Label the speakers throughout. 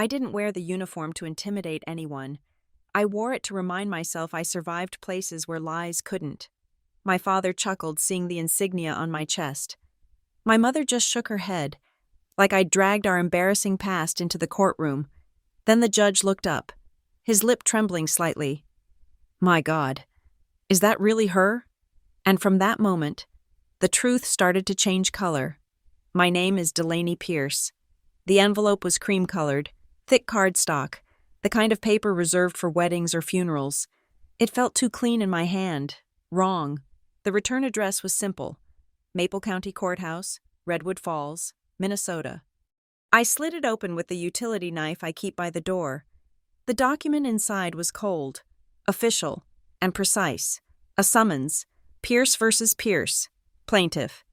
Speaker 1: I didn't wear the uniform to intimidate anyone. I wore it to remind myself I survived places where lies couldn't. My father chuckled, seeing the insignia on my chest. My mother just shook her head, like I'd dragged our embarrassing past into the courtroom. Then the judge looked up, his lip trembling slightly. My God, is that really her? And from that moment, the truth started to change color. My name is Delaney Pierce. The envelope was cream-colored, thick cardstock, the kind of paper reserved for weddings or funerals. It felt too clean in my hand. Wrong. The return address was simple. Maple County Courthouse, Redwood Falls, Minnesota. I slid it open with the utility knife I keep by the door. The document inside was cold, official, and precise. A summons. Pierce versus Pierce. Plaintiff.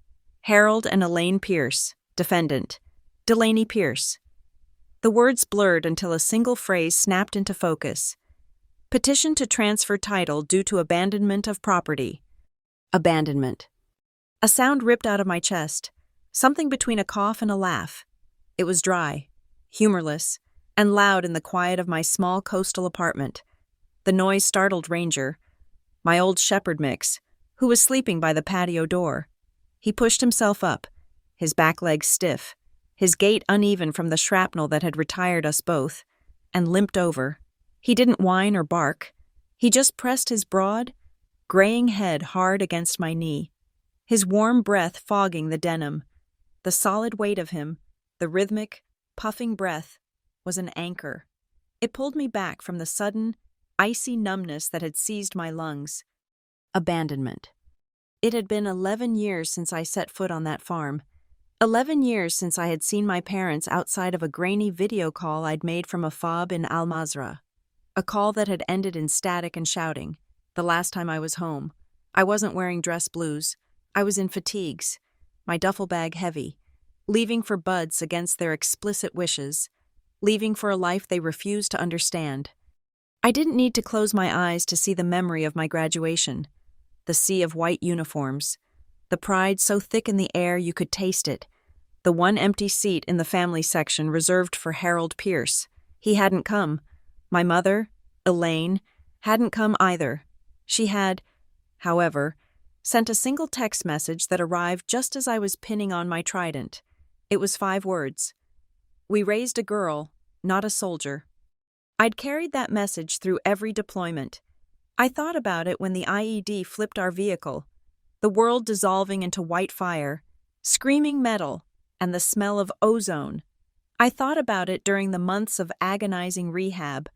Speaker 1: Harold and Elaine Pierce. Defendant. Delaney Pierce. The words blurred until a single phrase snapped into focus. Petition to transfer title due to abandonment of property. Abandonment. A sound ripped out of my chest, something between a cough and a laugh. It was dry, humorless, and loud in the quiet of my small coastal apartment. The noise startled Ranger, my old shepherd mix, who was sleeping by the patio door. He pushed himself up, his back legs stiff, his gait uneven from the shrapnel that had retired us both, and limped over. He didn't whine or bark. He just pressed his broad, graying head hard against my knee, his warm breath fogging the denim. The solid weight of him, the rhythmic, puffing breath, was an anchor. It pulled me back from the sudden, icy numbness that had seized my lungs. Abandonment. It had been 11 years since I set foot on that farm. 11 years since I had seen my parents outside of a grainy video call I'd made from a fob in Al-Mazrah. A call that had ended in static and shouting. The last time I was home, I wasn't wearing dress blues. I was in fatigues, my duffel bag heavy, leaving for buds against their explicit wishes, leaving for a life they refused to understand. I didn't need to close my eyes to see the memory of my graduation, the sea of white uniforms, the pride so thick in the air you could taste it, the one empty seat in the family section reserved for Harold Pierce. He hadn't come. My mother, Elaine, hadn't come either. She had, however, sent a single text message that arrived just as I was pinning on my trident. It was 5 words. We raised a girl, not a soldier. I'd carried that message through every deployment. I thought about it when the IED flipped our vehicle, the world dissolving into white fire, screaming metal, and the smell of ozone. I thought about it during the months of agonizing rehab,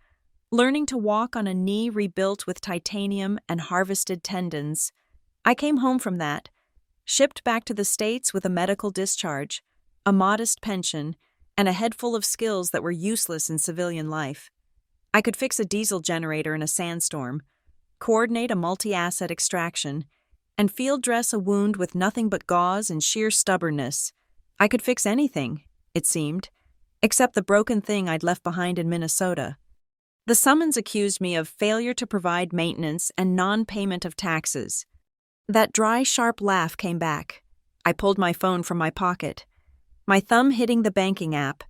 Speaker 1: learning to walk on a knee rebuilt with titanium and harvested tendons. I came home from that, shipped back to the States with a medical discharge, a modest pension, and a head full of skills that were useless in civilian life. I could fix a diesel generator in a sandstorm, coordinate a multi-asset extraction, and field dress a wound with nothing but gauze and sheer stubbornness. I could fix anything, it seemed, except the broken thing I'd left behind in Minnesota. The summons accused me of failure to provide maintenance and non-payment of taxes. That dry, sharp laugh came back. I pulled my phone from my pocket. My thumb hitting the banking app,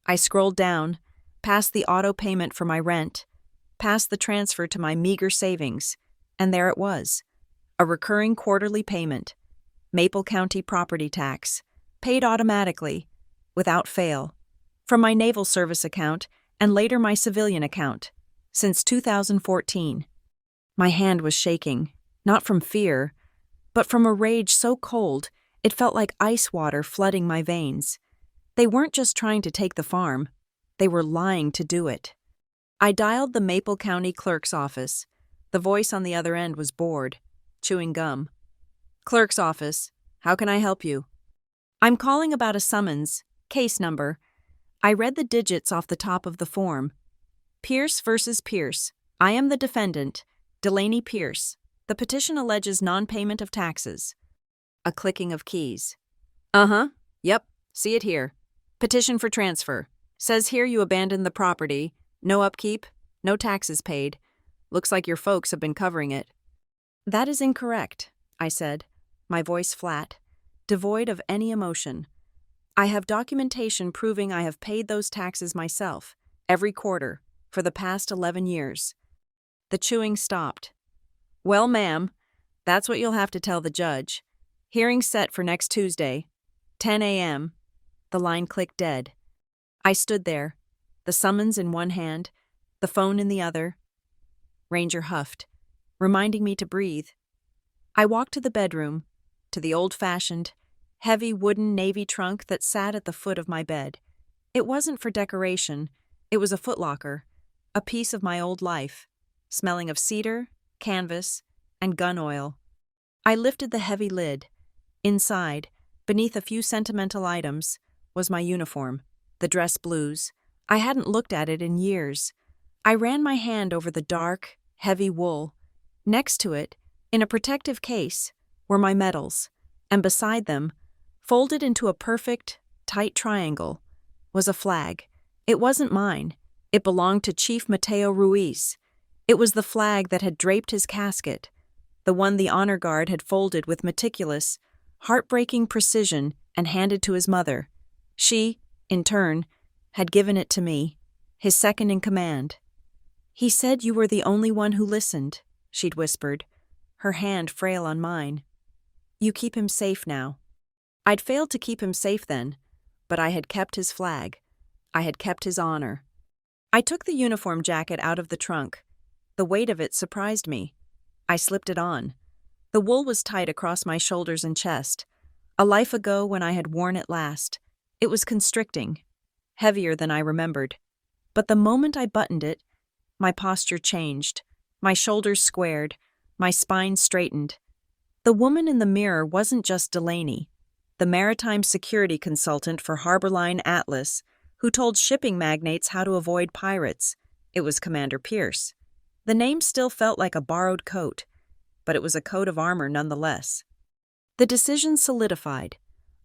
Speaker 1: I scrolled down, past the auto payment for my rent, past the transfer to my meager savings, and there it was. A recurring quarterly payment. Maple County property tax. Paid automatically, without fail. From my Naval Service account, and later my civilian account, since 2014. My hand was shaking, not from fear, but from a rage so cold it felt like ice water flooding my veins. They weren't just trying to take the farm, they were lying to do it. I dialed the Maple County clerk's office. The voice on the other end was bored, chewing gum. Clerk's office, how can I help you? I'm calling about a summons, case number. I read the digits off the top of the form. Pierce versus Pierce. I am the defendant, Delaney Pierce. The petition alleges non-payment of taxes. A clicking of keys. Yep, see it here. Petition for transfer. Says here you abandoned the property. No upkeep, no taxes paid. Looks like your folks have been covering it. That is incorrect, I said, my voice flat, devoid of any emotion. I have documentation proving I have paid those taxes myself, every quarter, for the past 11 years. The chewing stopped. Well, ma'am, that's what you'll have to tell the judge. Hearing set for next Tuesday, 10 a.m. The line clicked dead. I stood there, the summons in one hand, the phone in the other. Ranger huffed, reminding me to breathe. I walked to the bedroom, to the old-fashioned, heavy wooden navy trunk that sat at the foot of my bed. It wasn't for decoration, it was a footlocker, a piece of my old life, smelling of cedar, canvas, and gun oil. I lifted the heavy lid. Inside, beneath a few sentimental items, was my uniform, the dress blues. I hadn't looked at it in years. I ran my hand over the dark, heavy wool. Next to it, in a protective case, were my medals, and beside them, folded into a perfect, tight triangle, was a flag. It wasn't mine. It belonged to Chief Mateo Ruiz. It was the flag that had draped his casket, the one the honor guard had folded with meticulous, heartbreaking precision and handed to his mother. She, in turn, had given it to me, his second in command. He said you were the only one who listened, she'd whispered, her hand frail on mine. You keep him safe now. I'd failed to keep him safe then, but I had kept his flag. I had kept his honor. I took the uniform jacket out of the trunk. The weight of it surprised me. I slipped it on. The wool was tight across my shoulders and chest. A life ago when I had worn it last. It was constricting, heavier than I remembered. But the moment I buttoned it, my posture changed. My shoulders squared, my spine straightened. The woman in the mirror wasn't just Delaney, the maritime security consultant for Harborline Atlas, who told shipping magnates how to avoid pirates. It was Commander Pierce. The name still felt like a borrowed coat, but it was a coat of armor nonetheless. The decision solidified.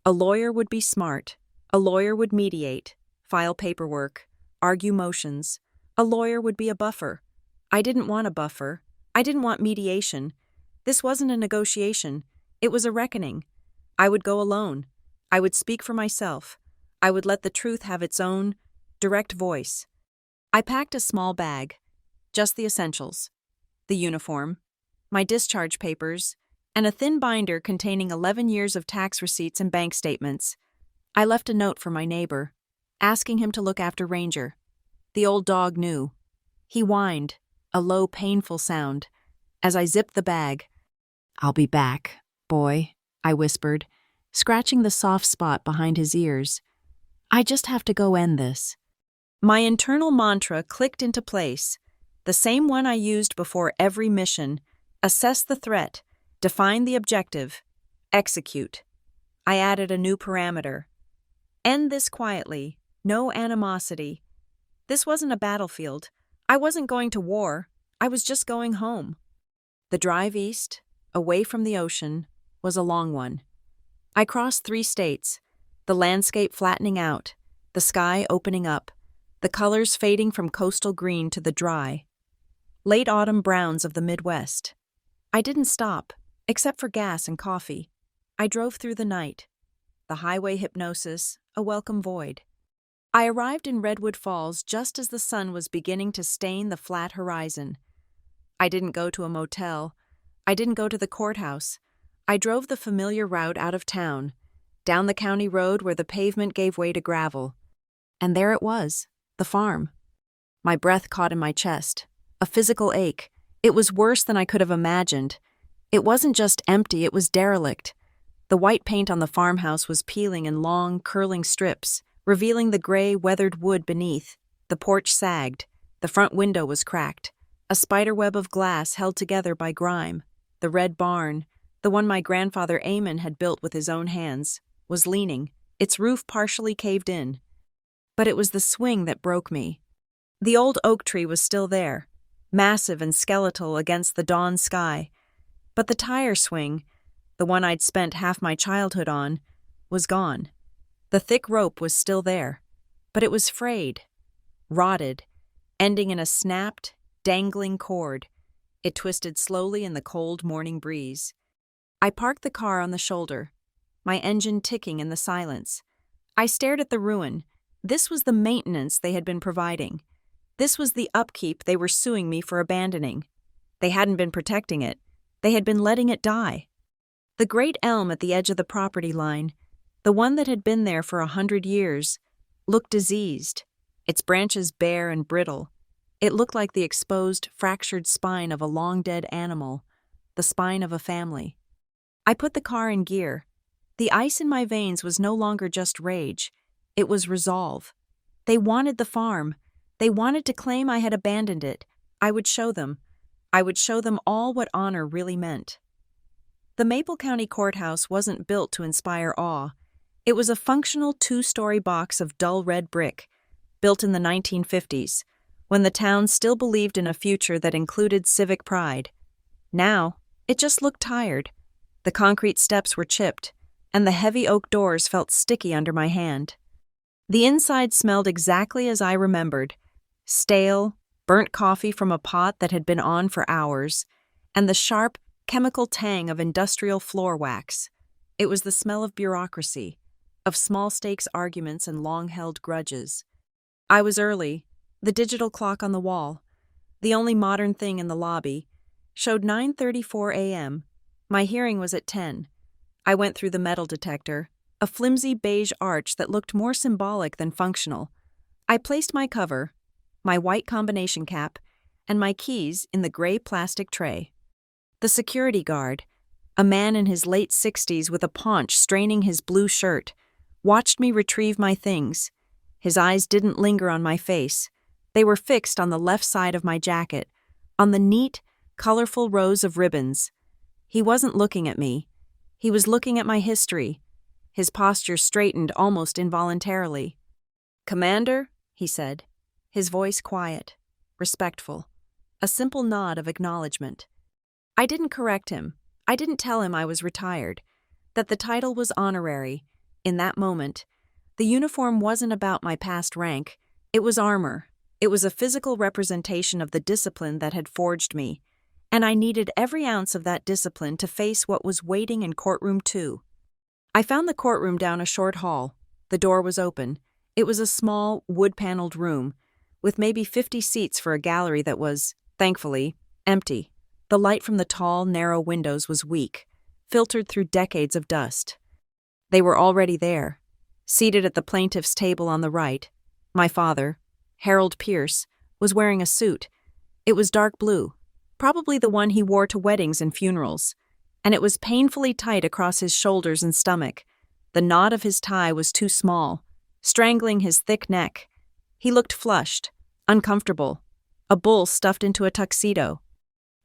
Speaker 1: A lawyer would be smart. A lawyer would mediate, file paperwork, argue motions. A lawyer would be a buffer. I didn't want a buffer. I didn't want mediation. This wasn't a negotiation. It was a reckoning. I would go alone. I would speak for myself. I would let the truth have its own, direct voice. I packed a small bag, just the essentials, the uniform, my discharge papers, and a thin binder containing 11 years of tax receipts and bank statements. I left a note for my neighbor, asking him to look after Ranger. The old dog knew. He whined, a low, painful sound, as I zipped the bag. I'll be back, boy, I whispered, scratching the soft spot behind his ears. I just have to go end this. My internal mantra clicked into place, the same one I used before every mission: assess the threat, define the objective, execute. I added a new parameter. End this quietly, no animosity. This wasn't a battlefield. I wasn't going to war. I was just going home. The drive east, away from the ocean, was a long one. I crossed 3 states, the landscape flattening out, the sky opening up, the colors fading from coastal green to the dry, late autumn browns of the Midwest. I didn't stop, except for gas and coffee. I drove through the night. The highway hypnosis, a welcome void. I arrived in Redwood Falls just as the sun was beginning to stain the flat horizon. I didn't go to a motel. I didn't go to the courthouse. I drove the familiar route out of town, down the county road where the pavement gave way to gravel. And there it was, the farm. My breath caught in my chest, a physical ache. It was worse than I could have imagined. It wasn't just empty, it was derelict. The white paint on the farmhouse was peeling in long, curling strips, revealing the gray, weathered wood beneath. The porch sagged. The front window was cracked. A spiderweb of glass held together by grime. The red barn, the one my grandfather Eamon had built with his own hands, was leaning, its roof partially caved in. But it was the swing that broke me. The old oak tree was still there, massive and skeletal against the dawn sky. But the tire swing, the one I'd spent half my childhood on, was gone. The thick rope was still there, but it was frayed, rotted, ending in a snapped, dangling cord. It twisted slowly in the cold morning breeze. I parked the car on the shoulder, my engine ticking in the silence. I stared at the ruin, This was the maintenance they had been providing. This was the upkeep they were suing me for abandoning. They hadn't been protecting it. They had been letting it die. The great elm at the edge of the property line, the one that had been there for 100 years, looked diseased, its branches bare and brittle. It looked like the exposed, fractured spine of a long-dead animal, the spine of a family. I put the car in gear. The ice in my veins was no longer just rage. It was resolve. They wanted the farm. They wanted to claim I had abandoned it. I would show them. I would show them all what honor really meant. The Maple County Courthouse wasn't built to inspire awe. It was a functional 2-story box of dull red brick, built in the 1950s, when the town still believed in a future that included civic pride. Now, it just looked tired. The concrete steps were chipped, and the heavy oak doors felt sticky under my hand. The inside smelled exactly as I remembered: stale, burnt coffee from a pot that had been on for hours, and the sharp, chemical tang of industrial floor wax. It was the smell of bureaucracy, of small-stakes arguments and long-held grudges. I was early. The digital clock on the wall, the only modern thing in the lobby, showed 9:34 a.m. My hearing was at 10. I went through the metal detector, a flimsy beige arch that looked more symbolic than functional. I placed my cover, my white combination cap, and my keys in the gray plastic tray. The security guard, a man in his late 60s with a paunch straining his blue shirt, watched me retrieve my things. His eyes didn't linger on my face. They were fixed on the left side of my jacket, on the neat, colorful rows of ribbons. He wasn't looking at me. He was looking at my history. His posture straightened almost involuntarily. "Commander," he said, his voice quiet, respectful, a simple nod of acknowledgement. I didn't correct him. I didn't tell him I was retired, that the title was honorary. In that moment, the uniform wasn't about my past rank. It was armor. It was a physical representation of the discipline that had forged me, and I needed every ounce of that discipline to face what was waiting in courtroom 2. I found the courtroom down a short hall. The door was open. It was a small, wood-paneled room, with maybe 50 seats for a gallery that was, thankfully, empty. The light from the tall, narrow windows was weak, filtered through decades of dust. They were already there, seated at the plaintiff's table on the right. My father, Harold Pierce, was wearing a suit. It was dark blue, probably the one he wore to weddings and funerals, and it was painfully tight across his shoulders and stomach. The knot of his tie was too small, strangling his thick neck. He looked flushed, uncomfortable, a bull stuffed into a tuxedo.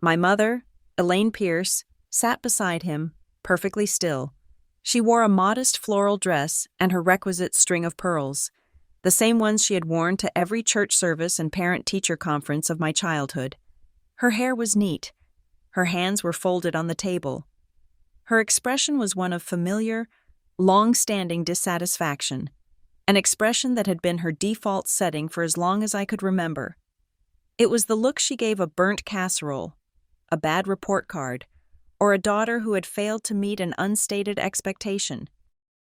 Speaker 1: My mother, Elaine Pierce, sat beside him, perfectly still. She wore a modest floral dress and her requisite string of pearls, the same ones she had worn to every church service and parent-teacher conference of my childhood. Her hair was neat. Her hands were folded on the table. Her expression was one of familiar, long-standing dissatisfaction, an expression that had been her default setting for as long as I could remember. It was the look she gave a burnt casserole, a bad report card, or a daughter who had failed to meet an unstated expectation.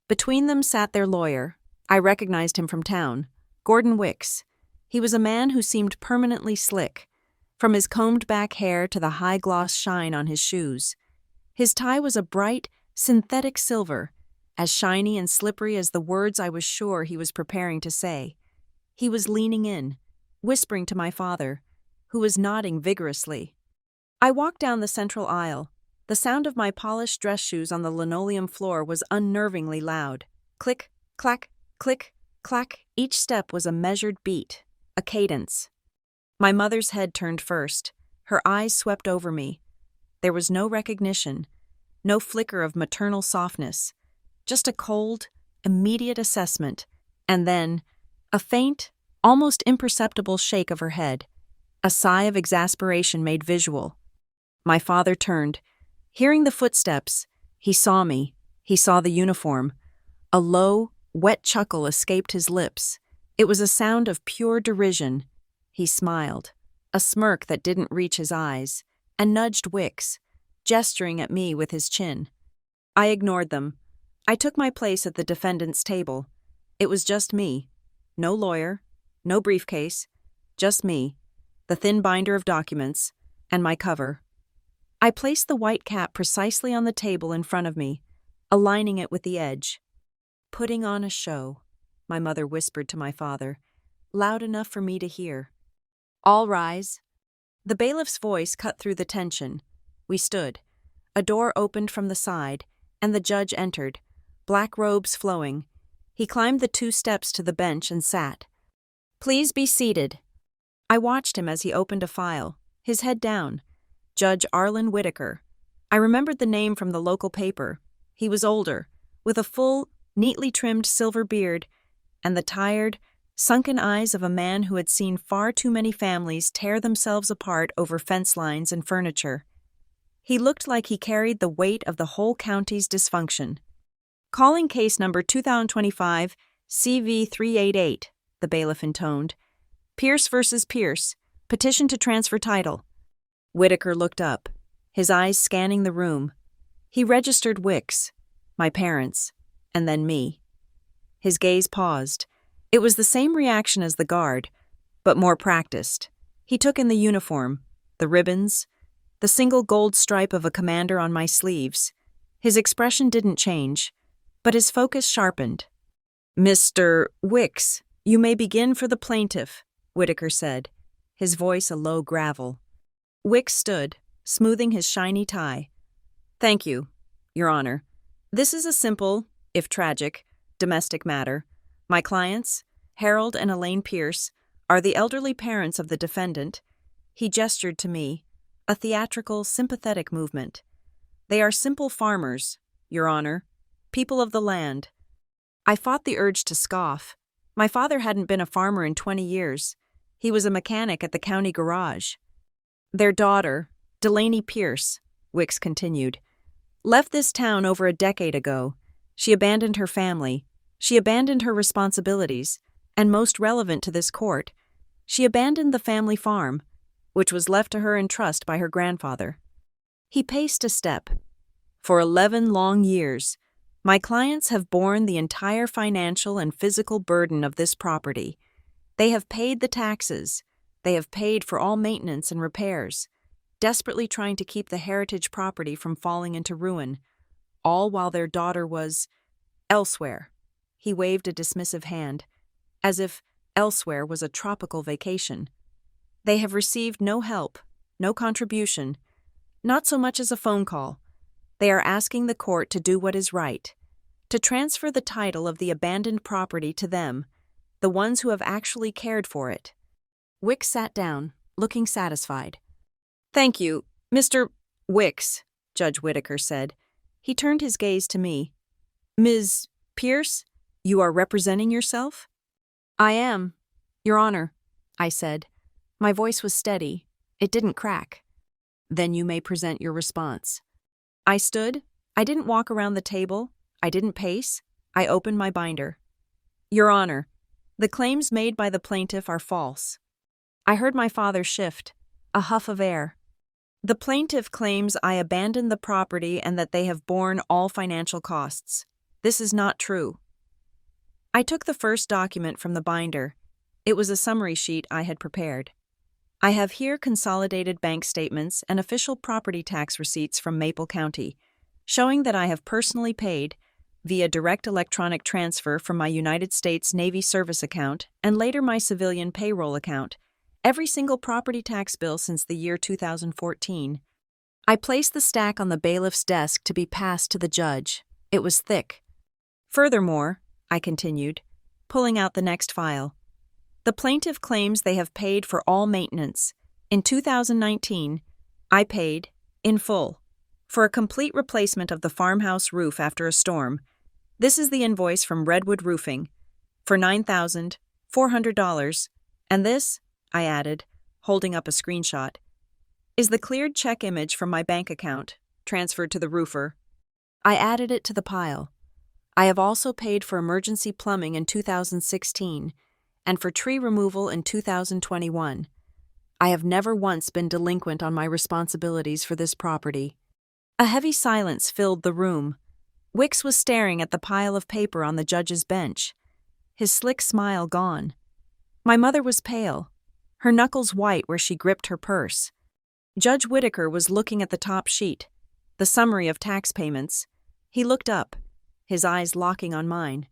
Speaker 1: Between them sat their lawyer. I recognized him from town, Gordon Wicks. He was a man who seemed permanently slick, from his combed-back hair to the high-gloss shine on his shoes. His tie was a bright, synthetic silver, as shiny and slippery as the words I was sure he was preparing to say. He was leaning in, whispering to my father, who was nodding vigorously. I walked down the central aisle. The sound of my polished dress shoes on the linoleum floor was unnervingly loud. Click, clack, click, clack. Each step was a measured beat, a cadence. My mother's head turned first. Her eyes swept over me. There was no recognition, no flicker of maternal softness, just a cold, immediate assessment, and then a faint, almost imperceptible shake of her head, a sigh of exasperation made visual. My father turned. Hearing the footsteps, he saw me. He saw the uniform. A low, wet chuckle escaped his lips. It was a sound of pure derision. He smiled, a smirk that didn't reach his eyes, and nudged Wicks, gesturing at me with his chin. I ignored them. I took my place at the defendant's table. It was just me. No lawyer, no briefcase, just me, the thin binder of documents, and my cover. I placed the white cap precisely on the table in front of me, aligning it with the edge. "Putting on a show," my mother whispered to my father, loud enough for me to hear. "All rise." The bailiff's voice cut through the tension. We stood. A door opened from the side, and the judge entered, black robes flowing. He climbed the 2 steps to the bench and sat. "Please be seated." I watched him as he opened a file, his head down. Judge Arlen Whitaker. I remembered the name from the local paper. He was older, with a full, neatly trimmed silver beard, and the tired, sunken eyes of a man who had seen far too many families tear themselves apart over fence lines and furniture. He looked like he carried the weight of the whole county's dysfunction. "Calling case number 2025 CV388, the bailiff intoned. "Pierce versus Pierce, petition to transfer title." Whitaker looked up, his eyes scanning the room. He registered Wicks, my parents, and then me. His gaze paused. It was the same reaction as the guard, but more practiced. He took in the uniform, the ribbons, the single gold stripe of a commander on my sleeves. His expression didn't change, but his focus sharpened. "Mr. Wicks, you may begin for the plaintiff," Whitaker said, his voice a low gravel. Wicks stood, smoothing his shiny tie. "Thank you, Your Honor. This is a simple, if tragic, domestic matter. My clients, Harold and Elaine Pierce, are the elderly parents of the defendant." He gestured to me, a theatrical, sympathetic movement. "They are simple farmers, Your Honor, people of the land." I fought the urge to scoff. My father hadn't been a farmer in 20 years. He was a mechanic at the county garage. "Their daughter, Delaney Pierce," Wicks continued, "left this town over a decade ago. She abandoned her family. She abandoned her responsibilities, and most relevant to this court, she abandoned the family farm, which was left to her in trust by her grandfather." He paced a step. "For 11 long years, my clients have borne the entire financial and physical burden of this property. They have paid the taxes. They have paid for all maintenance and repairs, desperately trying to keep the heritage property from falling into ruin, all while their daughter was elsewhere." He waved a dismissive hand, as if elsewhere was a tropical vacation. "They have received no help, no contribution, not so much as a phone call. They are asking the court to do what is right, to transfer the title of the abandoned property to them, the ones who have actually cared for it." Wicks sat down, looking satisfied. "Thank you, Mr. Wicks," Judge Whitaker said. He turned his gaze to me. "Ms. Pierce, you are representing yourself?" "I am, Your Honor," I said. My voice was steady. It didn't crack. "Then you may present your response." I stood. I didn't walk around the table. I didn't pace. I opened my binder. "Your Honor, the claims made by the plaintiff are false." I heard my father shift, a huff of air. "The plaintiff claims I abandoned the property and that they have borne all financial costs. This is not true." I took the first document from the binder. It was a summary sheet I had prepared. "I have here consolidated bank statements and official property tax receipts from Maple County, showing that I have personally paid, via direct electronic transfer from my United States Navy service account and later my civilian payroll account, every single property tax bill since the year 2014. I placed the stack on the bailiff's desk to be passed to the judge. It was thick. "Furthermore," I continued, pulling out the next file, "the plaintiff claims they have paid for all maintenance. In 2019, I paid, in full, for a complete replacement of the farmhouse roof after a storm. This is the invoice from Redwood Roofing, for $9,400, and this," I added, holding up a screenshot, "is the cleared check image from my bank account, transferred to the roofer." I added it to the pile. "I have also paid for emergency plumbing in 2016 and for tree removal in 2021. I have never once been delinquent on my responsibilities for this property." A heavy silence filled the room. Wicks was staring at the pile of paper on the judge's bench. his slick smile gone. My mother was pale, her knuckles white where she gripped her purse. Judge Whitaker was looking at the top sheet, the summary of tax payments. He looked up, his eyes locking on mine.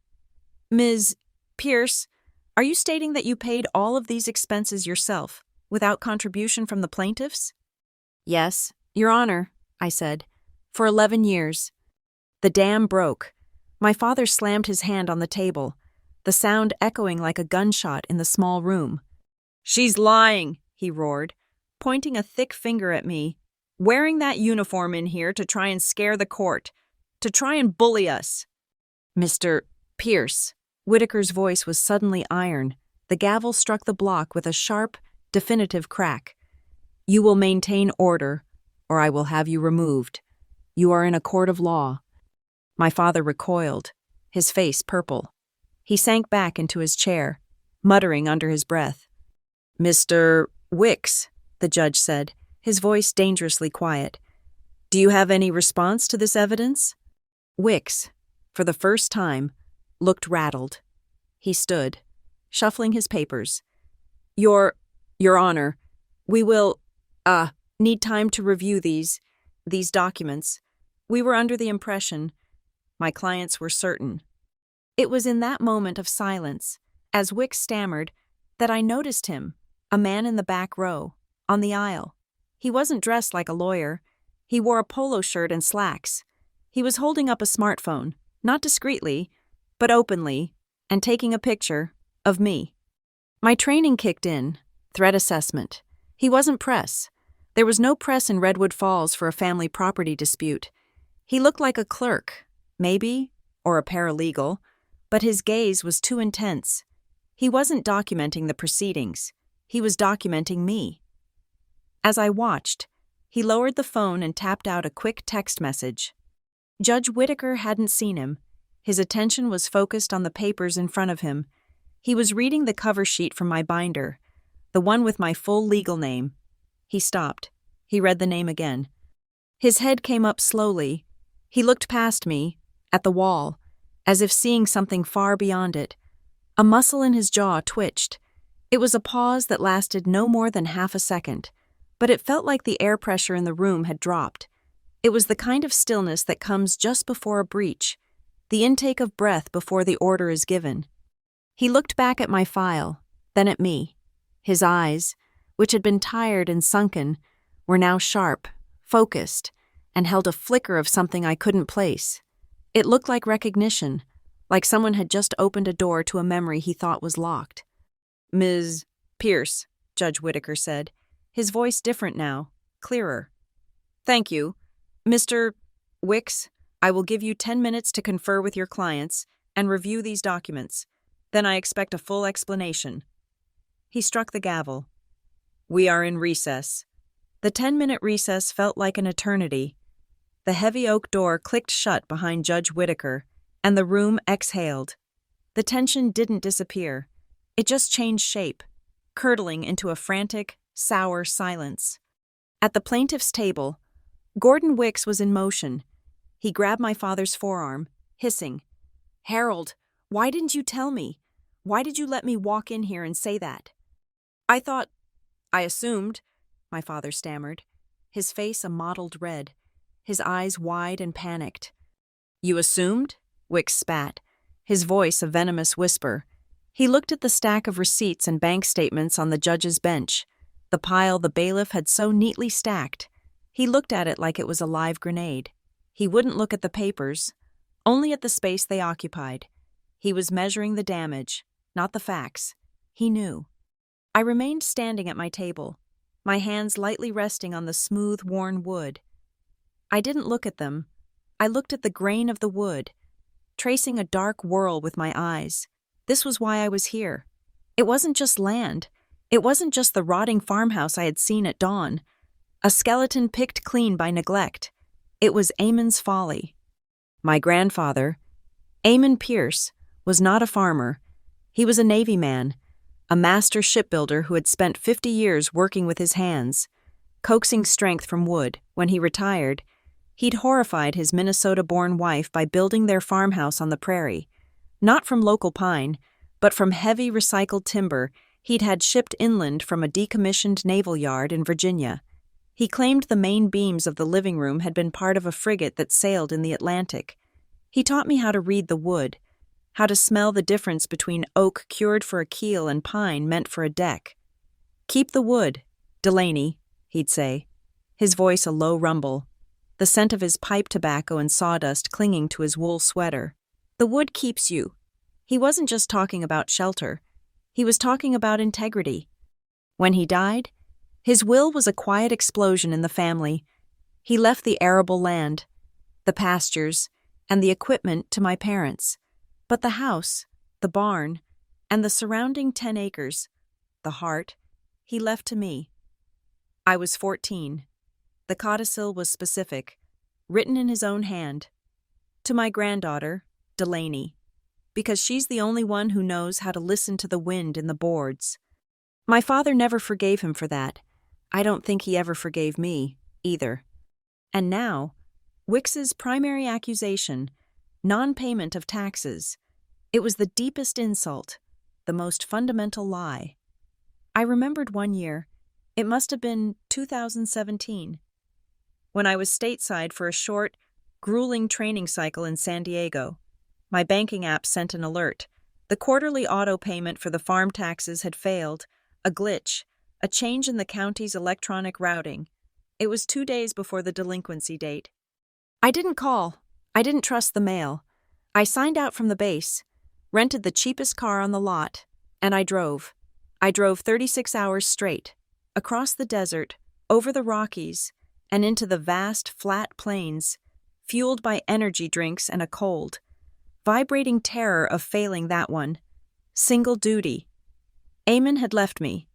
Speaker 1: Ms. Pierce, are you stating that you paid all of these expenses yourself, without contribution from the plaintiffs? Yes, Your Honor, I said, for 11 years. The dam broke. My father slammed his hand on the table, the sound echoing like a gunshot in the small room. She's lying, he roared, pointing a thick finger at me. Wearing that uniform in here to try and scare the court, to try and bully us. Mr. Pierce. Whitaker's voice was suddenly iron. The gavel struck the block with a sharp, definitive crack. You will maintain order, or I will have you removed. You are in a court of law. My father recoiled, his face purple. He sank back into his chair, muttering under his breath. Mr. Wicks, the judge said, his voice dangerously quiet. Do you have any response to this evidence? Wicks, for the first time, looked rattled. He stood, shuffling his papers. Your Honor, we will, need time to review these documents. We were under the impression, my clients were certain. It was in that moment of silence, as Wicks stammered, that I noticed him, a man in the back row, on the aisle. He wasn't dressed like a lawyer. He wore a polo shirt and slacks. He was holding up a smartphone, not discreetly, but openly, and taking a picture of me. My training kicked in, threat assessment. He wasn't press. There was no press in Redwood Falls for a family property dispute. He looked like a clerk, maybe, or a paralegal, but his gaze was too intense. He wasn't documenting the proceedings. He was documenting me. As I watched, he lowered the phone and tapped out a quick text message. Judge Whitaker hadn't seen him. His attention was focused on the papers in front of him. He was reading the cover sheet from my binder, the one with my full legal name. He stopped. He read the name again. His head came up slowly. He looked past me, at the wall, as if seeing something far beyond it. A muscle in his jaw twitched. It was a pause that lasted no more than half a second, but it felt like the air pressure in the room had dropped. It was the kind of stillness that comes just before a breach, the intake of breath before the order is given. He looked back at my file, then at me. His eyes, which had been tired and sunken, were now sharp, focused, and held a flicker of something I couldn't place. It looked like recognition, like someone had just opened a door to a memory he thought was locked. Ms. Pierce, Judge Whitaker said, his voice different now, clearer. Thank you. Mr. Wicks, I will give you 10 minutes to confer with your clients and review these documents. Then I expect a full explanation. He struck the gavel. We are in recess. The 10-minute recess felt like an eternity. The heavy oak door clicked shut behind Judge Whitaker, and the room exhaled. The tension didn't disappear. It just changed shape, curdling into a frantic, sour silence. At the plaintiff's table, Gordon Wicks was in motion. He grabbed my father's forearm, hissing, Harold, why didn't you tell me? Why did you let me walk in here and say that? I assumed, my father stammered, his face a mottled red, his eyes wide and panicked. You assumed? Wicks spat, his voice a venomous whisper. He looked at the stack of receipts and bank statements on the judge's bench, the pile the bailiff had so neatly stacked. He looked at it like it was a live grenade. He wouldn't look at the papers, only at the space they occupied. He was measuring the damage, not the facts. He knew. I remained standing at my table, my hands lightly resting on the smooth, worn wood. I didn't look at them. I looked at the grain of the wood, tracing a dark whorl with my eyes. This was why I was here. It wasn't just land. It wasn't just the rotting farmhouse I had seen at dawn, a skeleton picked clean by neglect. It was Amon's folly. My grandfather, Amon Pierce, was not a farmer. He was a Navy man, a master shipbuilder who had spent 50 years working with his hands, coaxing strength from wood. When he retired, he'd horrified his Minnesota-born wife by building their farmhouse on the prairie, not from local pine, but from heavy recycled timber he'd had shipped inland from a decommissioned naval yard in Virginia. He claimed the main beams of the living room had been part of a frigate that sailed in the Atlantic. He taught me how to read the wood, how to smell the difference between oak cured for a keel and pine meant for a deck. "Keep the wood, Delaney," he'd say, his voice a low rumble, the scent of his pipe tobacco and sawdust clinging to his wool sweater. "The wood keeps you." He wasn't just talking about shelter. He was talking about integrity. When he died, his will was a quiet explosion in the family. He left the arable land, the pastures, and the equipment to my parents. But the house, the barn, and the surrounding 10 acres, the heart, he left to me. I was 14. The codicil was specific, written in his own hand. To my granddaughter, Delaney, because she's the only one who knows how to listen to the wind in the boards. My father never forgave him for that. I don't think he ever forgave me, either. And now, Wicks's primary accusation, non-payment of taxes. It was the deepest insult, the most fundamental lie. I remembered one year, it must have been 2017, when I was stateside for a short, grueling training cycle in San Diego. My banking app sent an alert. The quarterly auto payment for the farm taxes had failed, a glitch, a change in the county's electronic routing. It was 2 days before the delinquency date. I didn't call. I didn't trust the mail. I signed out from the base, rented the cheapest car on the lot, and I drove. I drove 36 hours straight, across the desert, over the Rockies, and into the vast, flat plains, fueled by energy drinks and a cold, vibrating terror of failing that one. Single duty. Eamon had left me.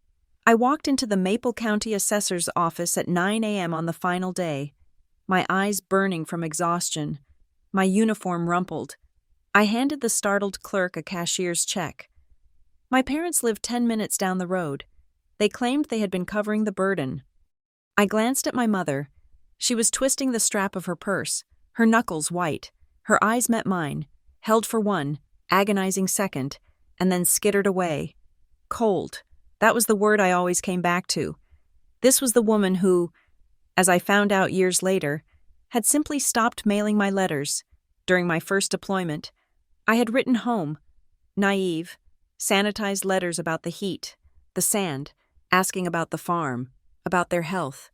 Speaker 1: I walked into the Maple County Assessor's office at 9 a.m. on the final day, my eyes burning from exhaustion, my uniform rumpled. I handed the startled clerk a cashier's check. My parents lived 10 minutes down the road. They claimed they had been covering the burden. I glanced at my mother. She was twisting the strap of her purse, her knuckles white. Her eyes met mine, held for one, agonizing second, and then skittered away. Cold. That was the word I always came back to. This was the woman who, as I found out years later, had simply stopped mailing my letters. During my first deployment, I had written home, naive, sanitized letters about the heat, the sand, asking about the farm, about their health.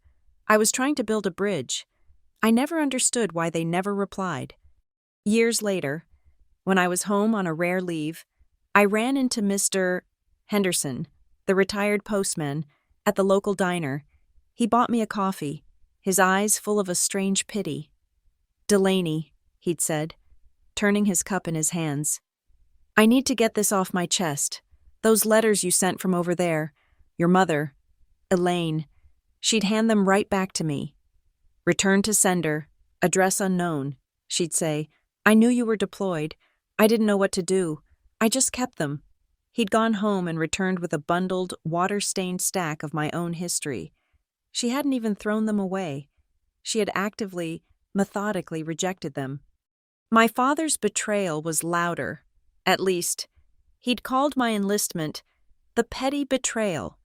Speaker 1: I was trying to build a bridge. I never understood why they never replied. Years later, when I was home on a rare leave, I ran into Mr. Henderson, the retired postman, at the local diner. He bought me a coffee, his eyes full of a strange pity. "Delaney," he'd said, turning his cup in his hands. "I need to get this off my chest. Those letters you sent from over there, your mother, Elaine, she'd hand them right back to me. 'Return to sender, address unknown,' she'd say. I knew you were deployed. I didn't know what to do. I just kept them." He'd gone home and returned with a bundled, water-stained stack of my own history. She hadn't even thrown them away. She had actively, methodically rejected them. My father's betrayal was louder. At least, he'd called my enlistment the petty betrayal.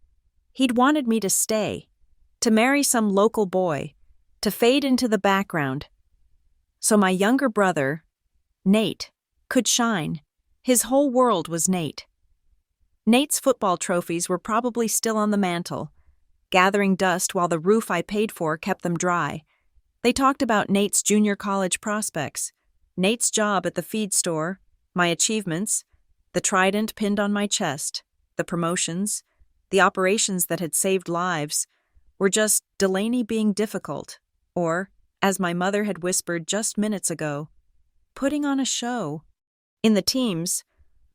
Speaker 1: He'd wanted me to stay, to marry some local boy, to fade into the background. So my younger brother, Nate, could shine. His whole world was Nate. Nate's football trophies were probably still on the mantel, gathering dust while the roof I paid for kept them dry. They talked about Nate's junior college prospects, Nate's job at the feed store, my achievements, the trident pinned on my chest, the promotions, the operations that had saved lives, were just Delaney being difficult, or, as my mother had whispered just minutes ago, putting on a show. In the teams,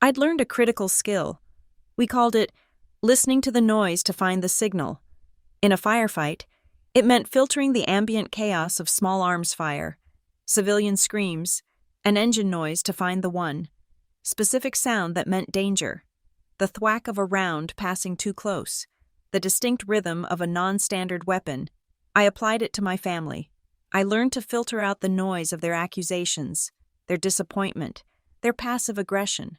Speaker 1: I'd learned a critical skill. We called it listening to the noise to find the signal. In a firefight, it meant filtering the ambient chaos of small arms fire, civilian screams, and engine noise to find the one specific sound that meant danger, the thwack of a round passing too close, the distinct rhythm of a non-standard weapon. I applied it to my family. I learned to filter out the noise of their accusations, their disappointment, their passive aggression.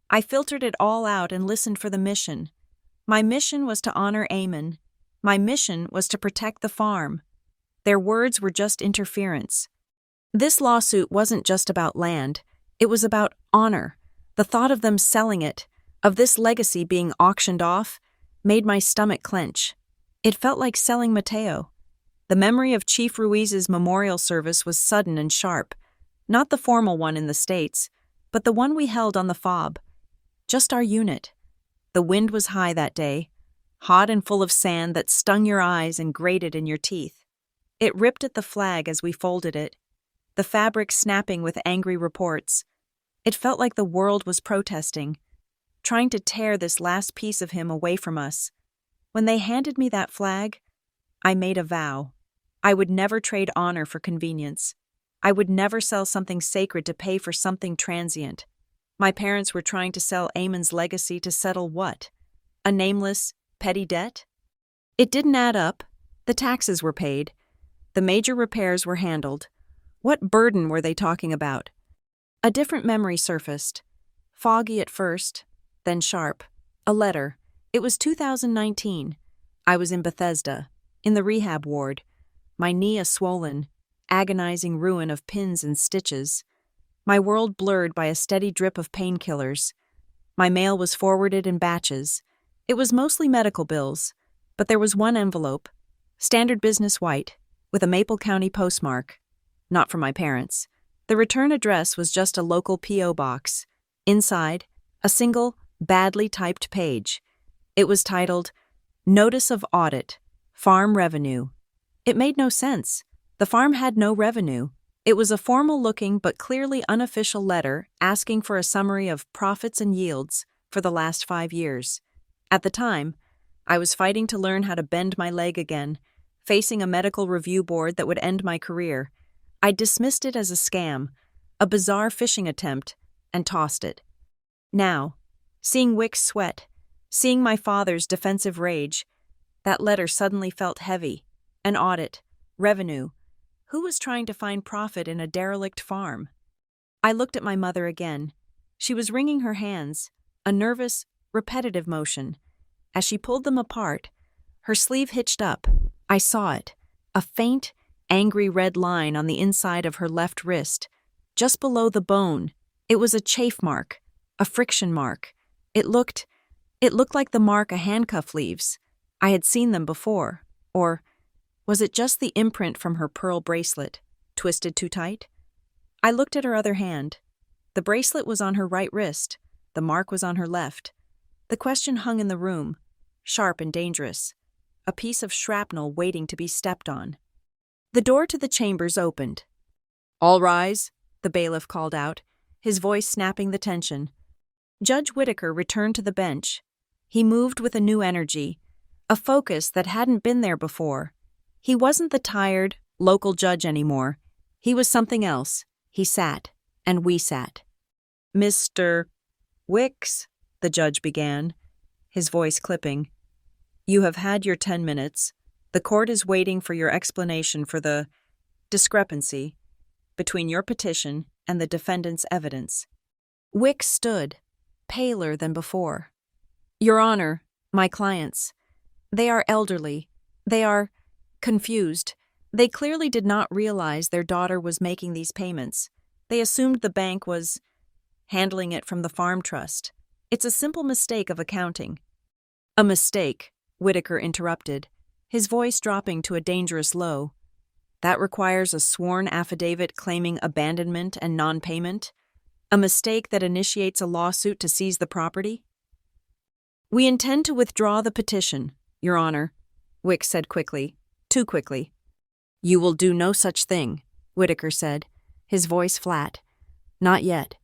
Speaker 1: I filtered it all out and listened for the mission. My mission was to honor Eamon. My mission was to protect the farm. Their words were just interference. This lawsuit wasn't just about land. It was about honor. The thought of them selling it, of this legacy being auctioned off, made my stomach clench. It felt like selling Mateo. The memory of Chief Ruiz's memorial service was sudden and sharp. Not the formal one in the States, but the one we held on the FOB. Just our unit. The wind was high that day, hot and full of sand that stung your eyes and grated in your teeth. It ripped at the flag as we folded it, the fabric snapping with angry reports. It felt like the world was protesting, trying to tear this last piece of him away from us. When they handed me that flag, I made a vow. I would never trade honor for convenience. I would never sell something sacred to pay for something transient. My parents were trying to sell Eamon's legacy to settle what? A nameless, petty debt? It didn't add up. The taxes were paid. The major repairs were handled. What burden were they talking about? A different memory surfaced. Foggy at first, then sharp. A letter. It was 2019. I was in Bethesda, in the rehab ward. My knee a swollen, agonizing ruin of pins and stitches. My world blurred by a steady drip of painkillers. My mail was forwarded in batches. It was mostly medical bills, but there was one envelope, standard business white, with a Maple County postmark. Not from my parents. The return address was just a local P.O. box. Inside, a single, badly typed page. It was titled, Notice of Audit, Farm Revenue. It made no sense. The farm had no revenue. It was a formal-looking but clearly unofficial letter asking for a summary of profits and yields for the last 5 years. At the time, I was fighting to learn how to bend my leg again, facing a medical review board that would end my career. I dismissed it as a scam, a bizarre phishing attempt, and tossed it. Now, seeing Wick's sweat, seeing my father's defensive rage, that letter suddenly felt heavy. An audit, revenue. Who was trying to find profit in a derelict farm? I looked at my mother again. She was wringing her hands, a nervous, repetitive motion. As she pulled them apart, her sleeve hitched up. I saw it, a faint, angry red line on the inside of her left wrist, just below the bone. It was a chafe mark, a friction mark. It looked like the mark a handcuff leaves. I had seen them before. Or was it just the imprint from her pearl bracelet, twisted too tight? I looked at her other hand. The bracelet was on her right wrist. The mark was on her left. The question hung in the room, sharp and dangerous. A piece of shrapnel waiting to be stepped on. The door to the chambers opened. "All rise," the bailiff called out, his voice snapping the tension. Judge Whitaker returned to the bench. He moved with a new energy, a focus that hadn't been there before. He wasn't the tired, local judge anymore. He was something else. He sat, and we sat. "Mr. Wicks," the judge began, his voice clipping. "You have had your 10 minutes. The court is waiting for your explanation for the discrepancy between your petition and the defendant's evidence." Wicks stood, paler than before. "Your Honor, my clients. They are elderly. They are confused. They clearly did not realize their daughter was making these payments. They assumed the bank was handling it from the farm trust. It's a simple mistake of accounting." "A mistake," Whitaker interrupted, his voice dropping to a dangerous low. "That requires a sworn affidavit claiming abandonment and non-payment? A mistake that initiates a lawsuit to seize the property?" "We intend to withdraw the petition, Your Honor," Wicks said quickly. Too quickly. "You will do no such thing," Whitaker said, his voice flat. "Not yet."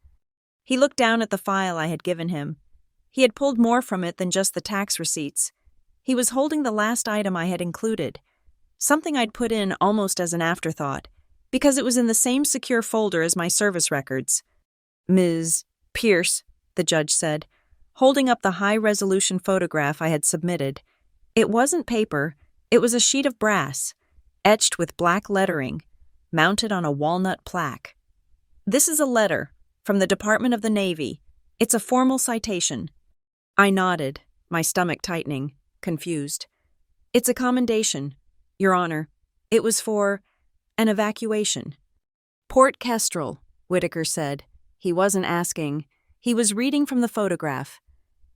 Speaker 1: He looked down at the file I had given him. He had pulled more from it than just the tax receipts. He was holding the last item I had included, something I'd put in almost as an afterthought, because it was in the same secure folder as my service records. "Ms. Pierce," the judge said, holding up the high-resolution photograph I had submitted. It wasn't paper. It was a sheet of brass, etched with black lettering, mounted on a walnut plaque. "This is a letter from the Department of the Navy, It's a formal citation. I nodded, my stomach tightening, confused. It's a commendation, Your Honor. It was for an evacuation. Port Kestrel, Whitaker said. He wasn't asking. He was reading from the photograph.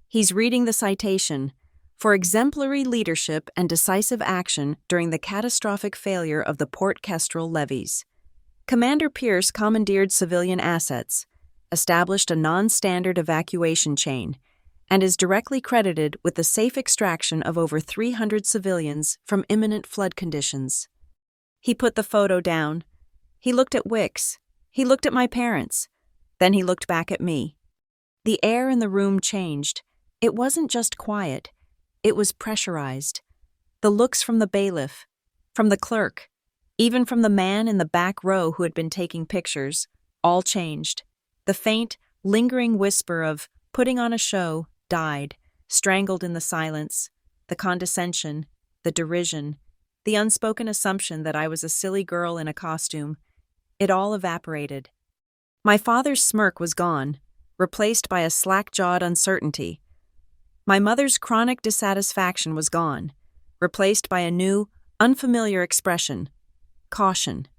Speaker 1: He's reading the citation for exemplary leadership and decisive action during the catastrophic failure of the Port Kestrel levees. Commander Pierce commandeered civilian assets, established a non-standard evacuation chain, and is directly credited with the safe extraction of over 300 civilians from imminent flood conditions. He put the photo down. He looked at Wicks. He looked at my parents. Then he looked back at me. The air in the room changed. It wasn't just quiet. It was pressurized. The looks from the bailiff, from the clerk, even from the man in the back row who had been taking pictures, all changed. The faint, lingering whisper of putting on a show died, strangled in the silence, the condescension, the derision, the unspoken assumption that I was a silly girl in a costume. It all evaporated. My father's smirk was gone, replaced by a slack-jawed uncertainty. My mother's chronic dissatisfaction was gone, replaced by a new, unfamiliar expression: caution.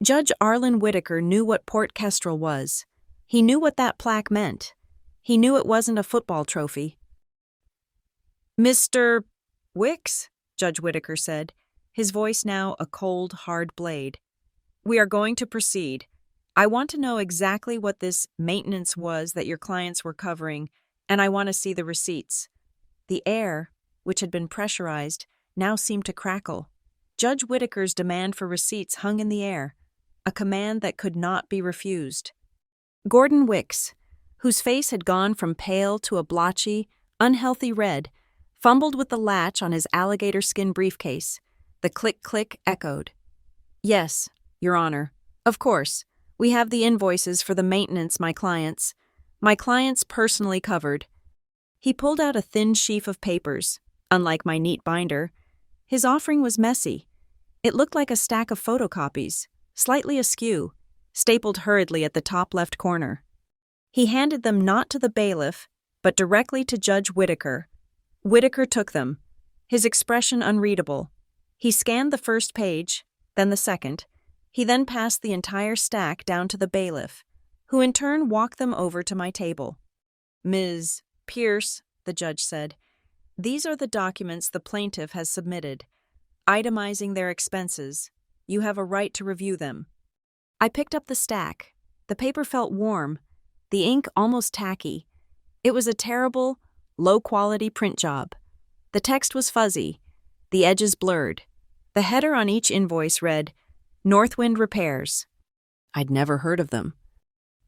Speaker 1: Judge Arlen Whitaker knew what Port Kestrel was. He knew what that plaque meant. He knew it wasn't a football trophy. "Mr. Wicks," Judge Whitaker said, his voice now a cold, hard blade. "We are going to proceed. I want to know exactly what this maintenance was that your clients were covering, and I want to see the receipts." The air, which had been pressurized, now seemed to crackle. Judge Whitaker's demand for receipts hung in the air, a command that could not be refused. Gordon Wicks, whose face had gone from pale to a blotchy, unhealthy red, fumbled with the latch on his alligator skin briefcase. The click-click echoed. "Yes, Your Honor. Of course. We have the invoices for the maintenance my clients personally covered." He pulled out a thin sheaf of papers. Unlike my neat binder, his offering was messy. It looked like a stack of photocopies, slightly askew, stapled hurriedly at the top left corner. He handed them not to the bailiff, but directly to Judge Whitaker. Whitaker took them, his expression unreadable. He scanned the first page, then the second. He then passed the entire stack down to the bailiff, who in turn walked them over to my table. "Ms. Pierce," the judge said, "these are the documents the plaintiff has submitted, itemizing their expenses. You have a right to review them." I picked up the stack. The paper felt warm, the ink almost tacky. It was a terrible, low-quality print job. The text was fuzzy, the edges blurred. The header on each invoice read, "Northwind Repairs." I'd never heard of them.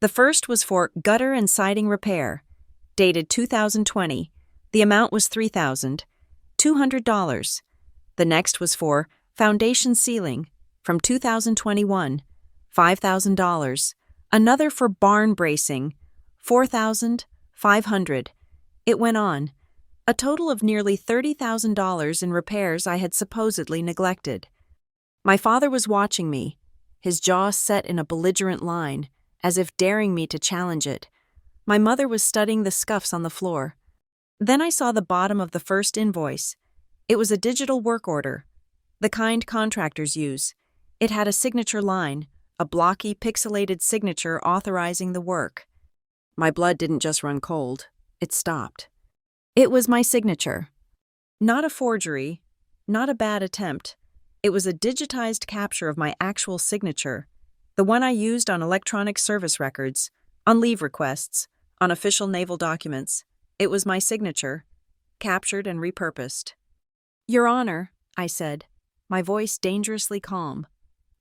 Speaker 1: The first was for gutter and siding repair, dated 2020. The amount was $3,200. The next was for foundation ceiling, from 2021, $5,000. Another for barn bracing, $4,500. It went on. A total of nearly $30,000 in repairs I had supposedly neglected. My father was watching me, his jaw set in a belligerent line, as if daring me to challenge it. My mother was studying the scuffs on the floor. Then I saw the bottom of the first invoice. It was a digital work order, the kind contractors use. It had a signature line, a blocky, pixelated signature authorizing the work. My blood didn't just run cold, it stopped. It was my signature. Not a forgery, not a bad attempt. It was a digitized capture of my actual signature, the one I used on electronic service records, on leave requests, on official naval documents. It was my signature, captured and repurposed. "Your Honor," I said, my voice dangerously calm.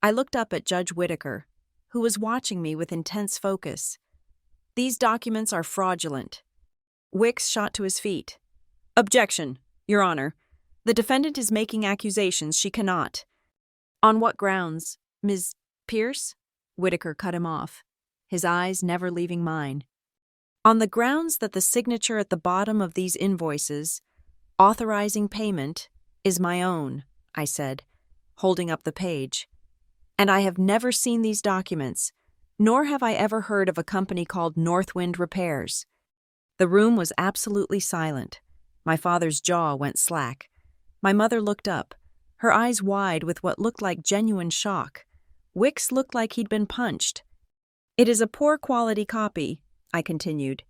Speaker 1: I looked up at Judge Whitaker, who was watching me with intense focus. "These documents are fraudulent." Wicks shot to his feet. "Objection, Your Honor. The defendant is making accusations she cannot." "On what grounds, Ms. Pierce?" Whitaker cut him off, his eyes never leaving mine. "On the grounds that the signature at the bottom of these invoices, authorizing payment, is my own," I said, holding up the page. "And I have never seen these documents, nor have I ever heard of a company called Northwind Repairs. The room was absolutely silent. My father's jaw went slack. My mother looked up, her eyes wide with what looked like genuine shock. Wicks looked like he'd been punched. "It is a poor quality copy," I continued,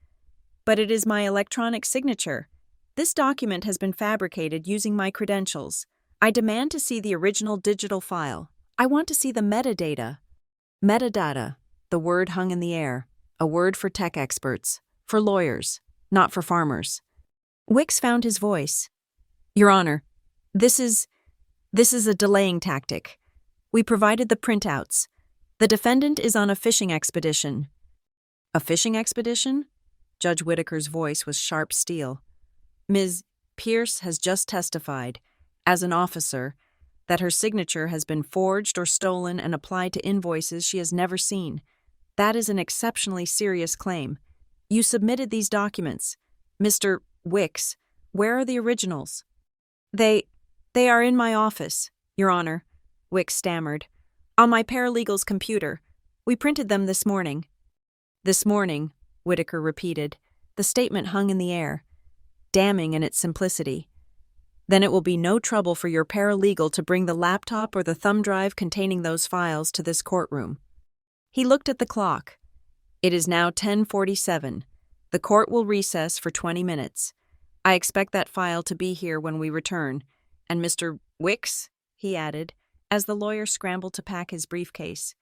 Speaker 1: "but it is my electronic signature. This document has been fabricated using my credentials. I demand to see the original digital file. I want to see the metadata." Metadata, the word hung in the air, a word for tech experts, for lawyers, not for farmers. Wicks found his voice. "Your Honor, this is a delaying tactic. We provided the printouts. The defendant is on a fishing expedition." "A fishing expedition?" Judge Whitaker's voice was sharp steel. "Ms. Pierce has just testified, as an officer, that her signature has been forged or stolen and applied to invoices she has never seen. That is an exceptionally serious claim. You submitted these documents. Mr. Wicks, where are the originals?" They are in my office, Your Honor," Wicks stammered. "On my paralegal's computer. We printed them this morning." "This morning," Whitaker repeated. The statement hung in the air, damning in its simplicity. "Then it will be no trouble for your paralegal to bring the laptop or the thumb drive containing those files to this courtroom." He looked at the clock. "It is now 10:47. The court will recess for 20 minutes. I expect that file to be here when we return. And Mr. Wicks," he added, as the lawyer scrambled to pack his briefcase,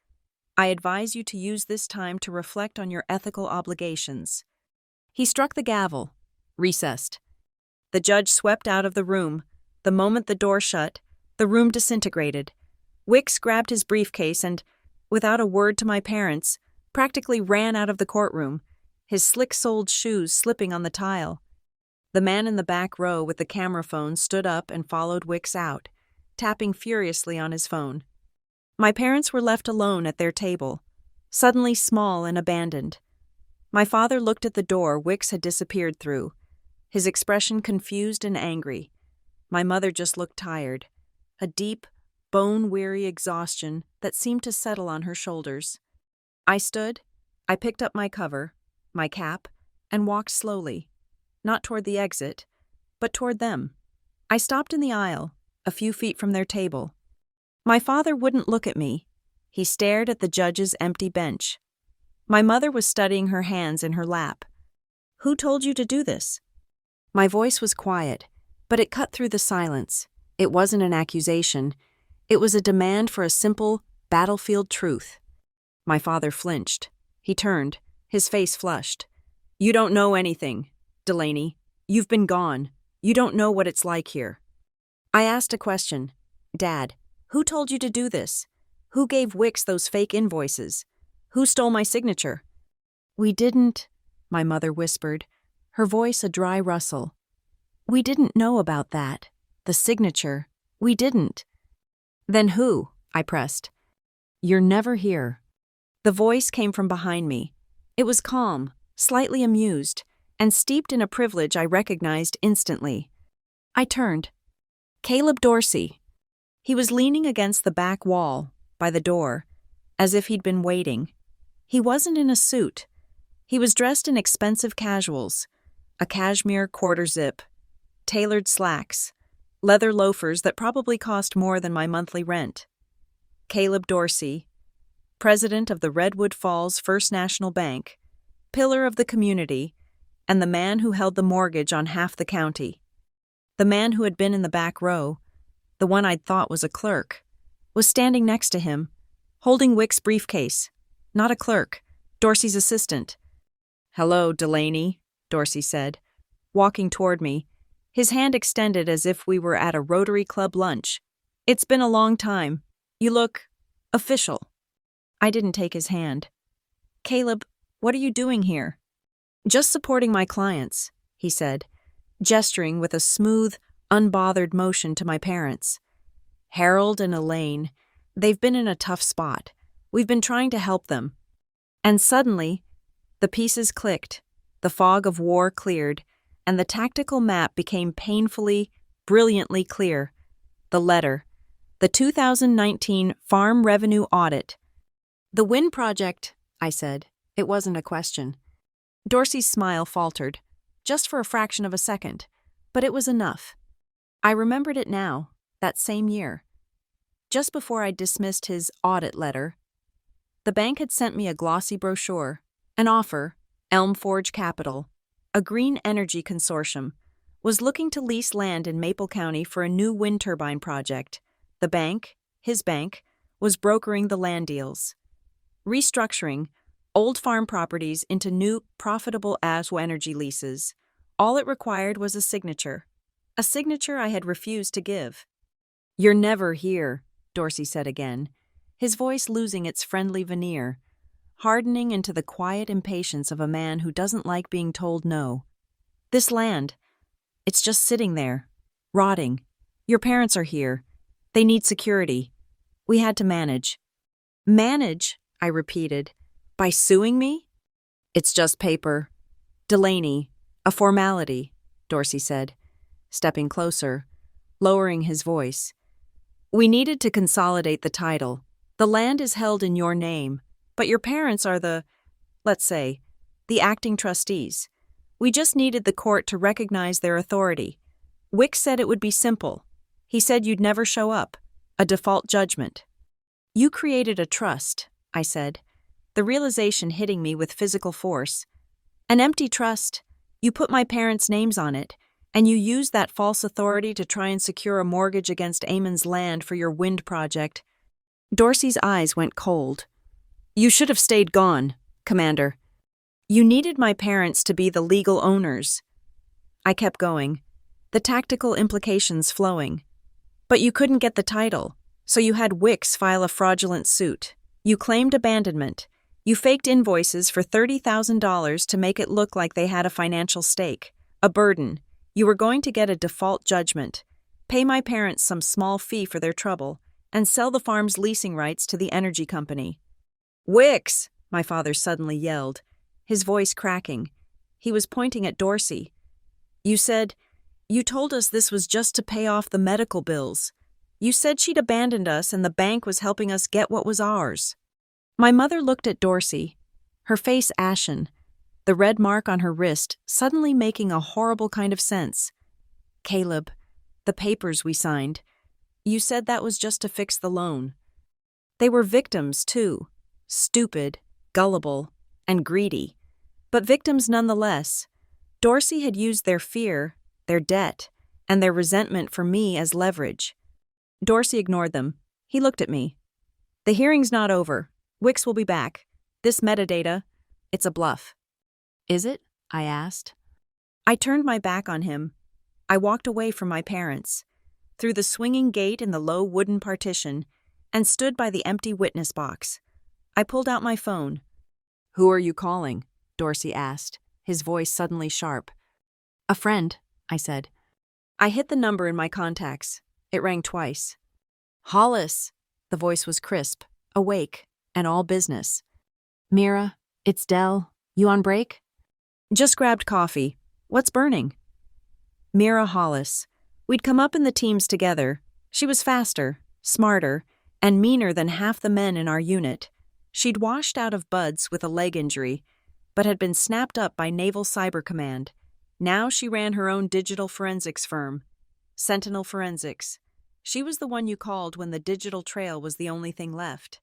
Speaker 1: "I advise you to use this time to reflect on your ethical obligations." He struck the gavel. Recessed. The judge swept out of the room. The moment the door shut, the room disintegrated. Wicks grabbed his briefcase and, without a word to my parents, practically ran out of the courtroom, his slick-soled shoes slipping on the tile. The man in the back row with the camera phone stood up and followed Wicks out, tapping furiously on his phone. My parents were left alone at their table, suddenly small and abandoned. My father looked at the door Wicks had disappeared through, his expression confused and angry. My mother just looked tired, a deep, bone-weary exhaustion that seemed to settle on her shoulders. I stood, I picked up my cover, my cap, and walked slowly, not toward the exit, but toward them. I stopped in the aisle, a few feet from their table. My father wouldn't look at me. He stared at the judge's empty bench. My mother was studying her hands in her lap. "Who told you to do this?" My voice was quiet, but it cut through the silence. It wasn't an accusation. It was a demand for a simple, battlefield truth. My father flinched. He turned, his face flushed. "You don't know anything, Delaney. You've been gone. You don't know what it's like here." I asked a question. "Dad, who told you to do this? Who gave Wicks those fake invoices? Who stole my signature?" "We didn't," my mother whispered, her voice a dry rustle. "We didn't know about that. The signature. We didn't." "Then who?" I pressed. "You're never here." The voice came from behind me. It was calm, slightly amused, and steeped in a privilege I recognized instantly. I turned. Caleb Dorsey. He was leaning against the back wall, by the door, as if he'd been waiting. He wasn't in a suit. He was dressed in expensive casuals, a cashmere quarter zip, tailored slacks, leather loafers that probably cost more than my monthly rent. Caleb Dorsey, president of the Redwood Falls First National Bank, pillar of the community, and the man who held the mortgage on half the county. The man who had been in the back row, the one I'd thought was a clerk, was standing next to him, holding Wick's briefcase. Not a clerk, Dorsey's assistant. "Hello, Delaney," Dorsey said, walking toward me, his hand extended as if we were at a Rotary Club lunch. "It's been a long time. You look official." I didn't take his hand. "Caleb, what are you doing here?" "Just supporting my clients," he said, gesturing with a smooth, unbothered motion to my parents. "Harold and Elaine, they've been in a tough spot. We've been trying to help them." And suddenly, the pieces clicked, the fog of war cleared, and the tactical map became painfully, brilliantly clear. The letter. The 2019 Farm Revenue Audit. "The Win Project," I said. It wasn't a question. Dorsey's smile faltered. just for a fraction of a second, but it was enough. I remembered it now, that same year. Just before I dismissed his audit letter, the bank had sent me a glossy brochure, an offer. Elm Forge Capital, a green energy consortium, was looking to lease land in Maple County for a new wind turbine project. The bank, his bank, was brokering the land deals, restructuring old farm properties into new, profitable energy leases. All it required was a signature I had refused to give. "You're never here," Dorsey said again, his voice losing its friendly veneer, hardening into the quiet impatience of a man who doesn't like being told no. "This land, it's just sitting there, rotting. Your parents are here. They need security. We had to manage." "Manage?" I repeated. "By suing me?" "It's just paper. Delaney, a formality," Dorsey said, stepping closer, lowering his voice. "We needed to consolidate the title. The land is held in your name, but your parents are let's say, the acting trustees. We just needed the court to recognize their authority. Wick said it would be simple. He said you'd never show up. A default judgment." "You created a trust," I said, the realization hitting me with physical force. "An empty trust. You put my parents' names on it, and you used that false authority to try and secure a mortgage against Amon's land for your wind project." Dorsey's eyes went cold. "You should have stayed gone, Commander. You needed my parents to be the legal owners." I kept going, the tactical implications flowing. "But you couldn't get the title, so you had Wicks file a fraudulent suit. You claimed abandonment. You faked invoices for $30,000 to make it look like they had a financial stake, a burden. You were going to get a default judgment, pay my parents some small fee for their trouble, and sell the farm's leasing rights to the energy company." "Wicks!" my father suddenly yelled, his voice cracking. He was pointing at Dorsey. You told us this was just to pay off the medical bills. You said she'd abandoned us and the bank was helping us get what was ours." My mother looked at Dorsey, her face ashen, the red mark on her wrist suddenly making a horrible kind of sense. "Caleb, the papers we signed, you said that was just to fix the loan. They were victims, too. Stupid, gullible, and greedy. But victims nonetheless. Dorsey had used their fear, their debt, and their resentment for me as leverage." Dorsey ignored them. He looked at me. "The hearing's not over. Wicks will be back. This metadata, it's a bluff." "Is it?" I asked. I turned my back on him. I walked away from my parents, through the swinging gate in the low wooden partition, and stood by the empty witness box. I pulled out my phone. "Who are you calling?" Dorsey asked, his voice suddenly sharp. "A friend," I said. I hit the number in my contacts. It rang twice. "Hollis!" The voice was crisp, awake, and all business. "Mira, it's Dell. You on break?" "Just grabbed coffee. What's burning?" Mira Hollis. We'd come up in the teams together. She was faster, smarter, and meaner than half the men in our unit. She'd washed out of Buds with a leg injury, but had been snapped up by Naval Cyber Command. Now she ran her own digital forensics firm, Sentinel Forensics. She was the one you called when the digital trail was the only thing left.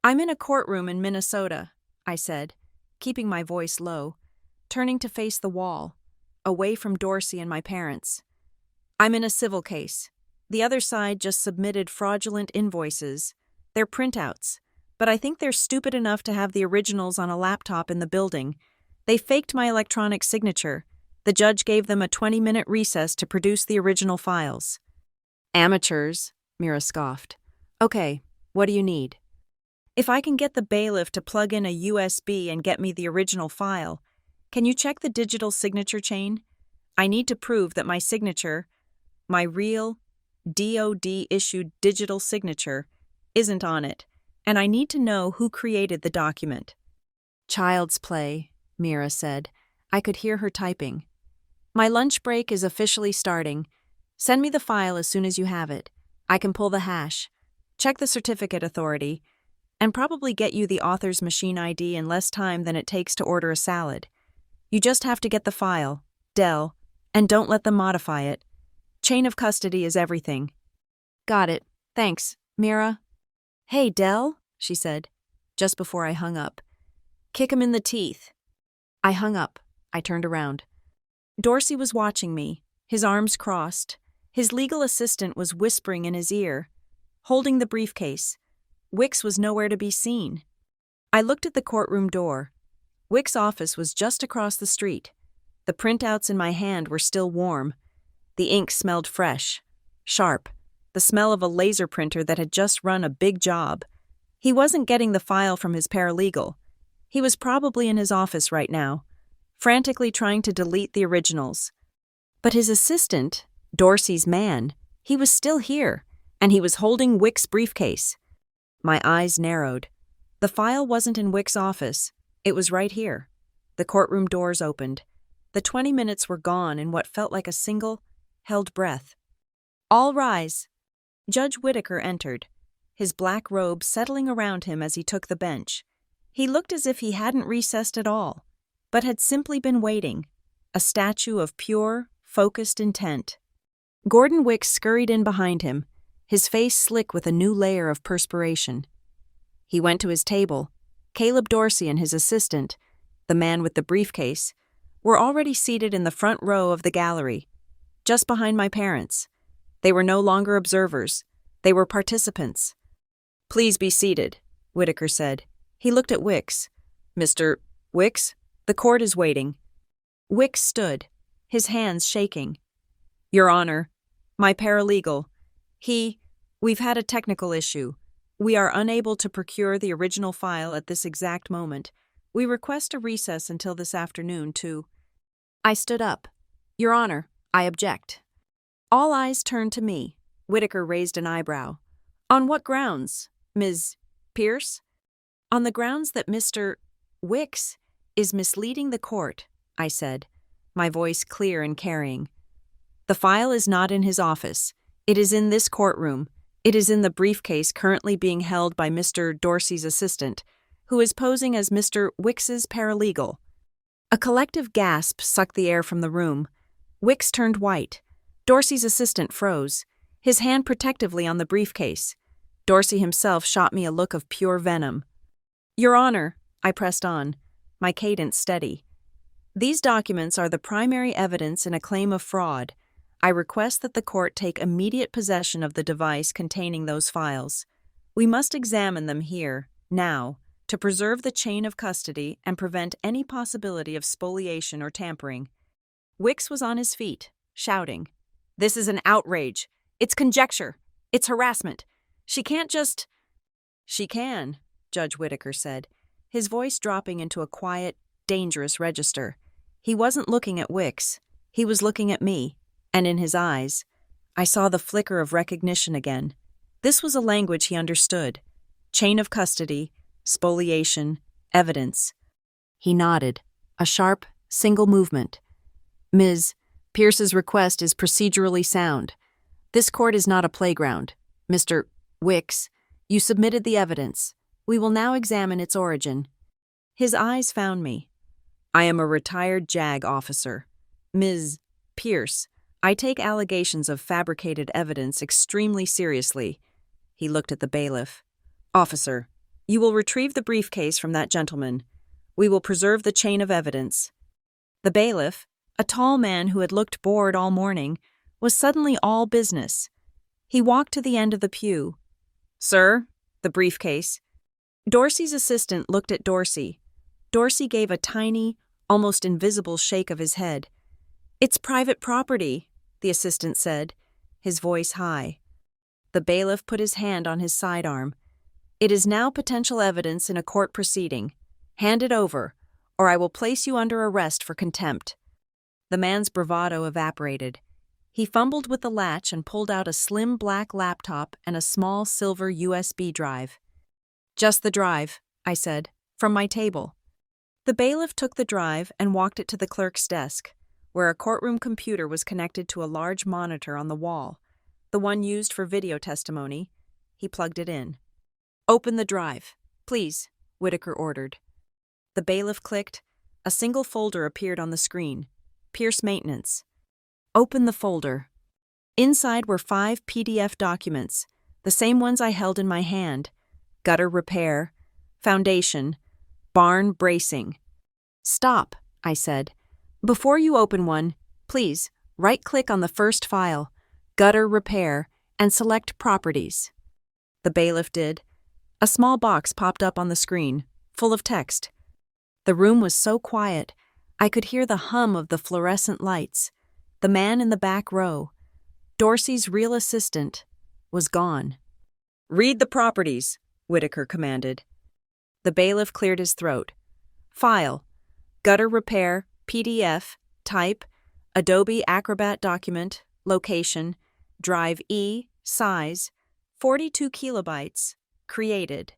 Speaker 1: "I'm in a courtroom in Minnesota," I said, keeping my voice low, turning to face the wall, away from Dorsey and my parents. "I'm in a civil case. The other side just submitted fraudulent invoices. They're printouts, but I think they're stupid enough to have the originals on a laptop in the building. They faked my electronic signature. The judge gave them a 20-minute recess to produce the original files." "Amateurs," Mira scoffed. "Okay, what do you need?" "If I can get the bailiff to plug in a USB and get me the original file, can you check the digital signature chain? I need to prove that my signature, my real, DOD-issued digital signature, isn't on it, and I need to know who created the document." "Child's play," Mira said. I could hear her typing. "My lunch break is officially starting. Send me the file as soon as you have it. I can pull the hash, check the certificate authority, and probably get you the author's machine ID in less time than it takes to order a salad. You just have to get the file. Dell, and don't let them modify it. Chain of custody is everything. Got it. Thanks, Mira. Hey, Dell, she said, just before I hung up. Kick him in the teeth. I hung up. I turned around. Dorsey was watching me, his arms crossed. His legal assistant was whispering in his ear, holding the briefcase. Wicks was nowhere to be seen. I looked at the courtroom door. Wick's office was just across the street. The printouts in my hand were still warm. The ink smelled fresh, sharp, the smell of a laser printer that had just run a big job. He wasn't getting the file from his paralegal. He was probably in his office right now, frantically trying to delete the originals. But his assistant, Dorsey's man, he was still here, and he was holding Wick's briefcase. My eyes narrowed. The file wasn't in Wick's office. It was right here. The courtroom doors opened. The 20 minutes were gone in what felt like a single, held breath. All rise. Judge Whitaker entered, his black robe settling around him as he took the bench. He looked as if he hadn't recessed at all, but had simply been waiting, a statue of pure, focused intent. Gordon Wicks scurried in behind him, his face slick with a new layer of perspiration. He went to his table. Caleb Dorsey and his assistant, the man with the briefcase, were already seated in the front row of the gallery, just behind my parents. They were no longer observers. They were participants. "Please be seated," Whitaker said. He looked at Wicks. "Mr. Wicks, the court is waiting." Wicks stood, his hands shaking. "Your Honor, my paralegal, we've had a technical issue. We are unable to procure the original file at this exact moment. We request a recess until this afternoon to—" I stood up. "Your Honor, I object." All eyes turned to me. Whitaker raised an eyebrow. "On what grounds, Ms. Pierce?" "On the grounds that Mr. Wicks is misleading the court," I said, my voice clear and carrying. "The file is not in his office. It is in this courtroom. It is in the briefcase currently being held by Mr. Dorsey's assistant, who is posing as Mr. Wicks's paralegal." A collective gasp sucked the air from the room. Wicks turned white. Dorsey's assistant froze, his hand protectively on the briefcase. Dorsey himself shot me a look of pure venom. "Your Honor," I pressed on, my cadence steady. "These documents are the primary evidence in a claim of fraud. I request that the court take immediate possession of the device containing those files. We must examine them here, now, to preserve the chain of custody and prevent any possibility of spoliation or tampering." Wicks was on his feet, shouting, "This is an outrage. It's conjecture. It's harassment. She can't just—" "She can," Judge Whitaker said, his voice dropping into a quiet, dangerous register. He wasn't looking at Wicks. He was looking at me, and in his eyes, I saw the flicker of recognition again. This was a language he understood. Chain of custody, spoliation, evidence. He nodded, a sharp, single movement. "Ms. Pierce's request is procedurally sound. This court is not a playground. Mr. Wicks, you submitted the evidence. We will now examine its origin." His eyes found me. "I am a retired JAG officer. Ms. Pierce, I take allegations of fabricated evidence extremely seriously." He looked at the bailiff. "Officer, you will retrieve the briefcase from that gentleman. We will preserve the chain of evidence." The bailiff, a tall man who had looked bored all morning, was suddenly all business. He walked to the end of the pew. "Sir, the briefcase." Dorsey's assistant looked at Dorsey. Dorsey gave a tiny, almost invisible shake of his head. "It's private property," the assistant said, his voice high. The bailiff put his hand on his sidearm. "It is now potential evidence in a court proceeding. Hand it over, or I will place you under arrest for contempt." The man's bravado evaporated. He fumbled with the latch and pulled out a slim black laptop and a small silver USB drive. "Just the drive," I said, "from my table." The bailiff took the drive and walked it to the clerk's desk, where a courtroom computer was connected to a large monitor on the wall, the one used for video testimony. He plugged it in. "Open the drive, please," Whitaker ordered. The bailiff clicked. A single folder appeared on the screen. Pierce Maintenance. Open the folder. Inside were 5 PDF documents, the same ones I held in my hand. Gutter repair, foundation, barn bracing. Stop, I said. Before you open one, please, right-click on the first file, gutter repair, and select Properties. The bailiff did. A small box popped up on the screen, full of text. The room was so quiet, I could hear the hum of the fluorescent lights. The man in the back row, Dorsey's real assistant, was gone. "Read the properties," Whitaker commanded. The bailiff cleared his throat. File, gutter repair, PDF, type, Adobe Acrobat document, location, drive E, size, 42 kilobytes, created.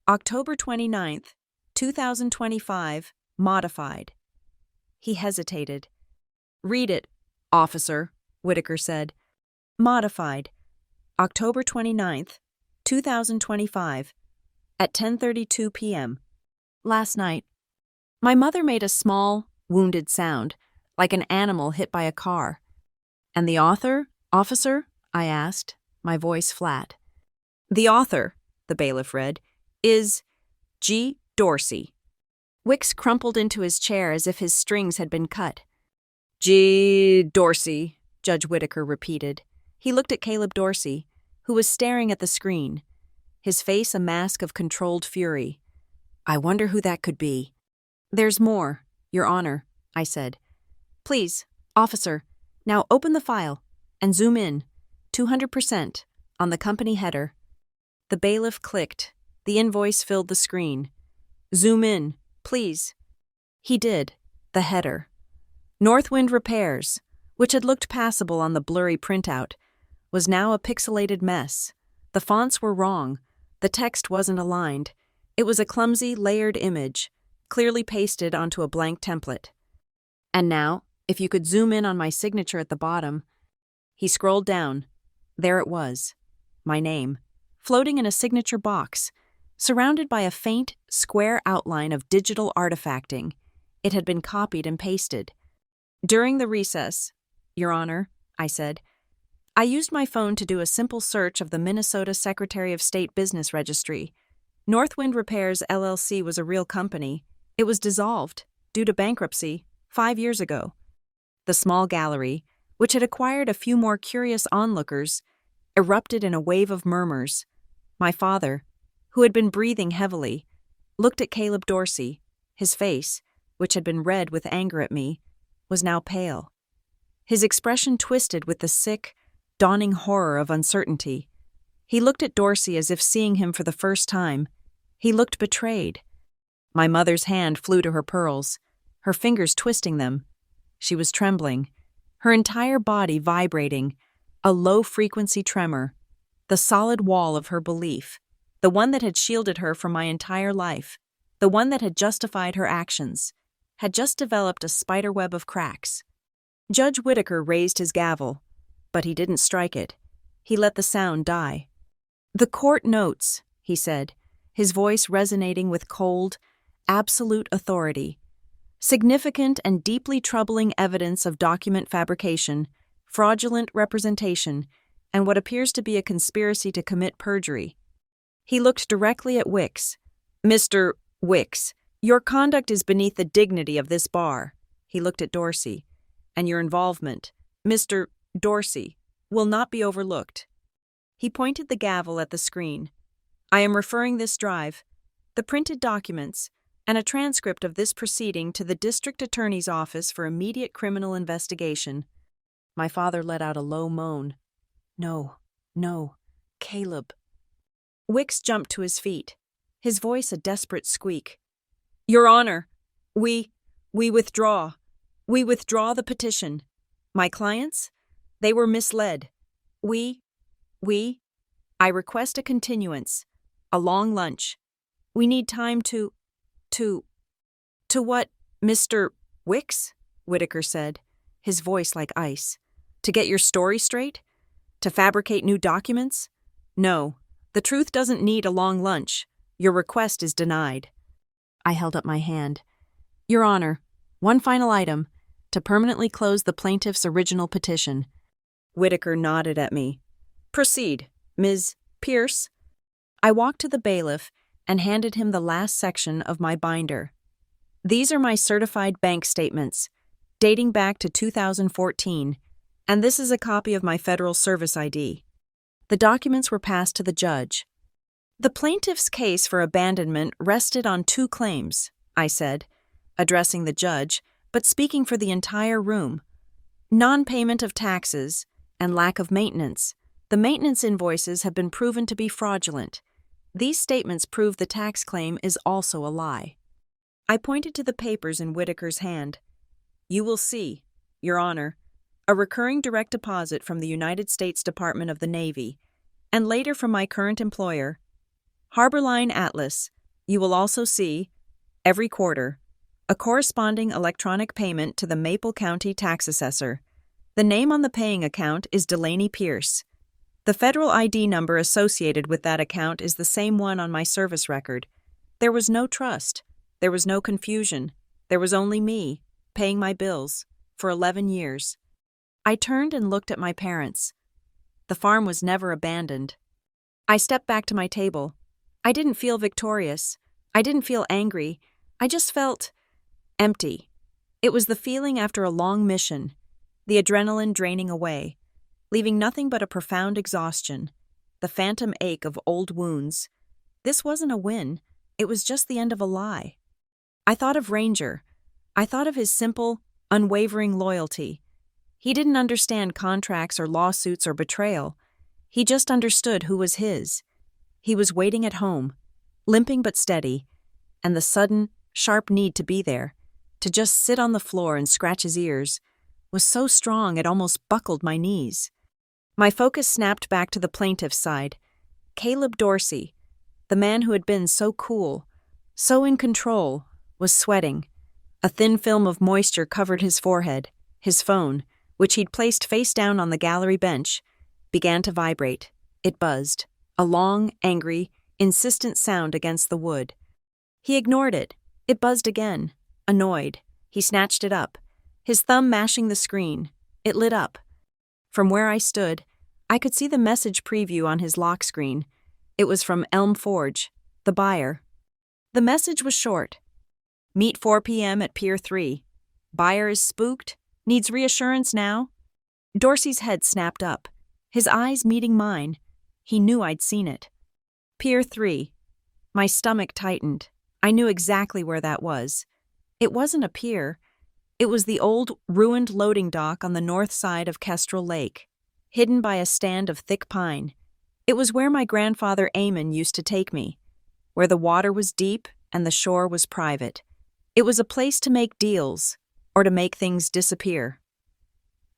Speaker 1: October 29th, 2025, modified. He hesitated. "Read it, officer," Whitaker said. Modified. October 29th, 2025, at 10:32 p.m. Last night. My mother made a small, wounded sound, like an animal hit by a car. "And the author, officer?" I asked, my voice flat. "The author," the bailiff read, "is G. Dorsey." Wicks crumpled into his chair as if his strings had been cut. "G. Dorsey," Judge Whitaker repeated. He looked at Caleb Dorsey, who was staring at the screen, his face a mask of controlled fury. "I wonder who that could be." "There's more, Your Honor," I said. "Please, officer, now open the file and zoom in, 200%, on the company header." The bailiff clicked. The invoice filled the screen. "Zoom in, please." He did. The header. Northwind Repairs, which had looked passable on the blurry printout, was now a pixelated mess. The fonts were wrong. The text wasn't aligned. It was a clumsy, layered image, clearly pasted onto a blank template. "And now, if you could zoom in on my signature at the bottom." He scrolled down. There it was. My name, floating in a signature box, surrounded by a faint, square outline of digital artifacting. It had been copied and pasted. "During the recess, Your Honor," I said, "I used my phone to do a simple search of the Minnesota Secretary of State Business Registry. Northwind Repairs, LLC was a real company. It was dissolved, due to bankruptcy, 5 years ago." The small gallery, which had acquired a few more curious onlookers, erupted in a wave of murmurs. My father, who had been breathing heavily, looked at Caleb Dorsey. His face, which had been red with anger at me, was now pale. His expression twisted with the sick, dawning horror of uncertainty. He looked at Dorsey as if seeing him for the first time. He looked betrayed. My mother's hand flew to her pearls, her fingers twisting them. She was trembling, her entire body vibrating, a low-frequency tremor, the solid wall of her belief, the one that had shielded her from my entire life, the one that had justified her actions, had just developed a spiderweb of cracks. Judge Whitaker raised his gavel, but he didn't strike it. He let the sound die. "The court notes," he said, his voice resonating with cold, absolute authority, "significant and deeply troubling evidence of document fabrication, fraudulent representation, and what appears to be a conspiracy to commit perjury." He looked directly at Wicks. "Mr. Wicks, your conduct is beneath the dignity of this bar." He looked at Dorsey. "And your involvement, Mr. Dorsey, will not be overlooked." He pointed the gavel at the screen. "I am referring this drive, the printed documents, and a transcript of this proceeding to the district attorney's office for immediate criminal investigation." My father let out a low moan. "No, no, Caleb." Wicks jumped to his feet, his voice a desperate squeak. "Your Honor, we withdraw. We withdraw the petition. My clients? They were misled. I request a continuance, a long lunch. We need time to what, Mr. Wicks?" Whitaker said, his voice like ice. "To get your story straight? To fabricate new documents? No, the truth doesn't need a long lunch. Your request is denied." I held up my hand. "Your Honor, one final item. to permanently close the plaintiff's original petition. Whitaker nodded at me. Proceed, Ms. Pierce. I walked to the bailiff and handed him the last section of my binder. These are my certified bank statements, dating back to 2014, and this is a copy of my Federal Service ID. The documents were passed to the judge. The plaintiff's case for abandonment rested on 2 claims, I said, addressing the judge, but speaking for the entire room. Non-payment of taxes and lack of maintenance. The maintenance invoices have been proven to be fraudulent. These statements prove the tax claim is also a lie. I pointed to the papers in Whitaker's hand. You will see, Your Honor, a recurring direct deposit from the United States Department of the Navy, and later from my current employer, Harborline Atlas. You will also see, every quarter, a corresponding electronic payment to the Maple County tax assessor. The name on the paying account is Delaney Pierce. The federal ID number associated with that account is the same one on my service record. There was no trust. There was no confusion. There was only me, paying my bills, for 11 years. I turned and looked at my parents. The farm was never abandoned. I stepped back to my table. I didn't feel victorious. I didn't feel angry. I just felt empty. It was the feeling after a long mission, the adrenaline draining away, leaving nothing but a profound exhaustion, the phantom ache of old wounds. This wasn't a win. It was just the end of a lie. I thought of Ranger. I thought of his simple, unwavering loyalty. He didn't understand contracts or lawsuits or betrayal. He just understood who was his. He was waiting at home, limping but steady, and the sudden, sharp need to be there, to just sit on the floor and scratch his ears, was so strong it almost buckled my knees. My focus snapped back to the plaintiff's side. Caleb Dorsey, the man who had been so cool, so in control, was sweating. A thin film of moisture covered his forehead. His phone, which he'd placed face down on the gallery bench, began to vibrate. It buzzed, a long, angry, insistent sound against the wood. He ignored it. It buzzed again. Annoyed, he snatched it up, his thumb mashing the screen. It lit up. From where I stood, I could see the message preview on his lock screen. It was from Elm Forge, the buyer. The message was short. Meet 4 p.m. at Pier 3. Buyer is spooked. Needs reassurance now? Dorsey's head snapped up, his eyes meeting mine. He knew I'd seen it. Pier 3. My stomach tightened. I knew exactly where that was. It wasn't a pier. It was the old, ruined loading dock on the north side of Kestrel Lake, hidden by a stand of thick pine. It was where my grandfather Eamon used to take me, where the water was deep and the shore was private. It was a place to make deals, or to make things disappear.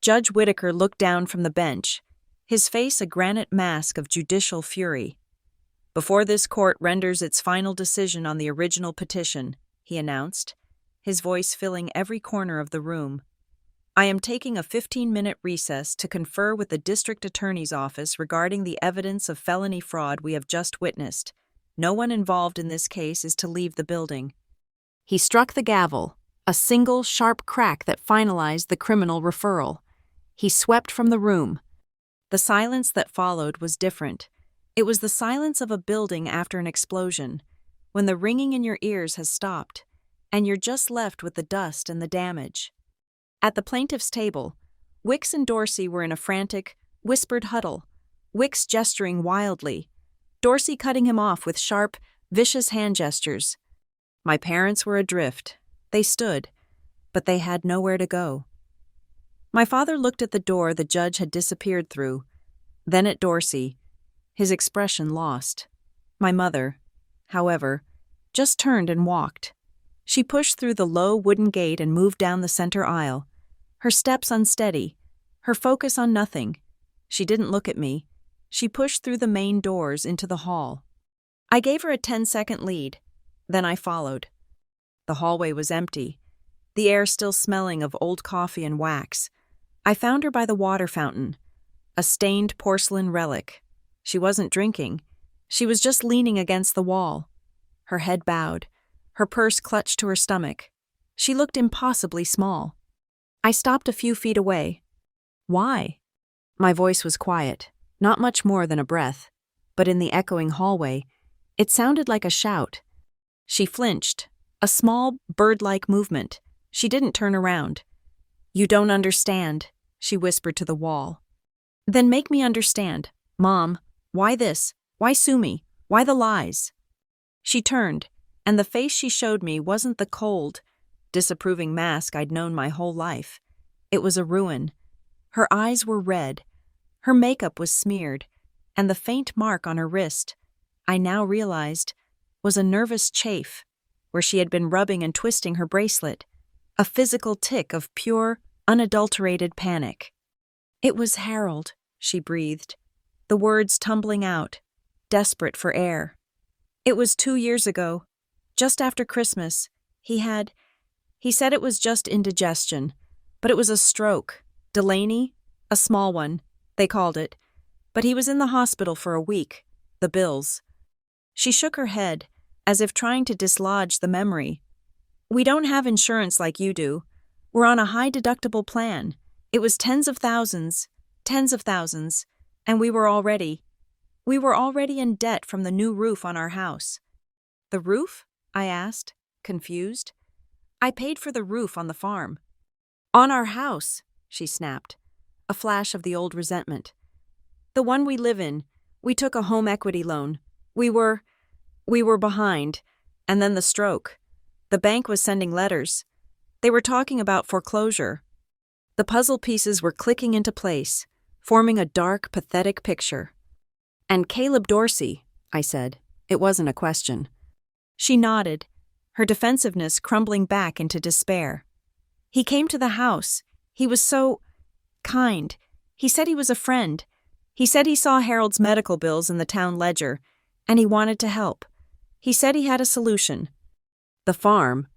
Speaker 1: Judge Whitaker looked down from the bench, his face a granite mask of judicial fury. Before this court renders its final decision on the original petition, he announced, his voice filling every corner of the room, I am taking a 15-minute recess to confer with the district attorney's office regarding the evidence of felony fraud we have just witnessed. No one involved in this case is to leave the building. He struck the gavel, a single sharp crack that finalized the criminal referral. He swept from the room. The silence that followed was different. It was the silence of a building after an explosion, when the ringing in your ears has stopped, and you're just left with the dust and the damage. At the plaintiff's table, Wicks and Dorsey were in a frantic, whispered huddle, Wicks gesturing wildly, Dorsey cutting him off with sharp, vicious hand gestures. My parents were adrift. They stood, but they had nowhere to go. My father looked at the door the judge had disappeared through, then at Dorsey, his expression lost. My mother, however, just turned and walked. She pushed through the low wooden gate and moved down the center aisle, her steps unsteady, her focus on nothing. She didn't look at me. She pushed through the main doors into the hall. I gave her a 10-second lead, then I followed. The hallway was empty, the air still smelling of old coffee and wax. I found her by the water fountain, a stained porcelain relic. She wasn't drinking. She was just leaning against the wall, her head bowed, her purse clutched to her stomach. She looked impossibly small. I stopped a few feet away. Why? My voice was quiet, not much more than a breath, but in the echoing hallway, it sounded like a shout. She flinched, a small, bird-like movement. She didn't turn around. "You don't understand," she whispered to the wall. "Then make me understand. Mom, why this? Why sue me? Why the lies?" She turned, and the face she showed me wasn't the cold, disapproving mask I'd known my whole life. It was a ruin. Her eyes were red, her makeup was smeared, and the faint mark on her wrist, I now realized, was a nervous chafe, where she had been rubbing and twisting her bracelet, a physical tick of pure, unadulterated panic. "It was Harold," she breathed, the words tumbling out, desperate for air. "It was 2 years ago, just after Christmas. He said it was just indigestion, but it was a stroke. Delaney? A small one, they called it. But he was in the hospital for a week. The bills." She shook her head, as if trying to dislodge the memory. "We don't have insurance like you do. We're on a high-deductible plan. It was tens of thousands, and we were already in debt from the new roof on our house." "The roof?" I asked, confused. "I paid for the roof on the farm." "On our house," she snapped, a flash of the old resentment. "The one we live in. We took a home equity loan. We were behind, and then the stroke. The bank was sending letters. They were talking about foreclosure." The puzzle pieces were clicking into place, forming a dark, pathetic picture. "And Caleb Dorsey," I said. It wasn't a question. She nodded, her defensiveness crumbling back into despair. "He came to the house. He was so kind. He said he was a friend. He said he saw Harold's medical bills in the town ledger, and he wanted to help. He said he had a solution." "The farm?"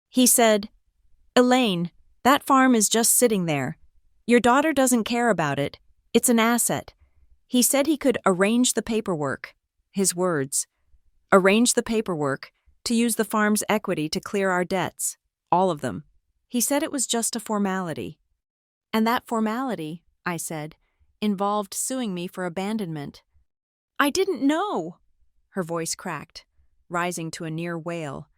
Speaker 1: "He said, 'Elaine, that farm is just sitting there. Your daughter doesn't care about it. It's an asset.' He said he could arrange the paperwork." His words. "Arrange the paperwork to use the farm's equity to clear our debts. All of them. He said it was just a formality." "And that formality," I said, "involved suing me for abandonment." "I didn't know!" Her voice cracked, rising to a near wail,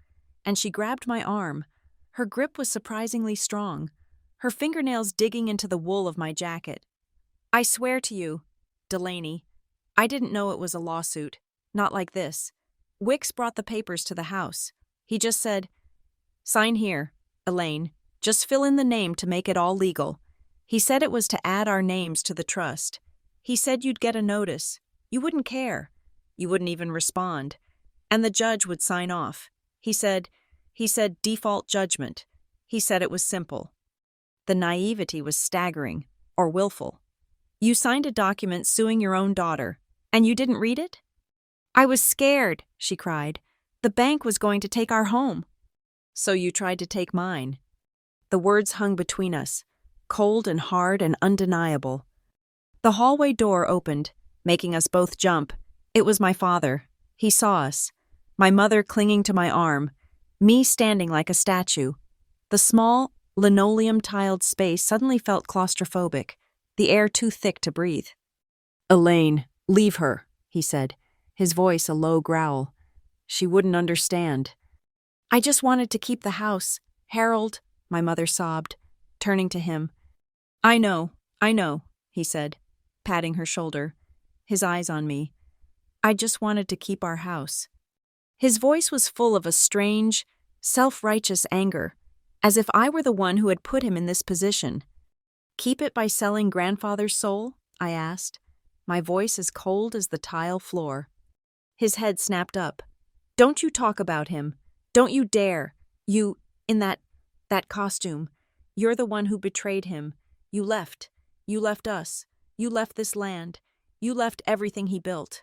Speaker 1: and she grabbed my arm. Her grip was surprisingly strong, her fingernails digging into the wool of my jacket. "I swear to you, Delaney, I didn't know it was a lawsuit. Not like this. Wicks brought the papers to the house. He just said, 'Sign here, Elaine. Just fill in the name to make it all legal.' He said it was to add our names to the trust. He said you'd get a notice. You wouldn't care. You wouldn't even respond. And the judge would sign off. He said default judgment. He said it was simple." The naivety was staggering, or willful. "You signed a document suing your own daughter, and you didn't read it?" "I was scared," she cried. "The bank was going to take our home." "So you tried to take mine." The words hung between us, cold and hard and undeniable. The hallway door opened, making us both jump. It was my father. He saw us. My mother clinging to my arm, me standing like a statue. The small, linoleum-tiled space suddenly felt claustrophobic, the air too thick to breathe. "Elaine, leave her," he said, his voice a low growl. "She wouldn't understand." "I just wanted to keep the house. Harold," my mother sobbed, turning to him. I know," he said, patting her shoulder, his eyes on me. "I just wanted to keep our house." His voice was full of a strange, self-righteous anger, as if I were the one who had put him in this position. "Keep it by selling grandfather's soul?" I asked, my voice as cold as the tile floor. His head snapped up. "Don't you talk about him. Don't you dare. You, in that costume. You're the one who betrayed him. You left us. You left this land. You left everything he built."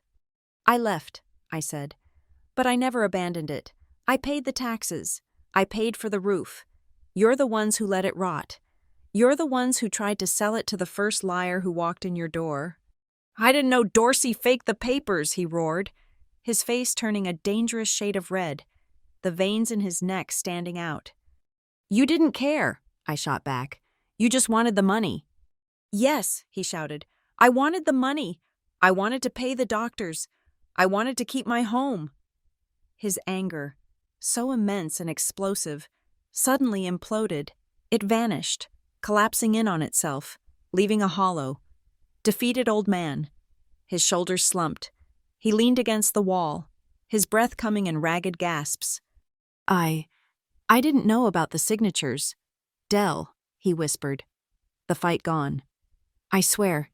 Speaker 1: "I left," I said. "But I never abandoned it. I paid the taxes. I paid for the roof. You're the ones who let it rot. You're the ones who tried to sell it to the first liar who walked in your door." "I didn't know Dorsey faked the papers," he roared, his face turning a dangerous shade of red, the veins in his neck standing out. "You didn't care," I shot back. You just wanted the money." "Yes," he shouted. "I wanted the money. I wanted to pay the doctors. I wanted to keep my home." His anger, so immense and explosive, suddenly imploded. It vanished, collapsing in on itself, leaving a hollow, defeated old man. His shoulders slumped. He leaned against the wall, his breath coming in ragged gasps. I didn't know about the signatures. Dell, he whispered. The fight gone. I swear.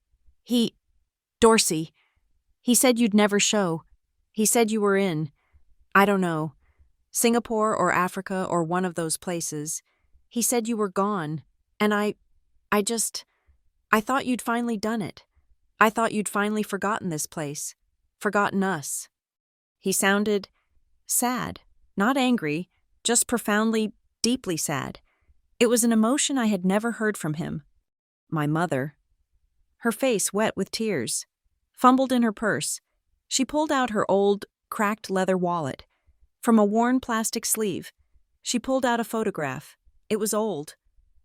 Speaker 1: Dorsey. He said you'd never show. He said you were in, I don't know, Singapore or Africa or one of those places. He said you were gone, and I thought you'd finally done it. I thought you'd finally forgotten this place, forgotten us. He sounded sad, not angry, just profoundly, deeply sad. It was an emotion I had never heard from him. My mother, her face wet with tears, fumbled in her purse. She pulled out her old, cracked leather wallet. From a worn plastic sleeve, she pulled out a photograph. It was old,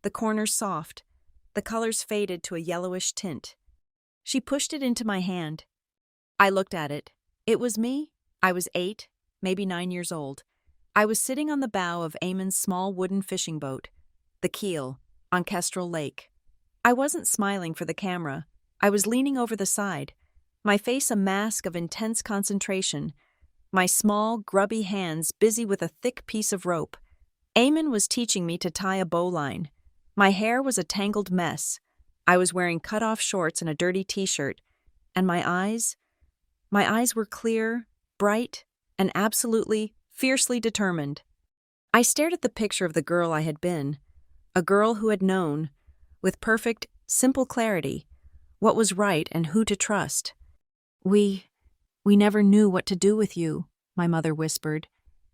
Speaker 1: the corners soft, the colors faded to a yellowish tint. She pushed it into my hand. I looked at it. It was me. I was 8, maybe 9 years old. I was sitting on the bow of Eamon's small wooden fishing boat, the keel, on Kestrel Lake. I wasn't smiling for the camera. I was leaning over the side, my face a mask of intense concentration, my small, grubby hands busy with a thick piece of rope. Eamon was teaching me to tie a bowline. My hair was a tangled mess. I was wearing cut-off shorts and a dirty t-shirt, and my eyes were clear, bright, and absolutely, fiercely determined. I stared at the picture of the girl I had been, a girl who had known, with perfect, simple clarity, what was right and who to trust. We never knew what to do with you, my mother whispered,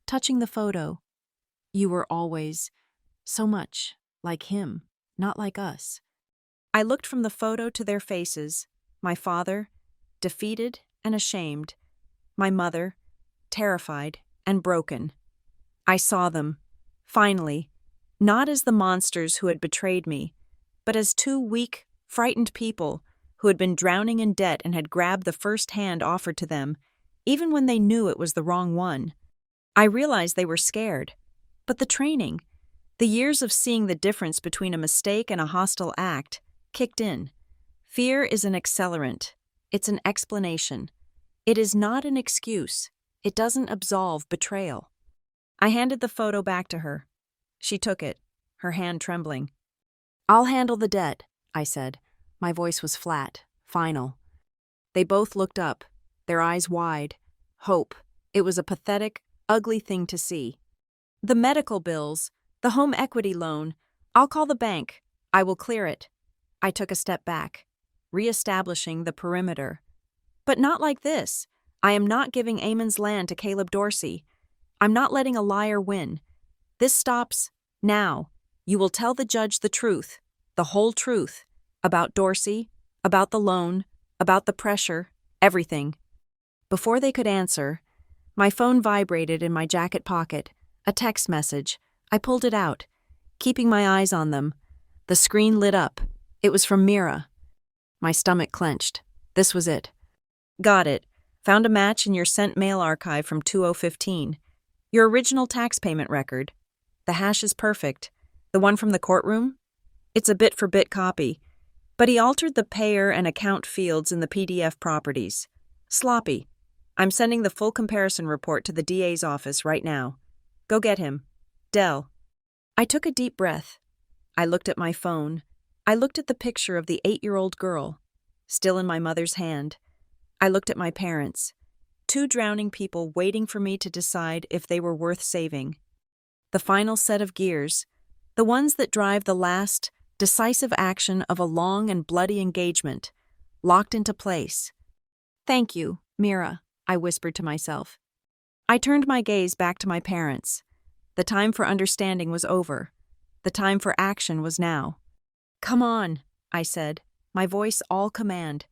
Speaker 1: touching the photo. You were always so much like him, not like us. I looked from the photo to their faces, my father, defeated and ashamed, my mother, terrified and broken. I saw them, finally, not as the monsters who had betrayed me, but as two weak, frightened people who had been drowning in debt and had grabbed the first hand offered to them, even when they knew it was the wrong one. I realized they were scared, but the training, the years of seeing the difference between a mistake and a hostile act, kicked in. Fear is an accelerant. It's an explanation. It is not an excuse. It doesn't absolve betrayal. I handed the photo back to her. She took it, her hand trembling. I'll handle the debt, I said. My voice was flat, final. They both looked up, their eyes wide. Hope. It was a pathetic, ugly thing to see. The medical bills, the home equity loan. I'll call the bank. I will clear it. I took a step back, reestablishing the perimeter. But not like this. I am not giving Eamon's land to Caleb Dorsey. I'm not letting a liar win. This stops now. You will tell the judge the truth, the whole truth, about Dorsey, about the loan, about the pressure, everything. Before they could answer, my phone vibrated in my jacket pocket, a text message. I pulled it out, keeping my eyes on them. The screen lit up. It was from Mira. My stomach clenched. This was it. Got it. Found a match in your sent mail archive from 2015. Your original tax payment record. The hash is perfect. The one from the courtroom? It's a bit-for-bit copy. But he altered the payer and account fields in the PDF properties. Sloppy. I'm sending the full comparison report to the DA's office right now. Go get him. Dell. I took a deep breath. I looked at my phone. I looked at the picture of the 8-year-old girl, still in my mother's hand. I looked at my parents, two drowning people waiting for me to decide if they were worth saving. The final set of gears, the ones that drive the last, decisive action of a long and bloody engagement, locked into place. Thank you, Mira, I whispered to myself. I turned my gaze back to my parents. The time for understanding was over. The time for action was now. Come on, I said, my voice all command.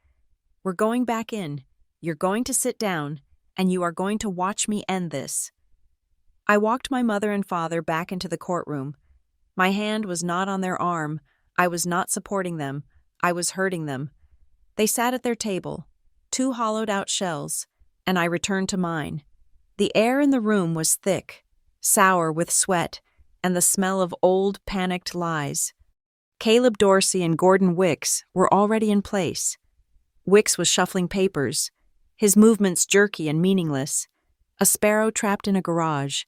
Speaker 1: We're going back in. You're going to sit down, and you are going to watch me end this. I walked my mother and father back into the courtroom. My hand was not on their arm. I was not supporting them, I was hurting them. They sat at their table, two hollowed-out shells, and I returned to mine. The air in the room was thick, sour with sweat, and the smell of old, panicked lies. Caleb Dorsey and Gordon Wicks were already in place. Wicks was shuffling papers, his movements jerky and meaningless, a sparrow trapped in a garage.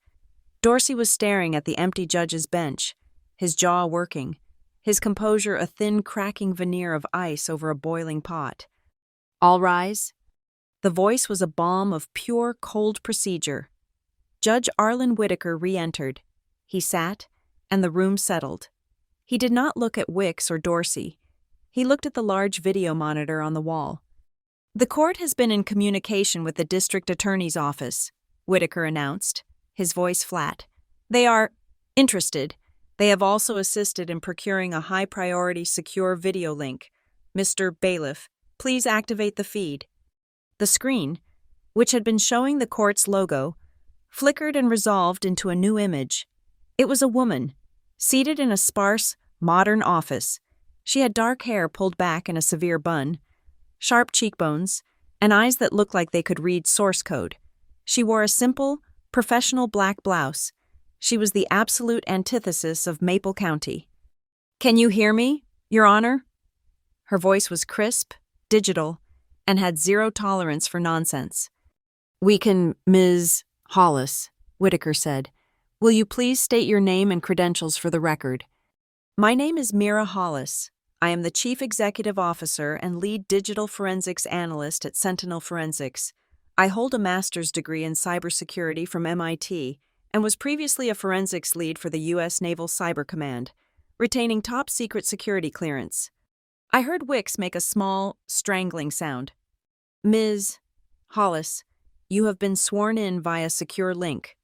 Speaker 1: Dorsey was staring at the empty judge's bench, his jaw working, his composure a thin, cracking veneer of ice over a boiling pot. "All rise." The voice was a balm of pure, cold procedure. Judge Arlen Whitaker re-entered. He sat, and the room settled. He did not look at Wicks or Dorsey. He looked at the large video monitor on the wall. "The court has been in communication with the district attorney's office," Whitaker announced, his voice flat. "They are interested. They have also assisted in procuring a high-priority secure video link. Mr. Bailiff, please activate the feed." The screen, which had been showing the court's logo, flickered and resolved into a new image. It was a woman, seated in a sparse, modern office. She had dark hair pulled back in a severe bun, sharp cheekbones, and eyes that looked like they could read source code. She wore a simple, professional black blouse. She was the absolute antithesis of Maple County. "Can you hear me, Your Honor?" Her voice was crisp, digital, and had zero tolerance for nonsense. "We can, Ms. Hollis," Whitaker said. "Will you please state your name and credentials for the record?" "My name is Mira Hollis. I am the Chief Executive Officer and Lead Digital Forensics Analyst at Sentinel Forensics. I hold a master's degree in cybersecurity from MIT and was previously a forensics lead for the U.S. Naval Cyber Command, retaining top-secret security clearance." I heard Wicks make a small, strangling sound. "Ms. Hollis, you have been sworn in via secure link."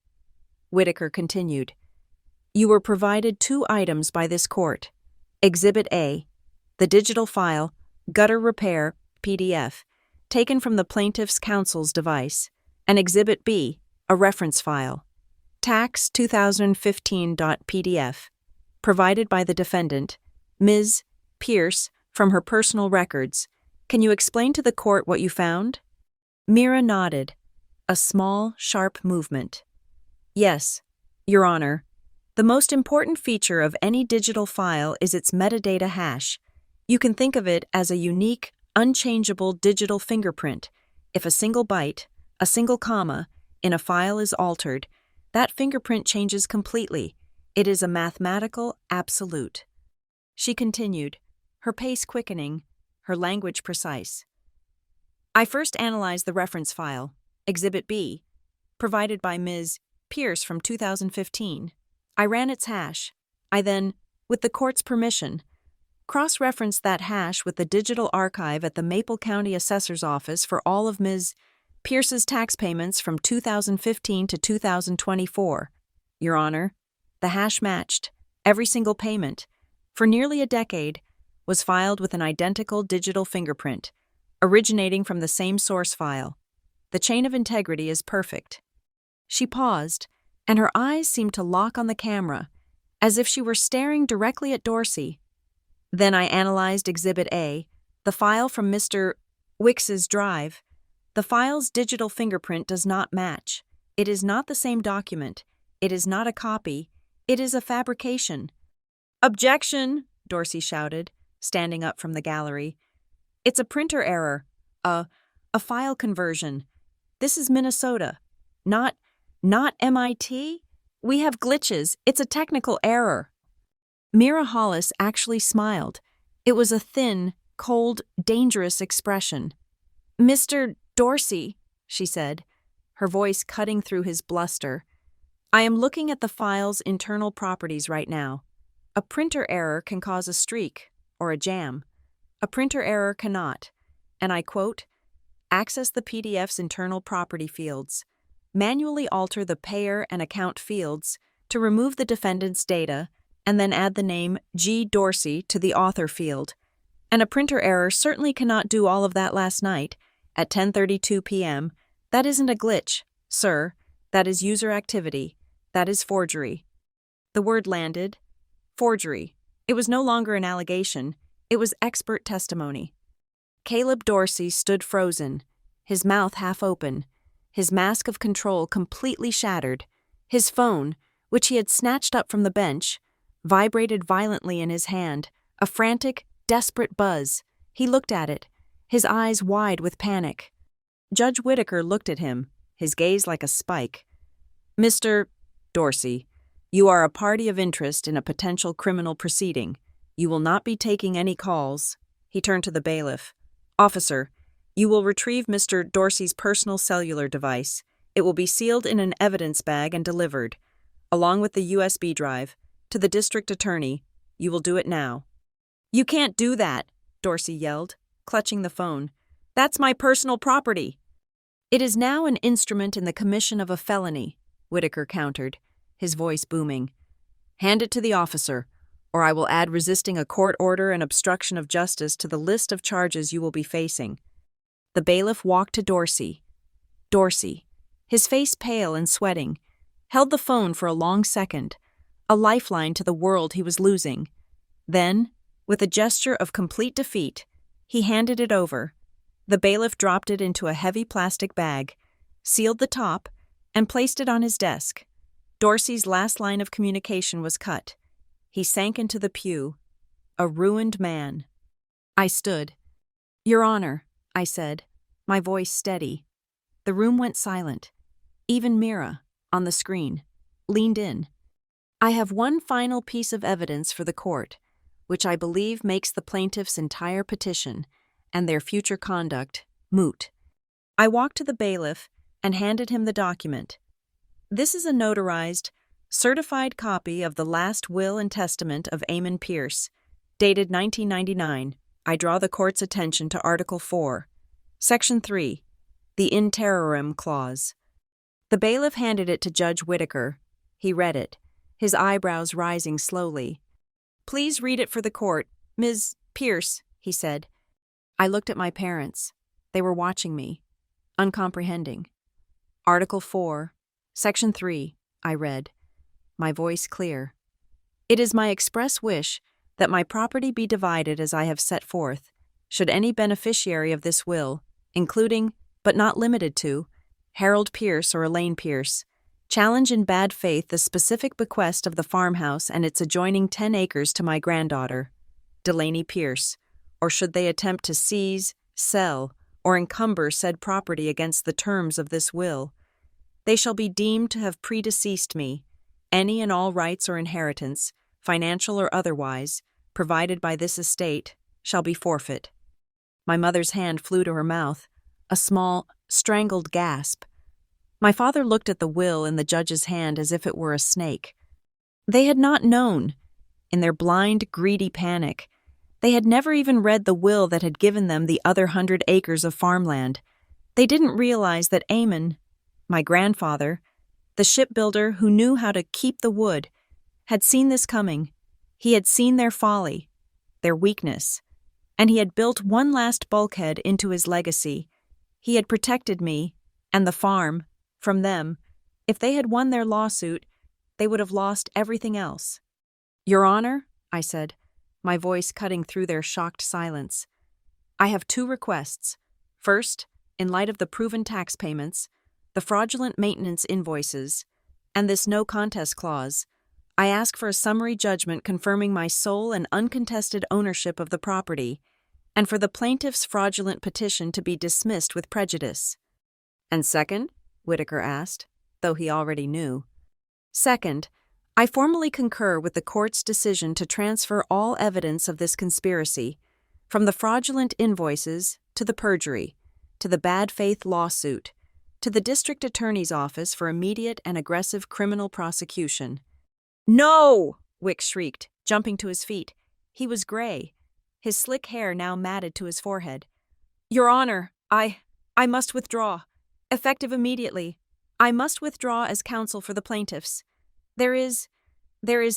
Speaker 1: Whitaker continued. "You were provided two items by this court. Exhibit A, the digital file, Gutter Repair, PDF, taken from the plaintiff's counsel's device, and Exhibit B, a reference file, Tax 2015.pdf, provided by the defendant, Ms. Pierce, from her personal records. Can you explain to the court what you found?" Mira nodded, a small, sharp movement. "Yes, Your Honor. The most important feature of any digital file is its metadata hash. You can think of it as a unique, unchangeable digital fingerprint. If a single byte, a single comma, in a file is altered, that fingerprint changes completely. It is a mathematical absolute." She continued, her pace quickening, her language precise. "I first analyzed the reference file, Exhibit B, provided by Ms. Pierce from 2015. I ran its hash. I then, with the court's permission, cross-referenced that hash with the digital archive at the Maple County Assessor's Office for all of Ms. Pierce's tax payments from 2015 to 2024. Your Honor, the hash matched. Every single payment, for nearly a decade, was filed with an identical digital fingerprint, originating from the same source file. The chain of integrity is perfect." She paused, and her eyes seemed to lock on the camera, as if she were staring directly at Dorsey. "Then I analyzed Exhibit A, the file from Mr. Wicks's drive. The file's digital fingerprint does not match. It is not the same document. It is not a copy. It is a fabrication." "Objection!" Dorsey shouted, standing up from the gallery. "It's a printer error. A file conversion. This is Minnesota. Not MIT? We have glitches. It's a technical error." Mira Hollis actually smiled. It was a thin, cold, dangerous expression. "Mr. Dorsey," she said, her voice cutting through his bluster, "I am looking at the file's internal properties right now. A printer error can cause a streak or a jam. A printer error cannot, and I quote, access the PDF's internal property fields, manually alter the payer and account fields to remove the defendant's data, and then add the name G. Dorsey to the author field. And a printer error certainly cannot do all of that last night at 10:32 p.m. That isn't a glitch, sir. That is user activity. That is forgery." The word landed. Forgery. It was no longer an allegation, it was expert testimony. Caleb Dorsey stood frozen, his mouth half open, his mask of control completely shattered. His phone, which he had snatched up from the bench, vibrated violently in his hand, a frantic, desperate buzz. He looked at it, his eyes wide with panic. Judge Whitaker looked at him, his gaze like a spike. "Mr. Dorsey, you are a party of interest in a potential criminal proceeding. You will not be taking any calls." He turned to the bailiff. "Officer, you will retrieve Mr. Dorsey's personal cellular device. It will be sealed in an evidence bag and delivered, along with the USB drive, to the district attorney. You will do it now." "You can't do that," Dorsey yelled, clutching the phone. "That's my personal property." "It is now an instrument in the commission of a felony," Whitaker countered, his voice booming. "Hand it to the officer, or I will add resisting a court order and obstruction of justice to the list of charges you will be facing." The bailiff walked to Dorsey. Dorsey, his face pale and sweating, held the phone for a long second, a lifeline to the world he was losing. Then, with a gesture of complete defeat, he handed it over. The bailiff dropped it into a heavy plastic bag, sealed the top, and placed it on his desk. Dorsey's last line of communication was cut. He sank into the pew, a ruined man. I stood. "Your Honor," I said, my voice steady. The room went silent. Even Mira, on the screen, leaned in. "I have one final piece of evidence for the court, which I believe makes the plaintiff's entire petition and their future conduct moot." I walked to the bailiff and handed him the document. "This is a notarized, certified copy of the last will and testament of Eamon Pierce, dated 1999. I draw the court's attention to Article 4, Section 3, the in terrorem clause." The bailiff handed it to Judge Whitaker. He read it, his eyebrows rising slowly. "Please read it for the court, Ms. Pierce," he said. I looked at my parents. They were watching me, uncomprehending. "Article 4, Section 3, I read, my voice clear. "It is my express wish that my property be divided as I have set forth, should any beneficiary of this will, including, but not limited to, Harold Pierce or Elaine Pierce, challenge in bad faith the specific bequest of the farmhouse and its adjoining 10 acres to my granddaughter, Delaney Pierce, or should they attempt to seize, sell, or encumber said property against the terms of this will, they shall be deemed to have predeceased me. Any and all rights or inheritance, financial or otherwise, provided by this estate, shall be forfeit." My mother's hand flew to her mouth, a small, strangled gasp. My father looked at the will in the judge's hand as if it were a snake. They had not known. In their blind, greedy panic, they had never even read the will that had given them the other 100 acres of farmland. They didn't realize that Eamon, my grandfather, the shipbuilder who knew how to keep the wood, had seen this coming. He had seen their folly, their weakness, and he had built one last bulkhead into his legacy. He had protected me, and the farm, from them. If they had won their lawsuit, they would have lost everything else. "Your Honor," I said, my voice cutting through their shocked silence, "I have 2 requests. First, in light of the proven tax payments, the fraudulent maintenance invoices, and this no contest clause, I ask for a summary judgment confirming my sole and uncontested ownership of the property, and for the plaintiff's fraudulent petition to be dismissed with prejudice." "And second?" Whitaker asked, though he already knew. "Second, I formally concur with the court's decision to transfer all evidence of this conspiracy, from the fraudulent invoices to the perjury, to the bad faith lawsuit, to the district attorney's office for immediate and aggressive criminal prosecution." "No!" Wick shrieked, jumping to his feet. He was gray, his slick hair now matted to his forehead. "Your Honor, I must withdraw. Effective immediately. I must withdraw as counsel for the plaintiffs. There is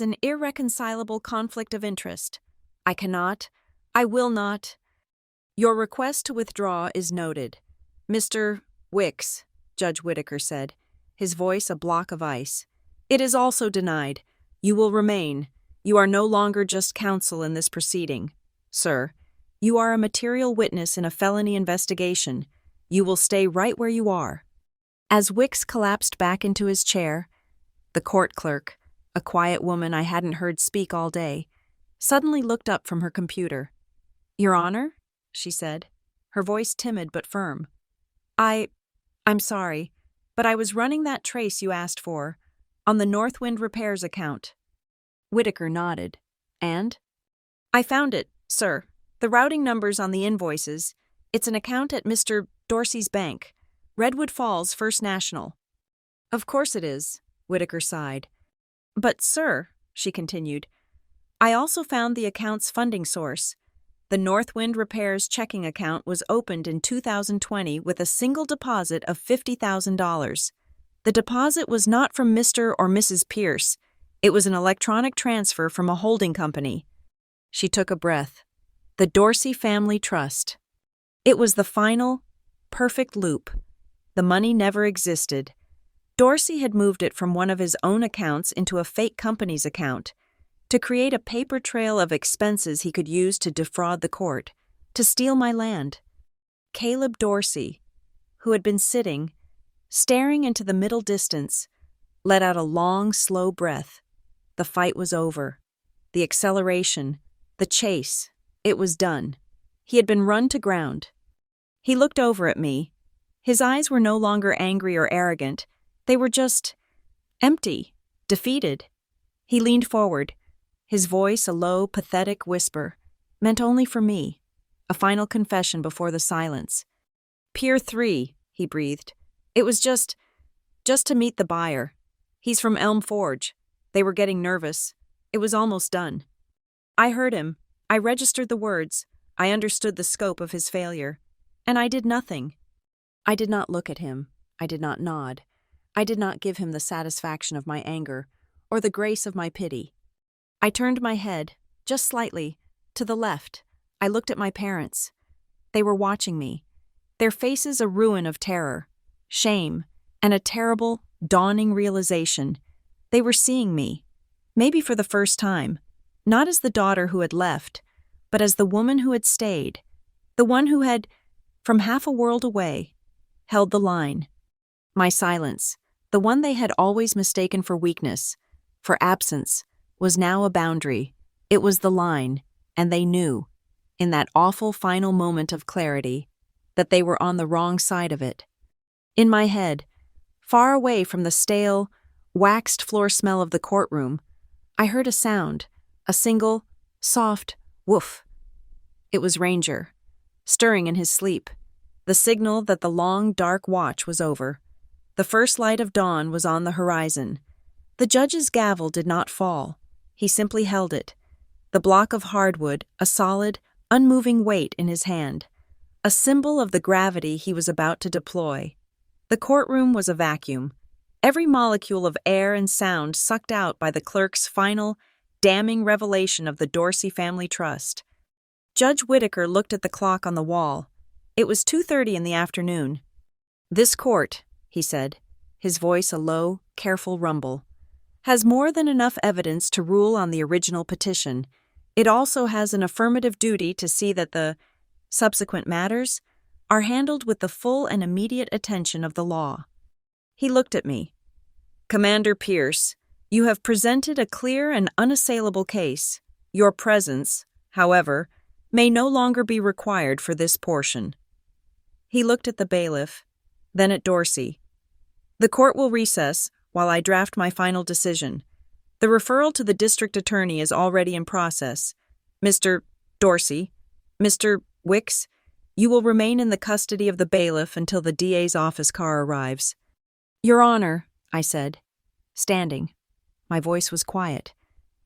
Speaker 1: an irreconcilable conflict of interest. I will not." "Your request to withdraw is noted. Mr. Wicks," Judge Whitaker said, his voice a block of ice. "It is also denied. You will remain. You are no longer just counsel in this proceeding, sir. You are a material witness in a felony investigation. You will stay right where you are." As Wicks collapsed back into his chair, the court clerk, a quiet woman I hadn't heard speak all day, suddenly looked up from her computer. "Your Honor?" she said, her voice timid but firm. I'm sorry, but I was running that trace you asked for, on the Northwind Repairs account." Whitaker nodded. "And?" "I found it, sir. The routing number's on the invoices. It's an account at Mr. Dorsey's bank, Redwood Falls First National." "Of course it is," Whitaker sighed. "But, sir," she continued, "I also found the account's funding source. The Northwind Repairs checking account was opened in 2020 with a single deposit of $50,000. The deposit was not from Mr. or Mrs. Pierce. It was an electronic transfer from a holding company." She took a breath. The Dorsey Family Trust. It was the final, perfect loop. The money never existed. Dorsey had moved it from one of his own accounts into a fake company's account, to create a paper trail of expenses he could use to defraud the court, to steal my land. Caleb Dorsey, who had been sitting, staring into the middle distance, let out a long, slow breath. The fight was over. The acceleration, the chase, it was done. He had been run to ground. He looked over at me. His eyes were no longer angry or arrogant. They were just empty, defeated. He leaned forward, his voice a low, pathetic whisper, meant only for me, a final confession before the silence. "Pier 3, he breathed. "It was just to meet the buyer. He's from Elm Forge. They were getting nervous. It was almost done." I heard him. I registered the words. I understood the scope of his failure. And I did nothing. I did not look at him. I did not nod. I did not give him the satisfaction of my anger or the grace of my pity. I turned my head, just slightly, to the left. I looked at my parents. They were watching me, their faces a ruin of terror, shame, and a terrible, dawning realization. They were seeing me, maybe for the first time, not as the daughter who had left, but as the woman who had stayed, the one who had, from half a world away, held the line. My silence, the one they had always mistaken for weakness, for absence, was now a boundary. It was the line, and they knew, in that awful final moment of clarity, that they were on the wrong side of it. In my head, far away from the stale, waxed floor smell of the courtroom, I heard a sound, a single, soft woof. It was Ranger, stirring in his sleep, the signal that the long, dark watch was over. The first light of dawn was on the horizon. The judge's gavel did not fall. He simply held it, the block of hardwood, a solid, unmoving weight in his hand, a symbol of the gravity he was about to deploy. The courtroom was a vacuum, every molecule of air and sound sucked out by the clerk's final, damning revelation of the Dorsey Family Trust. Judge Whitaker looked at the clock on the wall. It was 2:30 in the afternoon. "This court," he said, his voice a low, careful rumble, "has more than enough evidence to rule on the original petition. It also has an affirmative duty to see that the subsequent matters are handled with the full and immediate attention of the law." He looked at me. "Commander Pierce, you have presented a clear and unassailable case. Your presence, however, may no longer be required for this portion." He looked at the bailiff, then at Dorsey. "The court will recess while I draft my final decision. The referral to the district attorney is already in process. Mr. Dorsey, Mr. Wicks, you will remain in the custody of the bailiff until the DA's office car arrives." "Your Honor," I said, standing. My voice was quiet,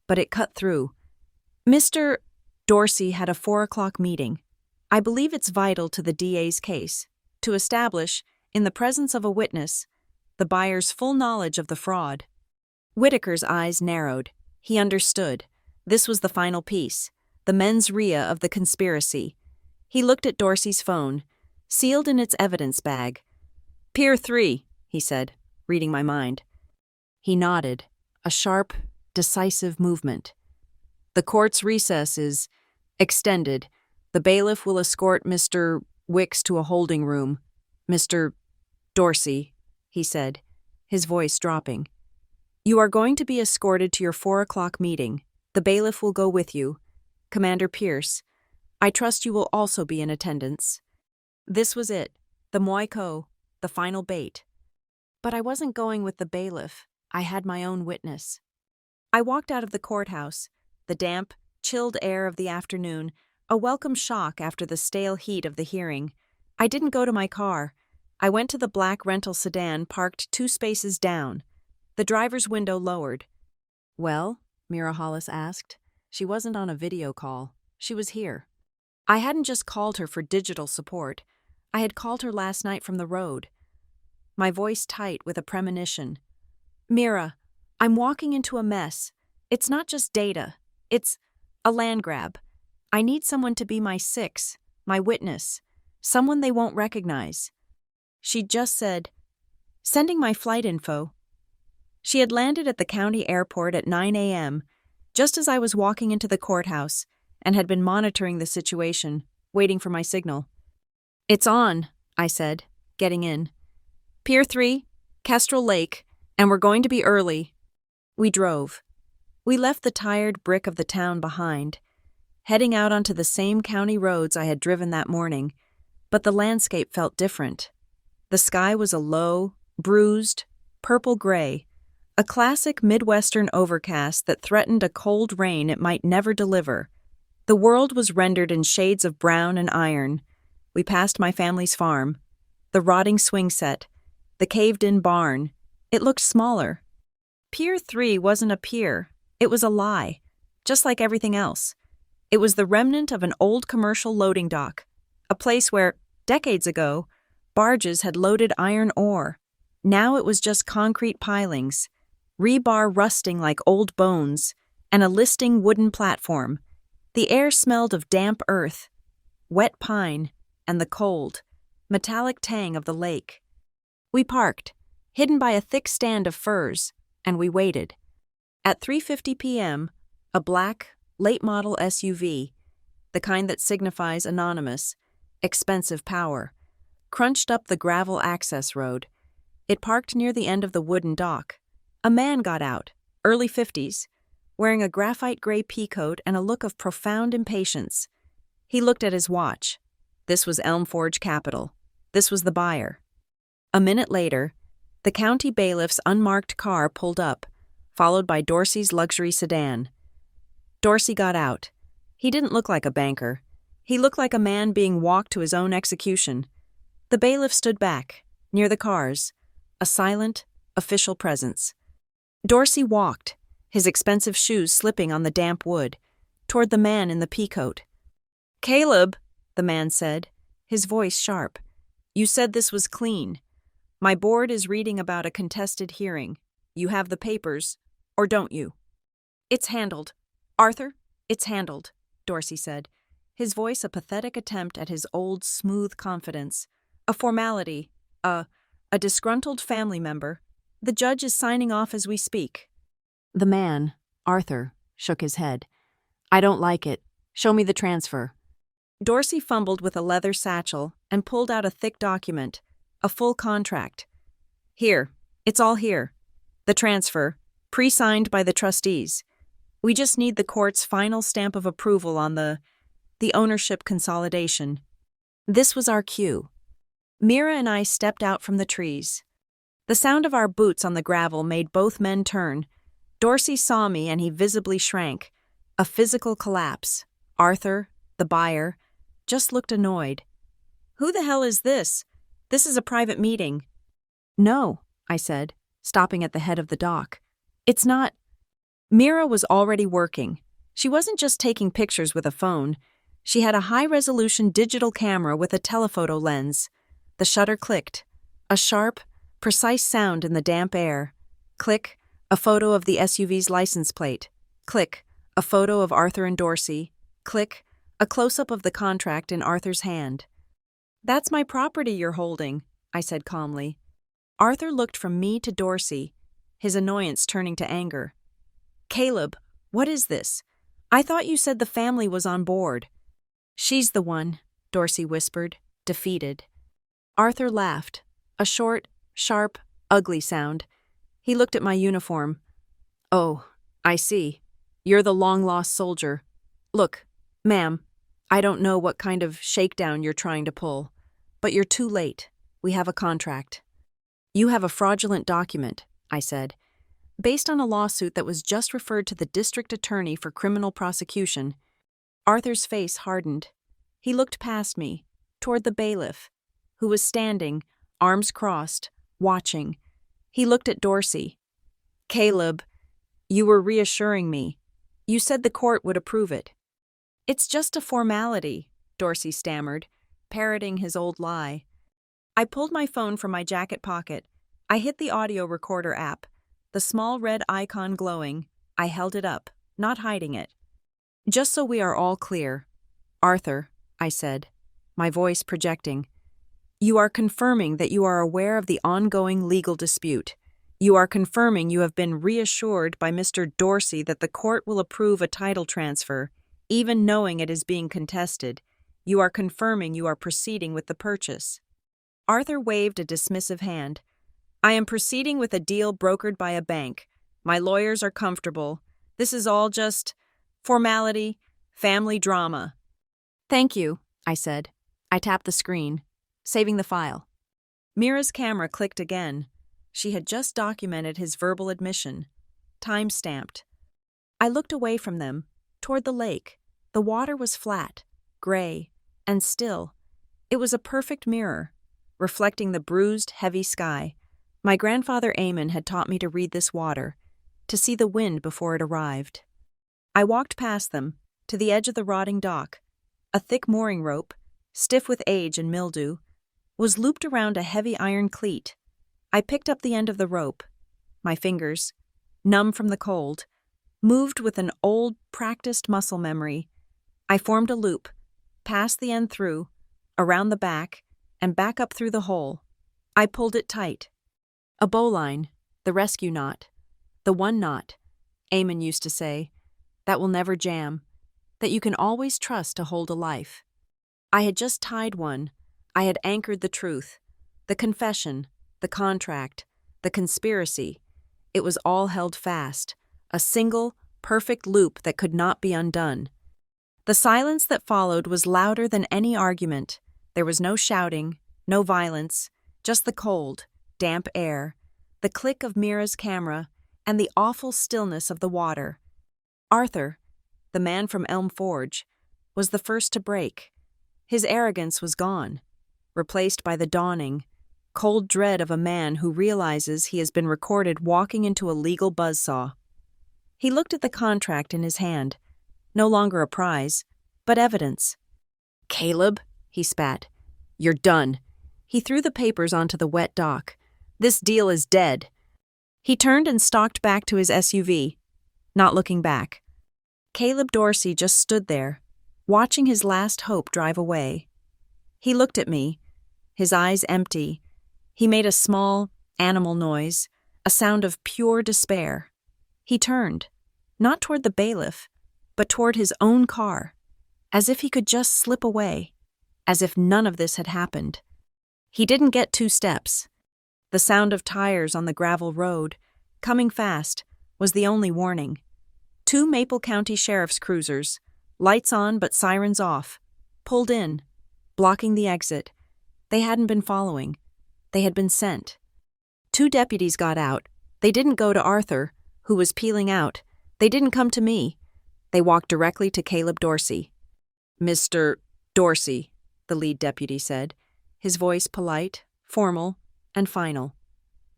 Speaker 1: but it cut through. "Mr. Dorsey had a 4 o'clock meeting. I believe it's vital to the DA's case to establish, in the presence of a witness, the buyer's full knowledge of the fraud." Whitaker's eyes narrowed. He understood. This was the final piece, the mens rea of the conspiracy. He looked at Dorsey's phone, sealed in its evidence bag. "Pier 3, he said, reading my mind. He nodded, a sharp, decisive movement. The court's recess is extended. The bailiff will escort Mr. Wicks to a holding room. Mr. Dorsey, he said, his voice dropping. You are going to be escorted to your 4 o'clock meeting. The bailiff will go with you. Commander Pierce, I trust you will also be in attendance. This was it, the moiko, the final bait. But I wasn't going with the bailiff. I had my own witness. I walked out of the courthouse, the damp, chilled air of the afternoon, a welcome shock after the stale heat of the hearing. I didn't go to my car. I went to the black rental sedan parked 2 spaces down, the driver's window lowered. Well, Mira Hollis asked. She wasn't on a video call. She was here. I hadn't just called her for digital support. I had called her last night from the road. My voice tight with a premonition. Mira, I'm walking into a mess. It's not just data. It's a land grab. I need someone to be my six, my witness, someone they won't recognize. She just said, sending my flight info. She had landed at the county airport at 9 a.m., just as I was walking into the courthouse, and had been monitoring the situation, waiting for my signal. It's on, I said, getting in. Pier 3, Kestrel Lake, and we're going to be early. We drove. We left the tired brick of the town behind, heading out onto the same county roads I had driven that morning, but the landscape felt different. The sky was a low, bruised, purple-gray, a classic Midwestern overcast that threatened a cold rain it might never deliver. The world was rendered in shades of brown and iron. We passed my family's farm, the rotting swing set, the caved-in barn. It looked smaller. Pier 3 wasn't a pier. It was a lie, just like everything else. It was the remnant of an old commercial loading dock, a place where, decades ago, barges had loaded iron ore. Now it was just concrete pilings, rebar rusting like old bones, and a listing wooden platform. The air smelled of damp earth, wet pine, and the cold, metallic tang of the lake. We parked, hidden by a thick stand of firs, and we waited. At 3:50 p.m., a black, late-model SUV, the kind that signifies anonymous, expensive power, crunched up the gravel access road. It parked near the end of the wooden dock. A man got out, early 50s, wearing a graphite-gray peacoat and a look of profound impatience. He looked at his watch. This was Elm Forge Capital. This was the buyer. A minute later, the county bailiff's unmarked car pulled up, followed by Dorsey's luxury sedan. Dorsey got out. He didn't look like a banker. He looked like a man being walked to his own execution. The bailiff stood back, near the cars, a silent, official presence. Dorsey walked, his expensive shoes slipping on the damp wood, toward the man in the peacoat. Caleb, the man said, his voice sharp, you said this was clean. My board is reading about a contested hearing. You have the papers, or don't you? It's handled. Arthur, it's handled, Dorsey said, his voice a pathetic attempt at his old, smooth confidence. A formality, a disgruntled family member. The judge is signing off as we speak. The man, Arthur, shook his head. I don't like it. Show me the transfer. Dorsey fumbled with a leather satchel and pulled out a thick document, a full contract. Here, it's all here. The transfer, pre-signed by the trustees. We just need the court's final stamp of approval on the ownership consolidation. This was our cue. Mira and I stepped out from the trees. The sound of our boots on the gravel made both men turn. Dorsey saw me and he visibly shrank. A physical collapse. Arthur, the buyer, just looked annoyed. Who the hell is this? This is a private meeting. No, I said, stopping at the head of the dock. It's not. Mira was already working. She wasn't just taking pictures with a phone. She had a high-resolution digital camera with a telephoto lens. The shutter clicked. A sharp, precise sound in the damp air. Click, a photo of the SUV's license plate. Click, a photo of Arthur and Dorsey. Click, a close-up of the contract in Arthur's hand. That's my property you're holding, I said calmly. Arthur looked from me to Dorsey, his annoyance turning to anger. Caleb, what is this? I thought you said the family was on board. She's the one, Dorsey whispered, defeated. Arthur laughed, a short, sharp, ugly sound. He looked at my uniform. Oh, I see. You're the long-lost soldier. Look, ma'am, I don't know what kind of shakedown you're trying to pull, but you're too late. We have a contract. You have a fraudulent document, I said. Based on a lawsuit that was just referred to the district attorney for criminal prosecution. Arthur's face hardened. He looked past me, toward the bailiff, who was standing, arms crossed, watching. He looked at Dorsey. Caleb, you were reassuring me. You said the court would approve it. It's just a formality, Dorsey stammered, parroting his old lie. I pulled my phone from my jacket pocket. I hit the audio recorder app. The small red icon glowing. I held it up, not hiding it. Just so we are all clear. Arthur, I said, my voice projecting. You are confirming that you are aware of the ongoing legal dispute. You are confirming you have been reassured by Mr. Dorsey that the court will approve a title transfer, even knowing it is being contested. You are confirming you are proceeding with the purchase. Arthur waved a dismissive hand. I am proceeding with a deal brokered by a bank. My lawyers are comfortable. This is all just formality, family drama. Thank you, I said. I tapped the screen, saving the file. Mira's camera clicked again. She had just documented his verbal admission, time-stamped. I looked away from them, toward the lake. The water was flat, gray, and still. It was a perfect mirror, reflecting the bruised, heavy sky. My grandfather Eamon had taught me to read this water, to see the wind before it arrived. I walked past them, to the edge of the rotting dock. A thick mooring rope, stiff with age and mildew, was looped around a heavy iron cleat. I picked up the end of the rope. My fingers, numb from the cold, moved with an old, practiced muscle memory. I formed a loop, passed the end through, around the back, and back up through the hole. I pulled it tight. A bowline, the rescue knot, the one knot, Eamon used to say, that will never jam, that you can always trust to hold a life. I had just tied one. I had anchored the truth, the confession, the contract, the conspiracy. It was all held fast, a single, perfect loop that could not be undone. The silence that followed was louder than any argument. There was no shouting, no violence, just the cold, damp air, the click of Mira's camera, and the awful stillness of the water. Arthur, the man from Elm Forge, was the first to break. His arrogance was gone, replaced by the dawning, cold dread of a man who realizes he has been recorded walking into a legal buzzsaw. He looked at the contract in his hand, no longer a prize, but evidence. Caleb, he spat, you're done. He threw the papers onto the wet dock. This deal is dead. He turned and stalked back to his SUV, not looking back. Caleb Dorsey just stood there, watching his last hope drive away. He looked at me, his eyes empty. He made a small, animal noise, a sound of pure despair. He turned, not toward the bailiff, but toward his own car, as if he could just slip away, as if none of this had happened. He didn't get 2 steps. The sound of tires on the gravel road, coming fast, was the only warning. 2 Maple County Sheriff's cruisers, lights on but sirens off, pulled in, blocking the exit. They hadn't been following. They had been sent. 2 deputies got out. They didn't go to Arthur, who was peeling out. They didn't come to me. They walked directly to Caleb Dorsey. Mr. Dorsey, the lead deputy said, his voice polite, formal, and final.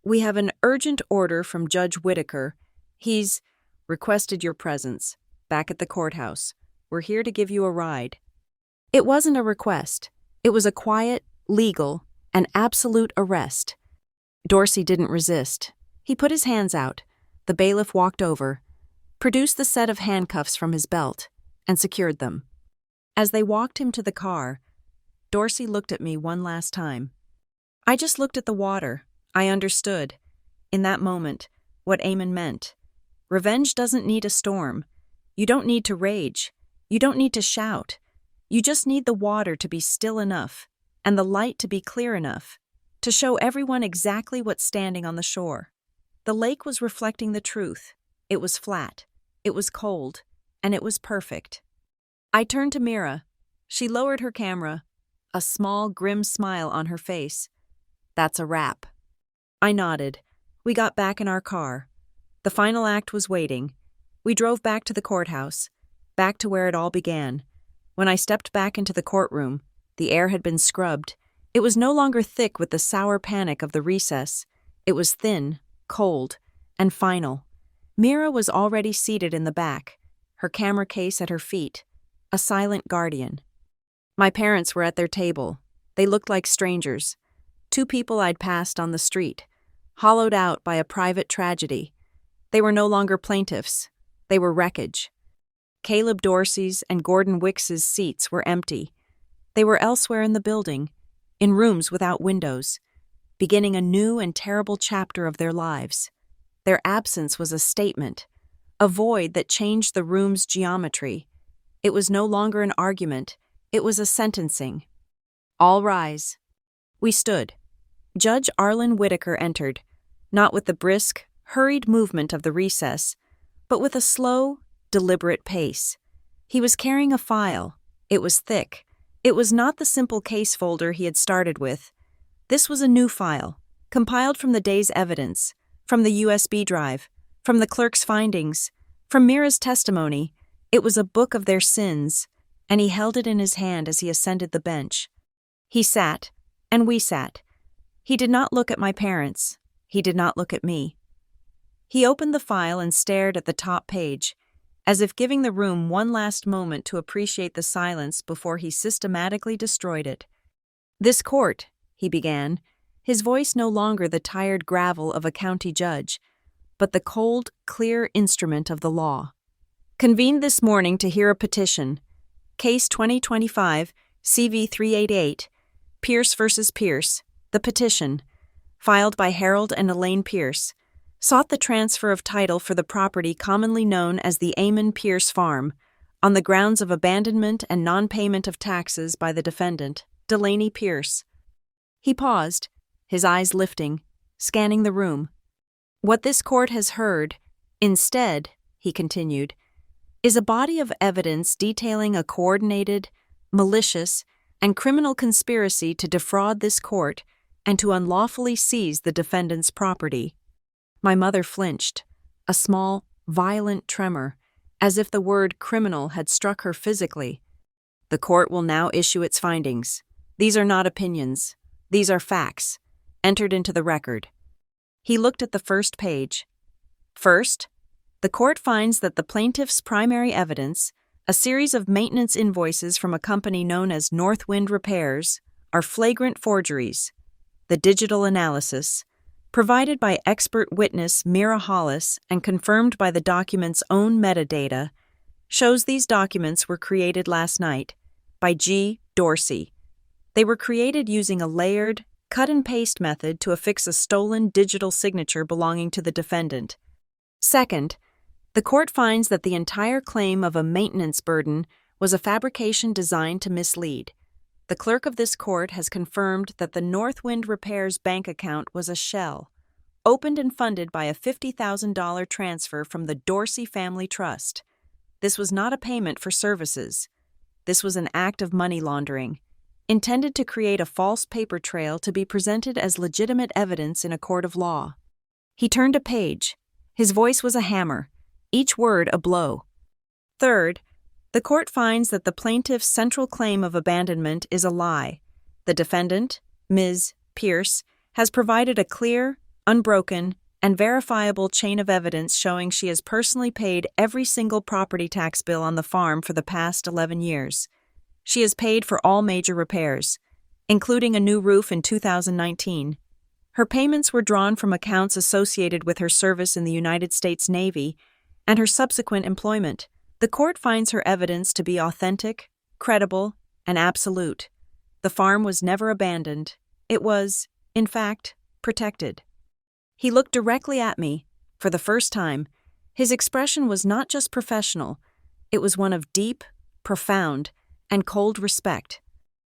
Speaker 1: We have an urgent order from Judge Whitaker. He's requested your presence, back at the courthouse. We're here to give you a ride. It wasn't a request. It was a quiet, legal, and absolute arrest. Dorsey didn't resist. He put his hands out. The bailiff walked over, produced the set of handcuffs from his belt, and secured them. As they walked him to the car, Dorsey looked at me one last time. I just looked at the water. I understood, in that moment, what Eamon meant. Revenge doesn't need a storm. You don't need to rage. You don't need to shout. You just need the water to be still enough, and the light to be clear enough, to show everyone exactly what's standing on the shore. The lake was reflecting the truth. It was flat. It was cold. And it was perfect. I turned to Mira. She lowered her camera, a small, grim smile on her face. That's a wrap. I nodded. We got back in our car. The final act was waiting. We drove back to the courthouse, back to where it all began. When I stepped back into the courtroom, the air had been scrubbed. It was no longer thick with the sour panic of the recess. It was thin, cold, and final. Mira was already seated in the back, her camera case at her feet, a silent guardian. My parents were at their table. They looked like strangers, two people I'd passed on the street, hollowed out by a private tragedy. They were no longer plaintiffs. They were wreckage. Caleb Dorsey's and Gordon Wicks's seats were empty. They were elsewhere in the building, in rooms without windows, beginning a new and terrible chapter of their lives. Their absence was a statement, a void that changed the room's geometry. It was no longer an argument, it was a sentencing. All rise. We stood. Judge Arlen Whitaker entered, not with the brisk, hurried movement of the recess, but with a slow, deliberate pace. He was carrying a file. It was thick. It was not the simple case folder he had started with. This was a new file, compiled from the day's evidence, from the USB drive, from the clerk's findings, from Mira's testimony. It was a book of their sins, and he held it in his hand as he ascended the bench. He sat, and we sat. He did not look at my parents. He did not look at me. He opened the file and stared at the top page, as if giving the room one last moment to appreciate the silence before he systematically destroyed it. "This court," he began, his voice no longer the tired gravel of a county judge, but the cold, clear instrument of the law. "Convened this morning to hear a petition, Case 2025, CV 388, Pierce v. Pierce, the petition, filed by Harold and Elaine Pierce, sought the transfer of title for the property commonly known as the Amon Pierce Farm, on the grounds of abandonment and non-payment of taxes by the defendant, Delaney Pierce." He paused, his eyes lifting, scanning the room. "What this court has heard, instead," he continued, "is a body of evidence detailing a coordinated, malicious, and criminal conspiracy to defraud this court and to unlawfully seize the defendant's property." My mother flinched, a small, violent tremor, as if the word criminal had struck her physically. "The court will now issue its findings. These are not opinions. These are facts, entered into the record." He looked at the first page. "First, the court finds that the plaintiff's primary evidence, a series of maintenance invoices from a company known as Northwind Repairs, are flagrant forgeries. The digital analysis, provided by expert witness Mira Hollis and confirmed by the document's own metadata, shows these documents were created last night by G. Dorsey. They were created using a layered, cut-and-paste method to affix a stolen digital signature belonging to the defendant. Second, the court finds that the entire claim of a maintenance burden was a fabrication designed to mislead. The clerk of this court has confirmed that the Northwind Repairs bank account was a shell, opened and funded by a $50,000 transfer from the Dorsey Family Trust. This was not a payment for services. This was an act of money laundering, intended to create a false paper trail to be presented as legitimate evidence in a court of law. He turned a page. His voice was a hammer, each word a blow. Third, the court finds that the plaintiff's central claim of abandonment is a lie. The defendant, Ms. Pierce, has provided a clear, unbroken, and verifiable chain of evidence showing she has personally paid every single property tax bill on the farm for the past 11 years. She has paid for all major repairs, including a new roof in 2019. Her payments were drawn from accounts associated with her service in the United States Navy and her subsequent employment. The court finds her evidence to be authentic, credible, and absolute. The farm was never abandoned. It was, in fact, protected. He looked directly at me. For the first time, his expression was not just professional, It was one of deep, profound, and cold respect.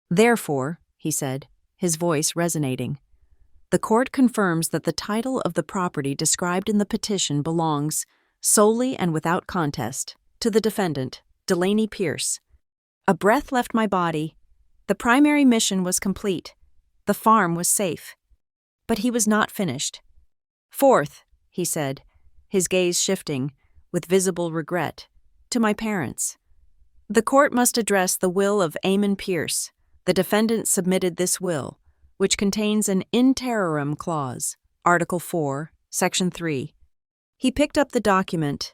Speaker 1: "Therefore," he said, his voice resonating, "the court confirms that the title of the property described in the petition belongs, solely and without contest, to the defendant, Delaney Pierce." A breath left my body. The primary mission was complete. The farm was safe. But he was not finished. "Fourth," he said, his gaze shifting, with visible regret, to my parents. "The court must address the will of Eamon Pierce. The defendant submitted this will, which contains an in terrorem clause, Article 4, Section 3. He picked up the document,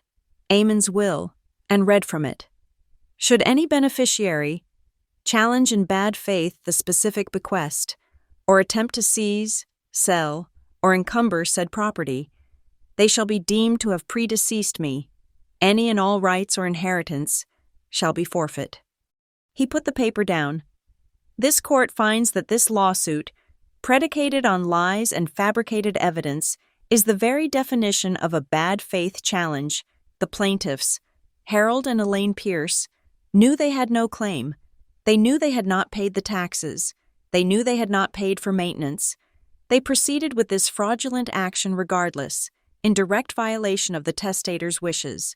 Speaker 1: Eamon's will, and read from it. "Should any beneficiary challenge in bad faith the specific bequest, or attempt to seize, sell, or encumber said property, they shall be deemed to have predeceased me. Any and all rights or inheritance shall be forfeit." He put the paper down. "This court finds that this lawsuit, predicated on lies and fabricated evidence, is the very definition of a bad faith challenge. The plaintiffs, Harold and Elaine Pierce, knew they had no claim. They knew they had not paid the taxes. They knew they had not paid for maintenance. They proceeded with this fraudulent action regardless, in direct violation of the testator's wishes."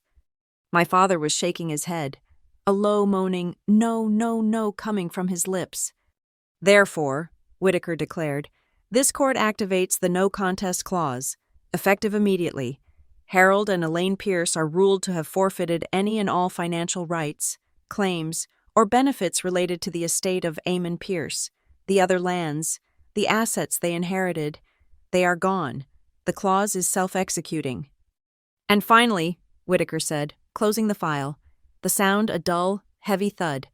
Speaker 1: My father was shaking his head, a low moaning "no, no, no" coming from his lips. "Therefore," Whitaker declared, "this court activates the no contest clause, effective immediately. Harold and Elaine Pierce are ruled to have forfeited any and all financial rights, claims, or benefits related to the estate of Eamon Pierce, the other lands, the assets they inherited. They are gone. The clause is self-executing." "And finally," Whitaker said, closing the file, the sound a dull, heavy thud,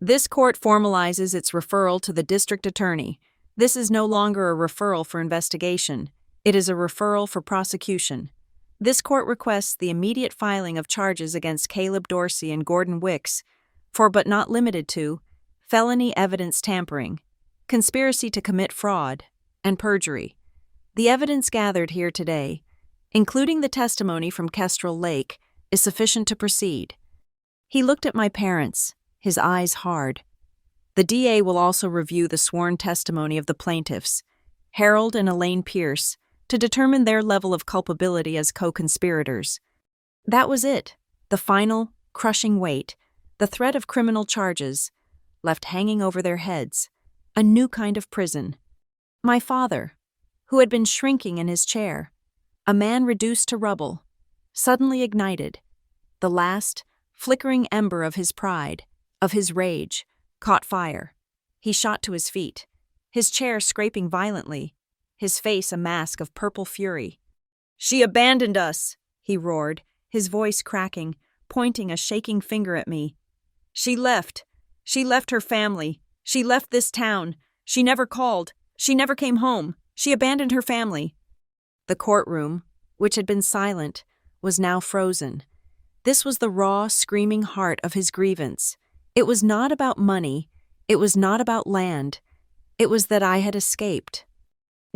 Speaker 1: "this court formalizes its referral to the district attorney. This is no longer a referral for investigation. It is a referral for prosecution. This court requests the immediate filing of charges against Caleb Dorsey and Gordon Wicks for, but not limited to, felony evidence tampering, conspiracy to commit fraud, and perjury. The evidence gathered here today, including the testimony from Kestrel Lake, is sufficient to proceed." He looked at my parents, his eyes hard. "The DA will also review the sworn testimony of the plaintiffs, Harold and Elaine Pierce, to determine their level of culpability as co-conspirators." That was it, the final, crushing weight, the threat of criminal charges, left hanging over their heads, a new kind of prison. My father, who had been shrinking in his chair, a man reduced to rubble, suddenly ignited. The last, flickering ember of his pride, of his rage, caught fire. He shot to his feet, his chair scraping violently, his face a mask of purple fury. "She abandoned us," he roared, his voice cracking, pointing a shaking finger at me. "She left. She left her family. She left this town. She never called. She never came home. She abandoned her family." The courtroom, which had been silent, was now frozen. This was the raw, screaming heart of his grievance. It was not about money. It was not about land. It was that I had escaped.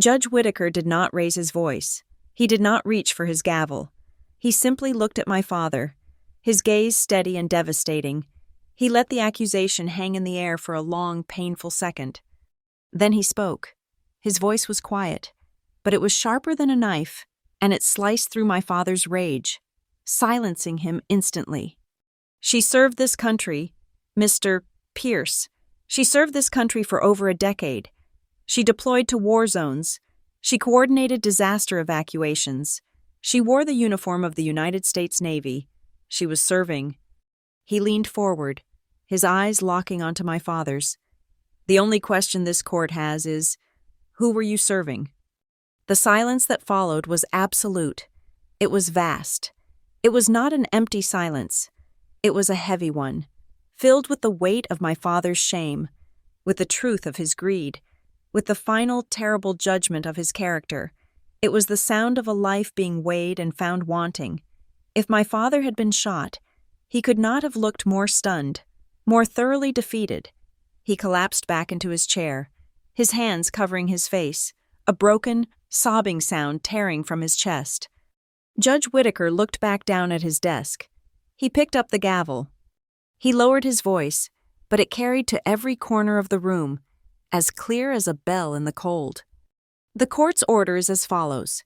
Speaker 1: Judge Whitaker did not raise his voice. He did not reach for his gavel. He simply looked at my father, his gaze steady and devastating. He let the accusation hang in the air for a long, painful second. Then he spoke. His voice was quiet, but it was sharper than a knife, and it sliced through my father's rage, silencing him instantly. "She served this country, Mr. Pierce. She served this country for over a decade. She deployed to war zones. She coordinated disaster evacuations. She wore the uniform of the United States Navy. She was serving." He leaned forward, his eyes locking onto my father's. "The only question this court has is, who were you serving?" The silence that followed was absolute. It was vast. It was not an empty silence. It was a heavy one, filled with the weight of my father's shame, with the truth of his greed, with the final terrible judgment of his character. It was the sound of a life being weighed and found wanting. If my father had been shot, he could not have looked more stunned, more thoroughly defeated. He collapsed back into his chair, his hands covering his face, a broken, sobbing sound tearing from his chest. Judge Whitaker looked back down at his desk, He picked up the gavel. He lowered his voice, but it carried to every corner of the room, as clear as a bell in the cold. The court's order is as follows.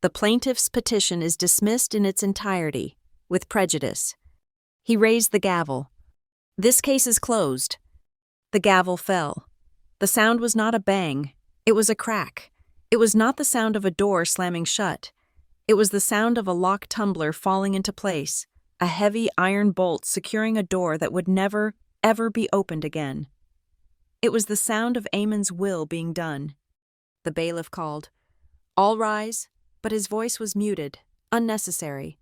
Speaker 1: The plaintiff's petition is dismissed in its entirety, with prejudice. He raised the gavel. This case is closed. The gavel fell. The sound was not a bang. It was a crack. It was not the sound of a door slamming shut. It was the sound of a locked tumbler falling into place, a heavy iron bolt securing a door that would never, ever be opened again. It was the sound of Amon's will being done. The bailiff called, "All rise," but his voice was muted, unnecessary.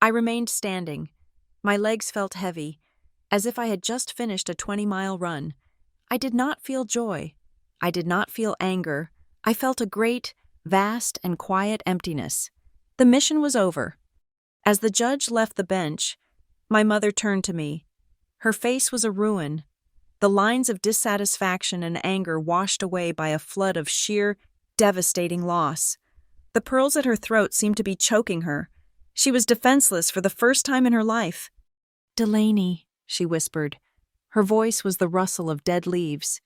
Speaker 1: I remained standing. My legs felt heavy, as if I had just finished a 20-mile run. I did not feel joy. I did not feel anger. I felt a great, vast, and quiet emptiness. The mission was over. As the judge left the bench, my mother turned to me. Her face was a ruin. The lines of dissatisfaction and anger washed away by a flood of sheer, devastating loss. The pearls at her throat seemed to be choking her. She was defenseless for the first time in her life. "Delaney," she whispered. Her voice was the rustle of dead leaves.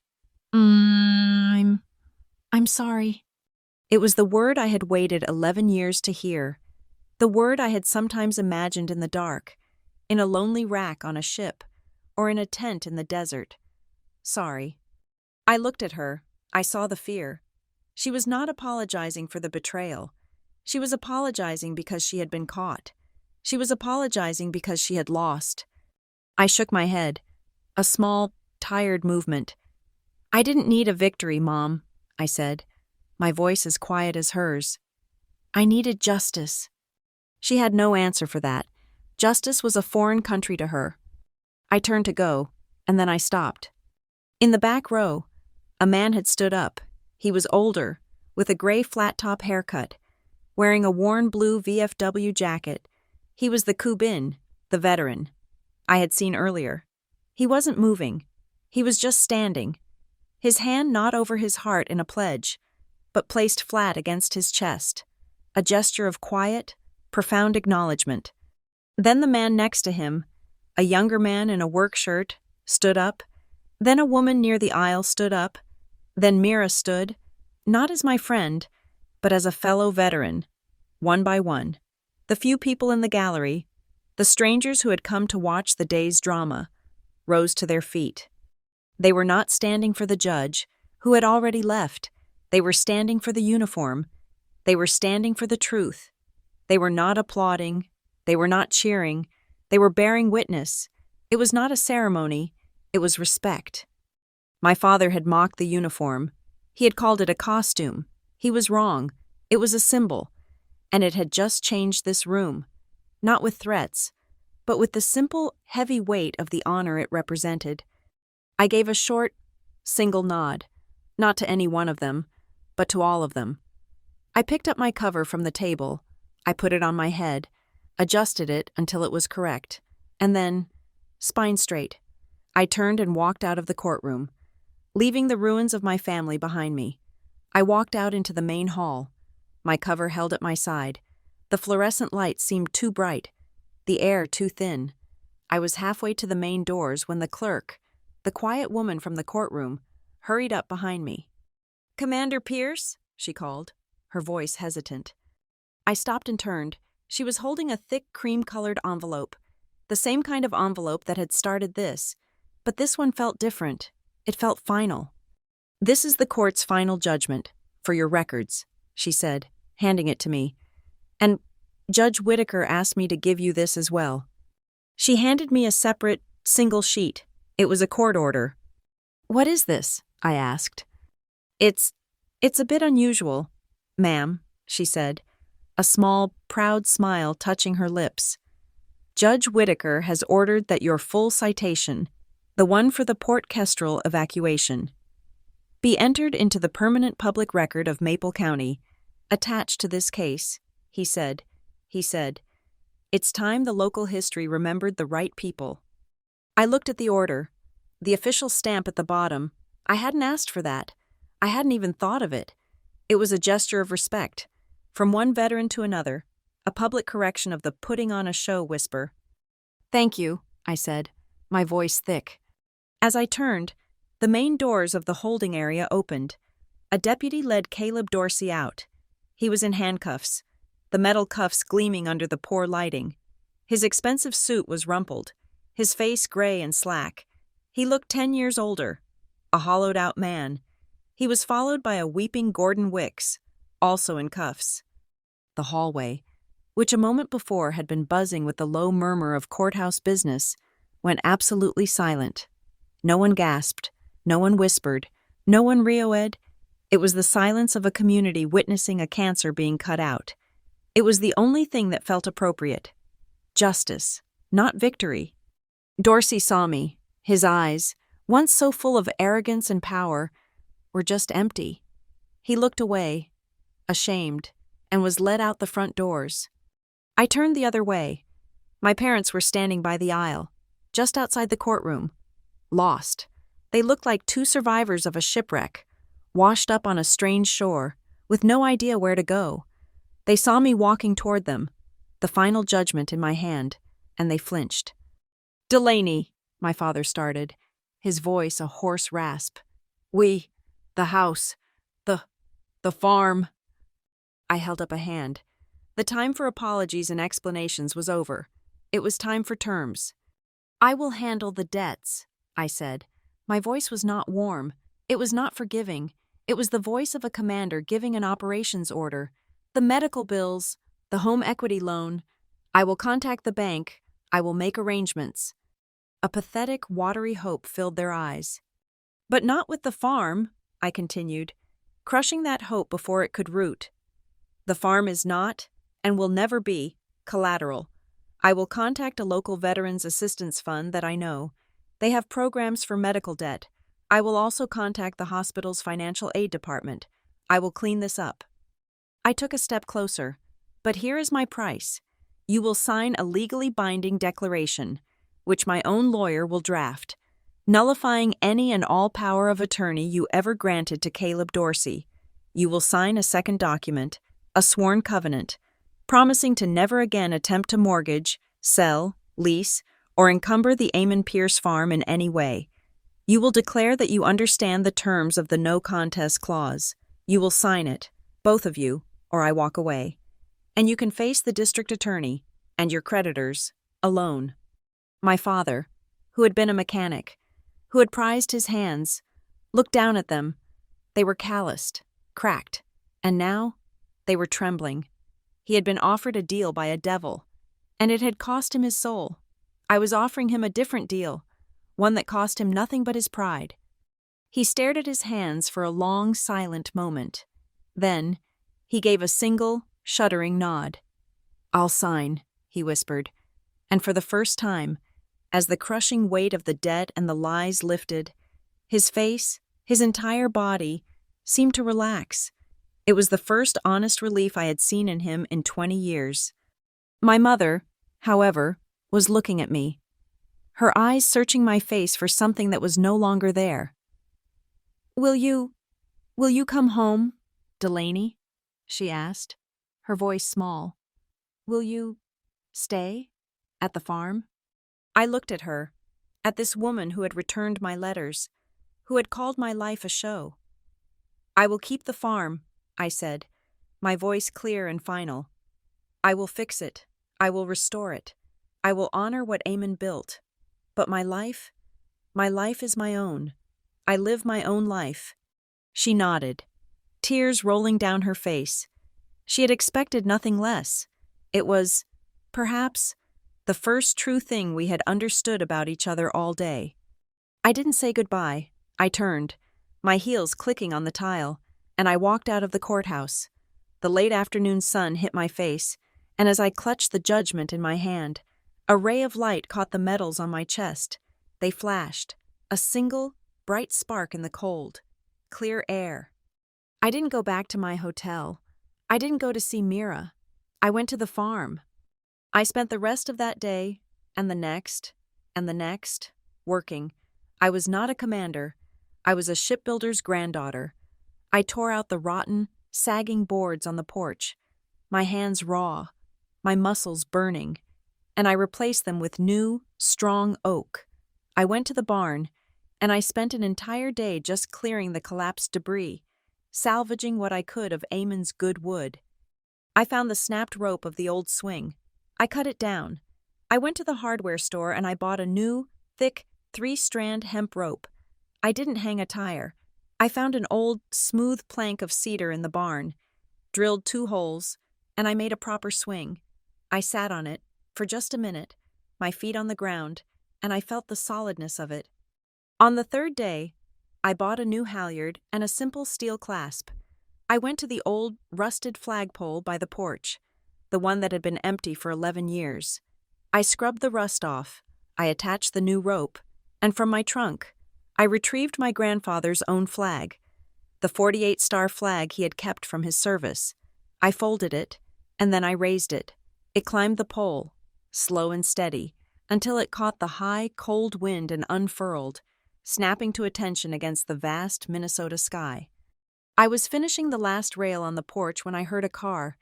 Speaker 1: I'm sorry." It was the word I had waited 11 years to hear. The word I had sometimes imagined in the dark, in a lonely rack on a ship, or in a tent in the desert. Sorry. I looked at her. I saw the fear. She was not apologizing for the betrayal. She was apologizing because she had been caught. She was apologizing because she had lost. I shook my head. A small, tired movement. "I didn't need a victory, Mom," I said, my voice as quiet as hers. "I needed justice." She had no answer for that. Justice was a foreign country to her. I turned to go, and then I stopped. In the back row, a man had stood up. He was older, with a gray flat-top haircut, wearing a worn blue VFW jacket. He was the Kubin, the veteran, I had seen earlier. He wasn't moving. He was just standing, his hand not over his heart in a pledge, but placed flat against his chest, a gesture of quiet, profound acknowledgement. Then the man next to him, a younger man in a work shirt, stood up. Then a woman near the aisle stood up. Then Mira stood, not as my friend, but as a fellow veteran. One by one, the few people in the gallery, the strangers who had come to watch the day's drama, rose to their feet. They were not standing for the judge, who had already left. They were standing for the uniform. They were standing for the truth. They were not applauding. They were not cheering. They were bearing witness. It was not a ceremony. It was respect. My father had mocked the uniform. He had called it a costume. He was wrong. It was a symbol. And it had just changed this room. Not with threats, but with the simple, heavy weight of the honor it represented. I gave a short, single nod, not to any one of them, but to all of them. I picked up my cover from the table. I put it on my head, adjusted it until it was correct, and then, spine straight, I turned and walked out of the courtroom, leaving the ruins of my family behind me. I walked out into the main hall, my cover held at my side. The fluorescent light seemed too bright, the air too thin. I was halfway to the main doors when the clerk, the quiet woman from the courtroom, hurried up behind me. "Commander Pierce?" she called, her voice hesitant. I stopped and turned. She was holding a thick cream-colored envelope, the same kind of envelope that had started this, but this one felt different. It felt final. "This is the court's final judgment, for your records," she said, handing it to me. "And Judge Whitaker asked me to give you this as well." She handed me a separate, single sheet. It was a court order. "What is this?" I asked. It's a bit unusual, ma'am," she said, a small, proud smile touching her lips. "Judge Whitaker has ordered that your full citation, the one for the Port Kestrel evacuation, be entered into the permanent public record of Maple County, attached to this case," he said. "It's time the local history remembered the right people." I looked at the order, the official stamp at the bottom. I hadn't asked for that. I hadn't even thought of it. It was a gesture of respect. From one veteran to another, a public correction of the putting on a show whisper. "Thank you," I said, my voice thick. As I turned, the main doors of the holding area opened. A deputy led Caleb Dorsey out. He was in handcuffs, the metal cuffs gleaming under the poor lighting. His expensive suit was rumpled, his face gray and slack. He looked 10 years older, a hollowed-out man. He was followed by a weeping Gordon Wicks, also in cuffs. The hallway, which a moment before had been buzzing with the low murmur of courthouse business, went absolutely silent. No one gasped, no one whispered, no one reoed. It was the silence of a community witnessing a cancer being cut out. It was the only thing that felt appropriate. Justice, not victory. Dorsey saw me. His eyes, once so full of arrogance and power, were just empty. He looked away, ashamed, and was led out the front doors. I turned the other way. My parents were standing by the aisle, just outside the courtroom. Lost. They looked like two survivors of a shipwreck, washed up on a strange shore, with no idea where to go. They saw me walking toward them, the final judgment in my hand, and they flinched. "Delaney," my father started, his voice a hoarse rasp. The house, the farm." I held up a hand. The time for apologies and explanations was over. It was time for terms. "I will handle the debts," I said. My voice was not warm. It was not forgiving. It was the voice of a commander giving an operations order. "The medical bills, the home equity loan. I will contact the bank. I will make arrangements." A pathetic, watery hope filled their eyes. "But not with the farm," I continued, crushing that hope before it could root. "The farm is not, and will never be, collateral. I will contact a local Veterans Assistance Fund that I know. They have programs for medical debt. I will also contact the hospital's financial aid department. I will clean this up." I took a step closer. "But here is my price. You will sign a legally binding declaration, which my own lawyer will draft, nullifying any and all power of attorney you ever granted to Caleb Dorsey. You will sign a second document, a sworn covenant, promising to never again attempt to mortgage, sell, lease, or encumber the Amon Pierce farm in any way. You will declare that you understand the terms of the no contest clause. You will sign it, both of you, or I walk away. And you can face the district attorney and your creditors alone." My father, who had been a mechanic, who had prized his hands, looked down at them. They were calloused, cracked, and now they were trembling. He had been offered a deal by a devil, and it had cost him his soul. I was offering him a different deal, one that cost him nothing but his pride. He stared at his hands for a long, silent moment. Then he gave a single, shuddering nod. "I'll sign," he whispered, and for the first time, as the crushing weight of the debt and the lies lifted, his face, his entire body, seemed to relax. It was the first honest relief I had seen in him in 20 years. My mother, however, was looking at me, her eyes searching my face for something that was no longer there. Will you come home, Delaney?" she asked, her voice small. "Will you stay at the farm?" I looked at her, at this woman who had returned my letters, who had called my life a show. "I will keep the farm," I said, my voice clear and final. "I will fix it. I will restore it. I will honor what Amon built. But my life is my own. I live my own life." She nodded, tears rolling down her face. She had expected nothing less. It was, perhaps, the first true thing we had understood about each other all day. I didn't say goodbye. I turned, my heels clicking on the tile, and I walked out of the courthouse. The late afternoon sun hit my face, and as I clutched the judgment in my hand, a ray of light caught the metals on my chest. They flashed, a single, bright spark in the cold, clear air. I didn't go back to my hotel. I didn't go to see Mira. I went to the farm. I spent the rest of that day, and the next, working. I was not a commander. I was a shipbuilder's granddaughter. I tore out the rotten, sagging boards on the porch, my hands raw, my muscles burning. and I replaced them with new, strong oak. I went to the barn, and I spent an entire day just clearing the collapsed debris, salvaging what I could of Amon's good wood. I found the snapped rope of the old swing. I cut it down. I went to the hardware store and I bought a new, thick, 3-strand hemp rope. I didn't hang a tire. I found an old, smooth plank of cedar in the barn, drilled 2 holes, and I made a proper swing. I sat on it, for just a minute, my feet on the ground, and I felt the solidness of it. On the 3rd day, I bought a new halyard and a simple steel clasp. I went to the old, rusted flagpole by the porch, the one that had been empty for 11 years. I scrubbed the rust off, I attached the new rope, and from my trunk, I retrieved my grandfather's own flag, the 48-star flag he had kept from his service. I folded it, and then I raised it. It climbed the pole, slow and steady, until it caught the high, cold wind and unfurled, snapping to attention against the vast Minnesota sky. I was finishing the last rail on the porch when I heard a car.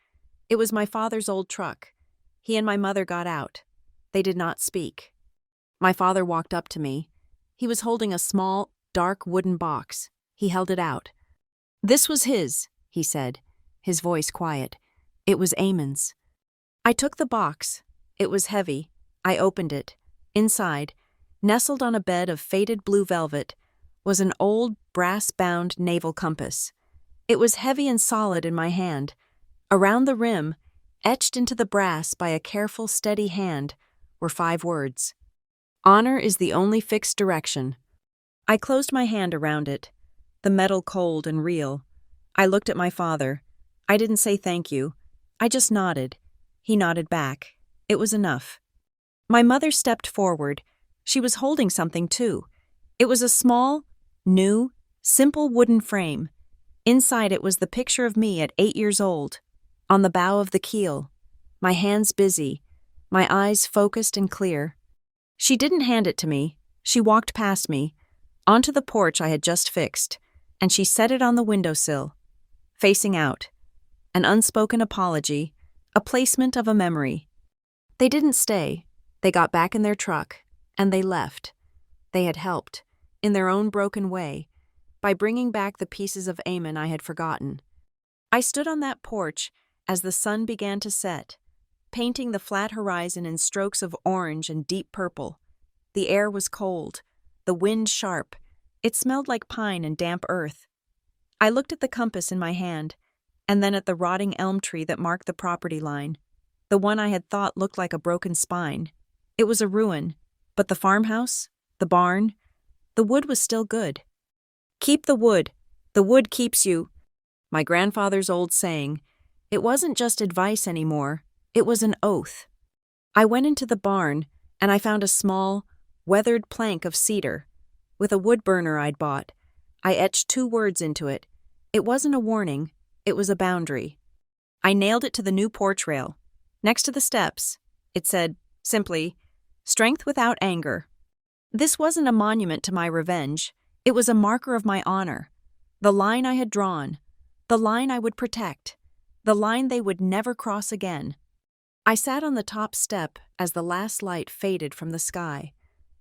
Speaker 1: It was my father's old truck. He and my mother got out. They did not speak. My father walked up to me. He was holding a small, dark wooden box. He held it out. "This was his," he said, his voice quiet. "It was Amon's." I took the box. It was heavy. I opened it. Inside, nestled on a bed of faded blue velvet, was an old, brass-bound naval compass. It was heavy and solid in my hand. Around the rim, etched into the brass by a careful, steady hand, were 5 words. "Honor is the only fixed direction." I closed my hand around it, the metal cold and real. I looked at my father. I didn't say thank you. I just nodded. He nodded back. It was enough. My mother stepped forward. She was holding something, too. It was a small, new, simple wooden frame. Inside it was the picture of me at 8 years old, on the bow of the keel, my hands busy, my eyes focused and clear. She didn't hand it to me. She walked past me, onto the porch I had just fixed, and she set it on the windowsill, facing out. An unspoken apology, a placement of a memory. They didn't stay. They got back in their truck, and they left. They had helped, in their own broken way, by bringing back the pieces of Amon I had forgotten. I stood on that porch as the sun began to set, painting the flat horizon in strokes of orange and deep purple. The air was cold, the wind sharp. It smelled like pine and damp earth. I looked at the compass in my hand, and then at the rotting elm tree that marked the property line, the one I had thought looked like a broken spine. It was a ruin, but the farmhouse, the barn, the wood was still good. "Keep the wood keeps you," my grandfather's old saying. It wasn't just advice anymore, it was an oath. I went into the barn, and I found a small, weathered plank of cedar. With a wood burner I'd bought, I etched 2 words into it. It wasn't a warning, it was a boundary. I nailed it to the new porch rail. Next to the steps, it said, simply, "Strength without anger." This wasn't a monument to my revenge. It was a marker of my honor. The line I had drawn. The line I would protect. The line they would never cross again. I sat on the top step as the last light faded from the sky.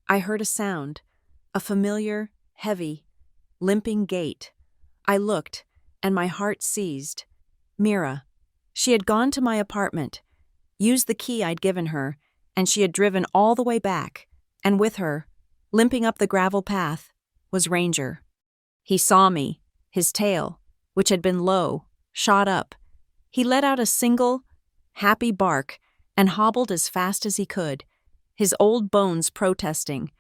Speaker 1: I heard a sound, a familiar, heavy, limping gait. I looked, and my heart seized. Mira. She had gone to my apartment, used the key I'd given her, and she had driven all the way back, and with her, limping up the gravel path, was Ranger. He saw me, his tail, which had been low, shot up. He let out a single, happy bark and hobbled as fast as he could, his old bones protesting,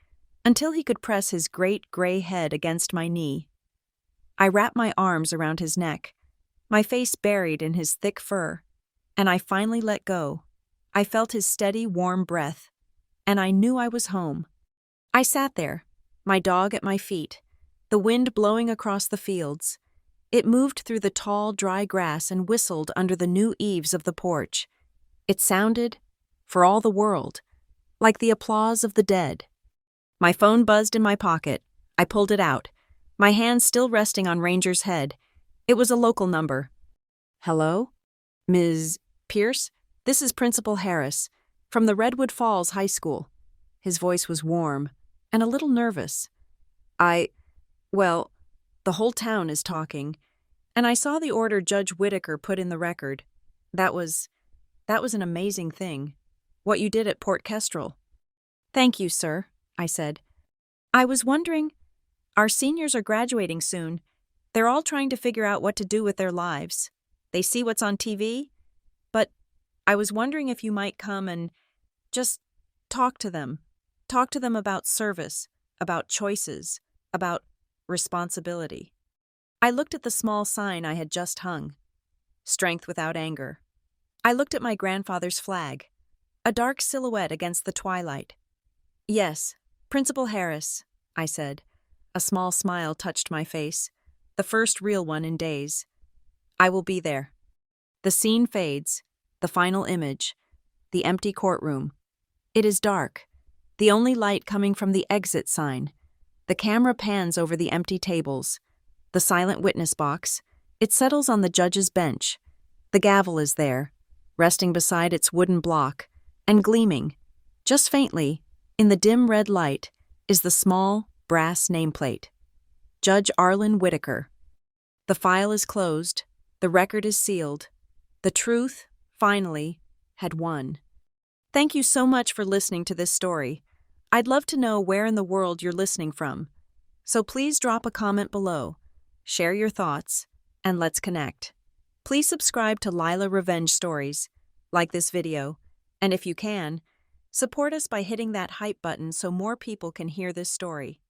Speaker 1: until he could press his great gray head against my knee. I wrapped my arms around his neck, my face buried in his thick fur, and I finally let go. I felt his steady, warm breath, and I knew I was home. I sat there, my dog at my feet, the wind blowing across the fields. It moved through the tall, dry grass and whistled under the new eaves of the porch. It sounded, for all the world, like the applause of the dead. My phone buzzed in my pocket. I pulled it out, my hand still resting on Ranger's head. It was a local number. "Hello? Ms. Pierce? This is Principal Harris. From the Redwood Falls High School. His voice was warm and a little nervous. Well, the whole town is talking, and I saw the order Judge Whitaker put in the record. That was an amazing thing, what you did at Port Kestrel. Thank you, sir, I said. I was wondering, our seniors are graduating soon. They're all trying to figure out what to do with their lives. They see what's on TV, but I was wondering if you might come and just talk to them. Talk to them about service, about choices, about responsibility. I looked at the small sign I had just hung. Strength without anger. I looked at my grandfather's flag, a dark silhouette against the twilight. Yes, Principal Harris, I said. A small smile touched my face, the first real one in days. I will be there. The scene fades, the final image, the empty courtroom. It is dark, the only light coming from the exit sign. The camera pans over the empty tables, the silent witness box. It settles on the judge's bench. The gavel is there, resting beside its wooden block, and gleaming, just faintly, in the dim red light, is the small, brass nameplate. Judge Arlen Whitaker. The file is closed, the record is sealed. The truth, finally, had won. Thank you so much for listening to this story. I'd love to know where in the world you're listening from. So please drop a comment below, share your thoughts, and let's connect. Please subscribe to Lila Revenge Stories, like this video, and if you can, support us by hitting that hype button so more people can hear this story.